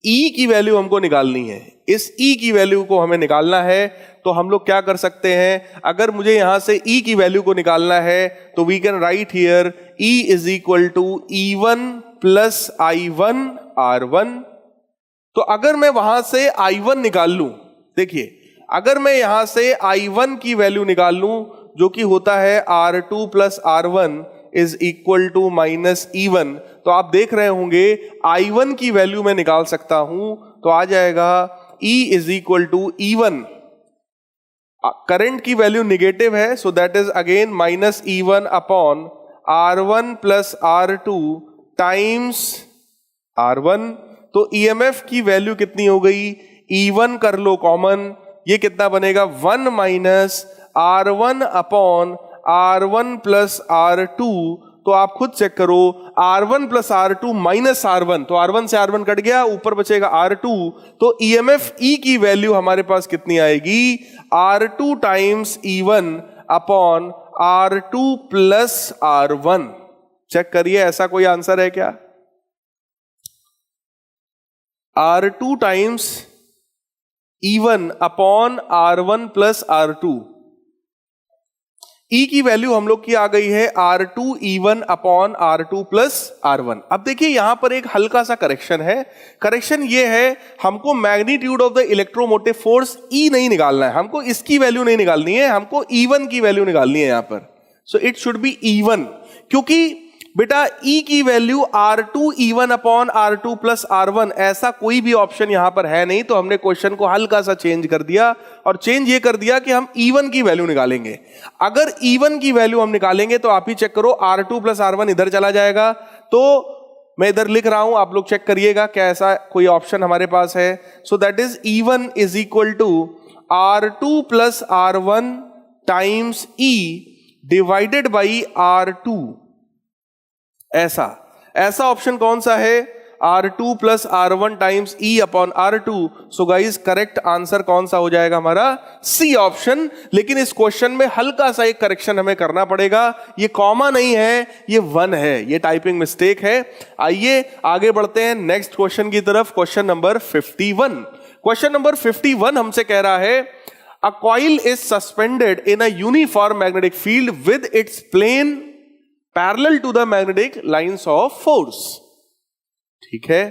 E की वैल्यू हमको निकालनी है, इस E की वैल्यू को हमें निकालना है, तो हम लोग क्या कर सकते हैं, अगर मुझे यहां से E की वैल्यू को निकालना है तो we can write here E is equal to E1 plus I1 R1। तो अगर मैं वहां से I1 निकाल लूं, देखिए अगर मैं यहां से I1 की वैल्यू निकाल लूं जो कि होता है R2 plus R1 is equal to minus E1, तो आप देख रहे होंगे I1 की वैल्यू मैं निकाल सकता हूं, तो आ जाएगा E is equal to E1, current की वैल्यू निगेटिव है, so that is again minus E1 upon R1 plus R2 times R1। तो EMF की वैल्यू कितनी हो गई, E1 कर लो कॉमन, ये कितना बनेगा 1 minus R1 upon R1 plus R2। तो आप खुद चेक करो, R1 plus R2 minus R1, तो R1 से R1 कट गया, ऊपर बचेगा R2। तो EMF E की वैल्यू हमारे पास कितनी आएगी, R2 times E1 upon R2 plus R1। Check करिए ऐसा कोई आंसर है क्या, R2 times E1 upon R1 plus R2। E की वैल्यू हम लोग की आ गई है R2 E1 upon R2 plus R1। अब देखिए यहां पर एक हल्का सा करेक्शन है, करेक्शन ये है, हमको magnitude of the electromotive force E नहीं निकालना है, हमको इसकी वैल्यू नहीं निकालनी है, हमको E1 की वैल्यू निकालनी है यहां पर। So it should be E1, क्योंकि बेटा E की value R2 E1 upon R2 plus R1, ऐसा कोई भी ऑप्शन यहां पर है नहीं, तो हमने क्वेश्चन को हल्का सा चेंज कर दिया, और चेंज ये कर दिया कि हम E1 की वैल्यू निकालेंगे। अगर E1 की वैल्यू हम निकालेंगे तो आप ही चेक करो, R2 प्लस R1 इधर चला जाएगा, तो मैं इधर लिख रहा हूं, आप लोग चेक करिएगा क्या ऐसा कोई ऑप्शन हमारे पास है। So that is E1 is equal to R2 plus R1 times E divided by R2। ऐसा ऑप्शन कौन सा है, R2 plus R1 times E upon R2। So guys correct answer कौन सा हो जाएगा हमारा, सी ऑप्शन। लेकिन इस क्वेश्चन में हल्का सा एक करेक्शन हमें करना पड़ेगा, ये कॉमा नहीं है, ये 1 है, ये टाइपिंग मिस्टेक है। आइए आगे बढ़ते हैं नेक्स्ट क्वेश्चन की तरफ, क्वेश्चन नंबर 51। क्वेश्चन नंबर 51 हमसे कह रहा है, a coil is suspended in a uniform magnetic field with its plane parallel to the magnetic lines of force. ठीक है,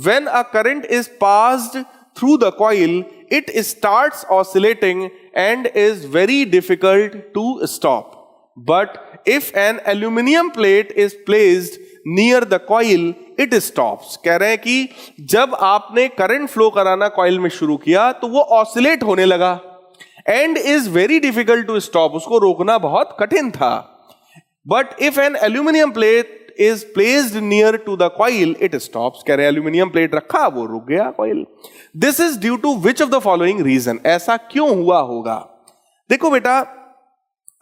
when a current is passed through the coil, it starts oscillating and is very difficult to stop. But if an aluminum plate is placed near the coil, it stops. कह रहे हैं कि जब आपने current flow कराना coil में शुरू किया तो वो ऑसिलेट होने लगा, and is very difficult to stop, उसको रोकना बहुत कठिन था। But if an aluminum plate is placed near to the coil, it stops. कह रहे हैं एल्यूमिनियम प्लेट रखा, वो रुक गया coil. This is due to which of the following reason? ऐसा क्यों हुआ होगा? देखो बेटा,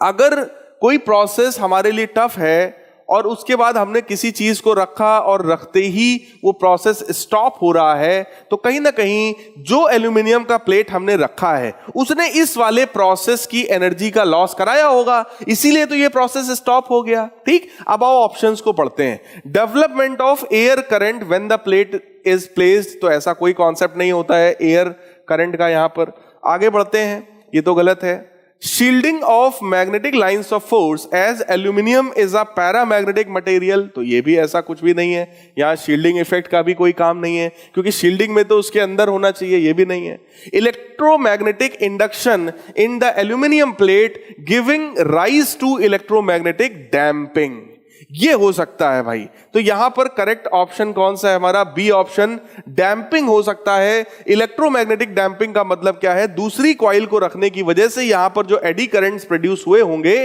अगर कोई प्रोसेस हमारे लिए टफ है और उसके बाद हमने किसी चीज को रखा और रखते ही वो प्रोसेस स्टॉप हो रहा है, तो कहीं ना कहीं जो एल्यूमिनियम का प्लेट हमने रखा है उसने इस वाले प्रोसेस की एनर्जी का लॉस कराया होगा, इसीलिए तो ये प्रोसेस स्टॉप हो गया। ठीक, अब आओ ऑप्शंस को पढ़ते हैं। Development of air current when the plate is placed, तो ऐसा कोई कॉन्सेप्ट नहीं होता है एयर करंट का यहां पर। आगे बढ़ते हैं, ये तो गलत है। Shielding of magnetic lines of force as aluminium is a paramagnetic material, तो ये भी ऐसा कुछ भी नहीं है, यहां शील्डिंग इफेक्ट का भी कोई काम नहीं है, क्योंकि शील्डिंग में तो उसके अंदर होना चाहिए, ये भी नहीं है। Electromagnetic induction in the aluminium plate giving rise to electromagnetic damping, ये हो सकता है भाई। तो यहां पर करेक्ट ऑप्शन कौन सा है हमारा, बी ऑप्शन, डैम्पिंग हो सकता है। इलेक्ट्रोमैग्नेटिक डैम्पिंग का मतलब क्या है, दूसरी कॉइल को रखने की वजह से यहां पर जो एडी करंट्स प्रोड्यूस हुए होंगे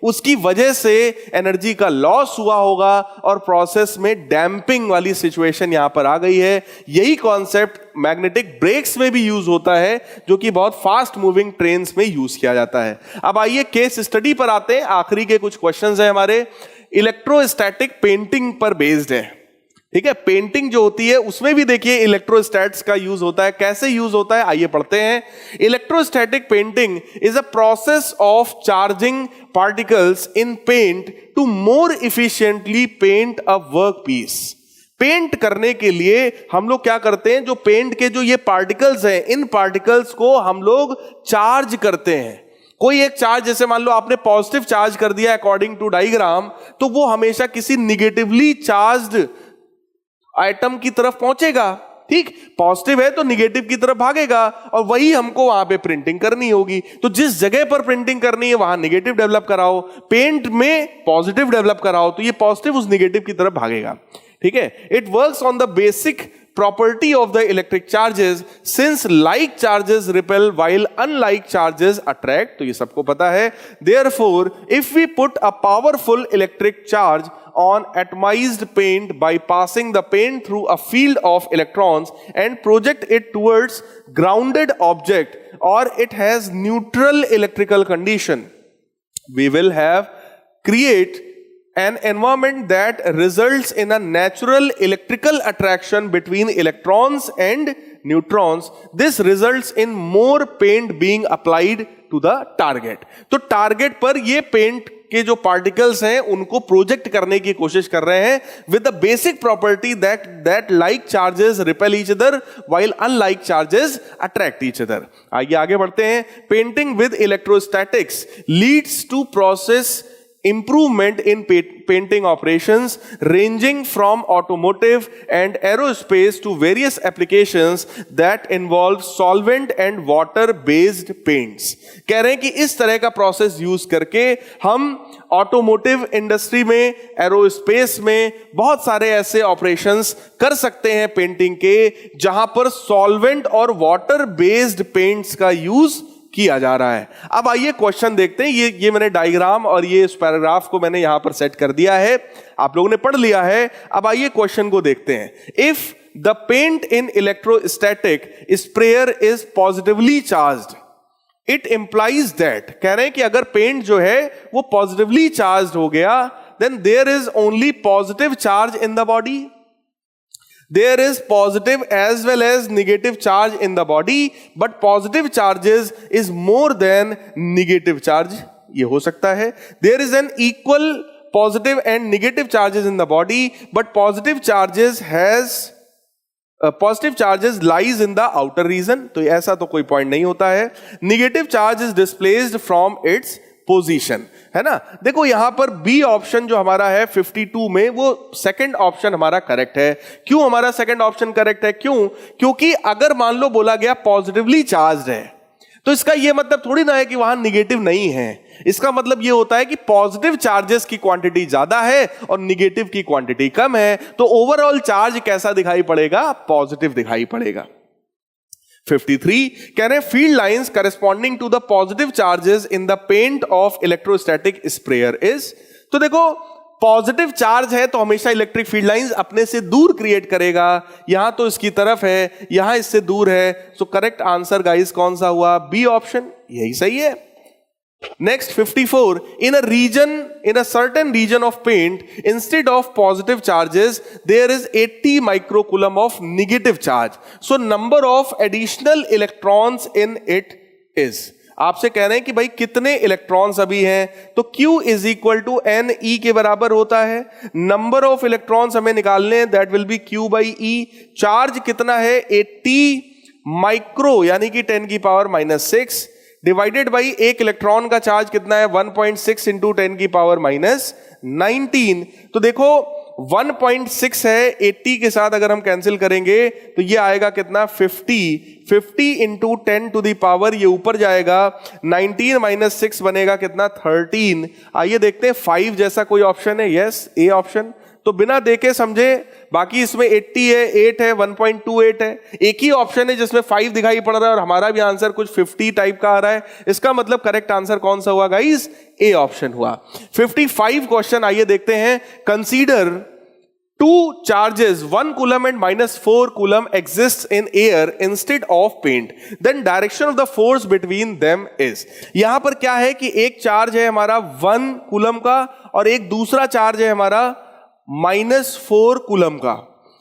उसकी वजह से एनर्जी का लॉस हुआ होगा और प्रोसेस में डैम्पिंग वाली सिचुएशन यहां पर आ गई है। यही कॉन्सेप्ट मैग्नेटिक ब्रेक्स में भी यूज होता है, जो कि बहुत फास्ट मूविंग ट्रेन्स में यूज किया जाता है। अब आइए केस स्टडी पर आते हैं, आखिरी के कुछ क्वेश्चंस हैं हमारे, इलेक्ट्रोस्टैटिक पेंटिंग पर बेस्ड है। ठीक है, पेंटिंग जो होती है उसमें भी देखिए इलेक्ट्रोस्टैट्स का यूज होता है। कैसे यूज होता है आइए पढ़ते हैं। Electrostatic painting is a process of charging particles in paint to more efficiently paint a work piece. Paint करने के लिए हम लोग क्या करते हैं, जो पेंट के जो ये पार्टिकल्स हैं, इन पार्टिकल्स को हम लोग चार्ज करते हैं। कोई एक चार्ज, जैसे मान लो आपने पॉजिटिव चार्ज कर दिया अकॉर्डिंग टू डायग्राम, तो वो हमेशा किसी निगेटिवली चार्ज्ड आइटम की तरफ पहुंचेगा। ठीक, पॉजिटिव है तो निगेटिव की तरफ भागेगा, और वही हमको वहां पे प्रिंटिंग करनी होगी। तो जिस जगह पर प्रिंटिंग करनी है वहां निगेटिव डेवलप कराओ, पेंट में पॉजिटिव डेवलप कराओ, तो ये पॉजिटिव उस निगेटिव की तरफ भागेगा। ठीक है, it works on the basic property of the electric charges since like charges repel while unlike charges attract, तो ये सबको पता है। Therefore if we put a powerful electric charge on atomized paint by passing the paint through a field of electrons and project it towards grounded object or it has neutral electrical condition, we will have create an environment that results in a natural electrical attraction between electrons and neutrons. This results in more paint being applied to the target. तो target पर ये paint के जो particles हैं उनको project करने की कोशिश कर रहे हैं with the basic property that like charges repel each other while unlike charges attract each other. आइए आगे बढ़ते हैं। Painting with electrostatics leads to process improvement in painting operations ranging from automotive and aerospace to various applications that involve solvent and water based paints। कह रहे हैं कि इस तरह का प्रोसेस यूज करके हम ऑटोमोटिव इंडस्ट्री में, एरोस्पेस में बहुत सारे ऐसे ऑपरेशंस कर सकते हैं पेंटिंग के, जहां पर सॉल्वेंट और वाटर बेस्ड पेंट्स का यूज किया जा रहा है। अब आइए क्वेश्चन देखते हैं। ये मैंने डायग्राम और ये इस पैराग्राफ को मैंने यहां पर सेट कर दिया है, आप लोगों ने पढ़ लिया है। अब आइए क्वेश्चन को देखते हैं। If the paint in electrostatic sprayer is positively charged, it implies that, कह रहे हैं कि अगर पेंट जो है वो पॉजिटिवली चार्ज्ड हो गया, then there is only positive charge in the body. There is positive as well as negative charge in the body, but positive charges is more than negative charge. ये हो सकता है। There is an equal positive and negative charges in the body, but positive charges lies in the outer region. तो ऐसा तो कोई point नहीं होता है। Negative charge is displaced from its position, है ना। देखो यहां पर बी ऑप्शन जो हमारा है 52 में, वो सेकंड ऑप्शन हमारा करेक्ट है। क्यों हमारा सेकंड ऑप्शन करेक्ट है? क्योंकि अगर मान लो बोला गया पॉजिटिवली चार्ज है, तो इसका यह मतलब थोड़ी ना है कि वहां निगेटिव नहीं है। इसका मतलब यह होता है कि पॉजिटिव चार्जेस की क्वांटिटी ज्यादा है और निगेटिव की क्वांटिटी कम है, तो ओवरऑल चार्ज कैसा दिखाई पड़ेगा? पॉजिटिव दिखाई पड़ेगा। 53 कह रहे हैं field lines corresponding to the positive charges in the paint of electrostatic sprayer is, तो देखो पॉजिटिव चार्ज है तो हमेशा इलेक्ट्रिक फील्ड लाइंस अपने से दूर क्रिएट करेगा। यहां तो इसकी तरफ है, यहां इससे दूर है, सो करेक्ट आंसर गाइस कौन सा हुआ? बी ऑप्शन, यही सही है। Next 54, in a certain region of paint, instead of positive charges, there is 80 microcoulomb of negative charge. So number of additional electrons in it is, आपसे कह रहे हैं कि भाई कितने इलेक्ट्रॉन्स अभी हैं, तो Q is equal to NE के बराबर होता है। नंबर ऑफ इलेक्ट्रॉन्स हमें निकालने हैं, that will B Q by E। Charge कितना है? 80 माइक्रो यानी कि 10 की पावर -6 डिवाइडेड बाई एक इलेक्ट्रॉन का चार्ज कितना है? 1.6 इंटू 10 की पावर -19। तो देखो 1.6 है, 80 के साथ अगर हम कैंसिल करेंगे तो ये आएगा कितना? 50 इंटू 10 टू दी पावर, ये ऊपर जाएगा, 19 माइनस 6 बनेगा कितना? 13। आइए देखते हैं 5 जैसा कोई ऑप्शन है। Yes, A option. तो बिना देखे समझे, बाकी इसमें 80 है, 8 है, 1.28 है, एक ही ऑप्शन है जिसमें 5 दिखाई पड़ रहा है और हमारा भी आंसर कुछ 50 टाइप का आ रहा है। इसका मतलब करेक्ट आंसर कौन सा हुआ गाइस? ए ऑप्शन हुआ। 55 क्वेश्चन आइए देखते हैं। Consider two charges 1 coulomb and -4 coulomb exists in air instead of paint, then direction of the force between them is। यहां पर क्या है कि एक चार्ज है हमारा 1 कूलम का और एक दूसरा चार्ज है हमारा -4 कूलम का।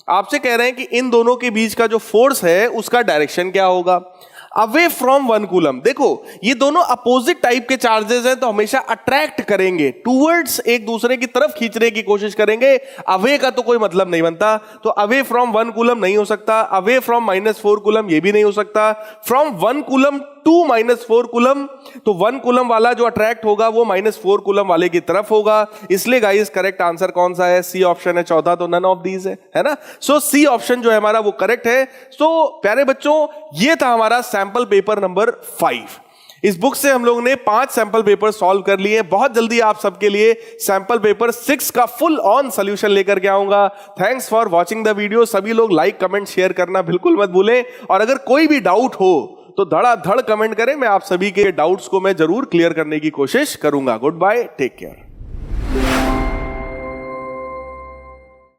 आपसे कह रहे हैं कि इन दोनों के बीच का जो फोर्स है उसका डायरेक्शन क्या होगा। Away from 1 coulomb. देखो ये दोनों अपोजिट टाइप के चार्जेस हैं तो हमेशा अट्रैक्ट करेंगे, टूवर्ड्स एक दूसरे की तरफ खींचने की कोशिश करेंगे। अवे का तो कोई मतलब नहीं बनता, तो अवे फ्रॉम 1 कूलम नहीं हो सकता, अवे फ्रॉम -4 कूलम ये भी नहीं हो सकता, फ्रॉम 1 कूलम टू -4 कूलम, तो 1 कूलम वाला जो अट्रैक्ट होगा वो -4 कूलम वाले की तरफ होगा। इसलिए गाइस करेक्ट आंसर कौन सा है? सी ऑप्शन है चौथा, तो नन ऑफ दीज है ना। सो सी ऑप्शन जो है हमारा वो करेक्ट है। सो प्यारे बच्चों ये था हमारा सैंपल पेपर नंबर 5। इस बुक से हम लोग ने 5 सैंपल पेपर सॉल्व कर लिए। बहुत जल्दी आप सबके लिए सैंपल पेपर 6 का फुल ऑन सॉल्यूशन लेकर के आऊंगा। Thanks for watching the video. सभी लोग लाइक कमेंट शेयर करना बिल्कुल मत भूलें, और अगर कोई भी डाउट हो तो धड़ाधड़ कमेंट करें, मैं आप सभी के डाउट्स को मैं जरूर क्लियर करने की कोशिश करूंगा। Goodbye, take care.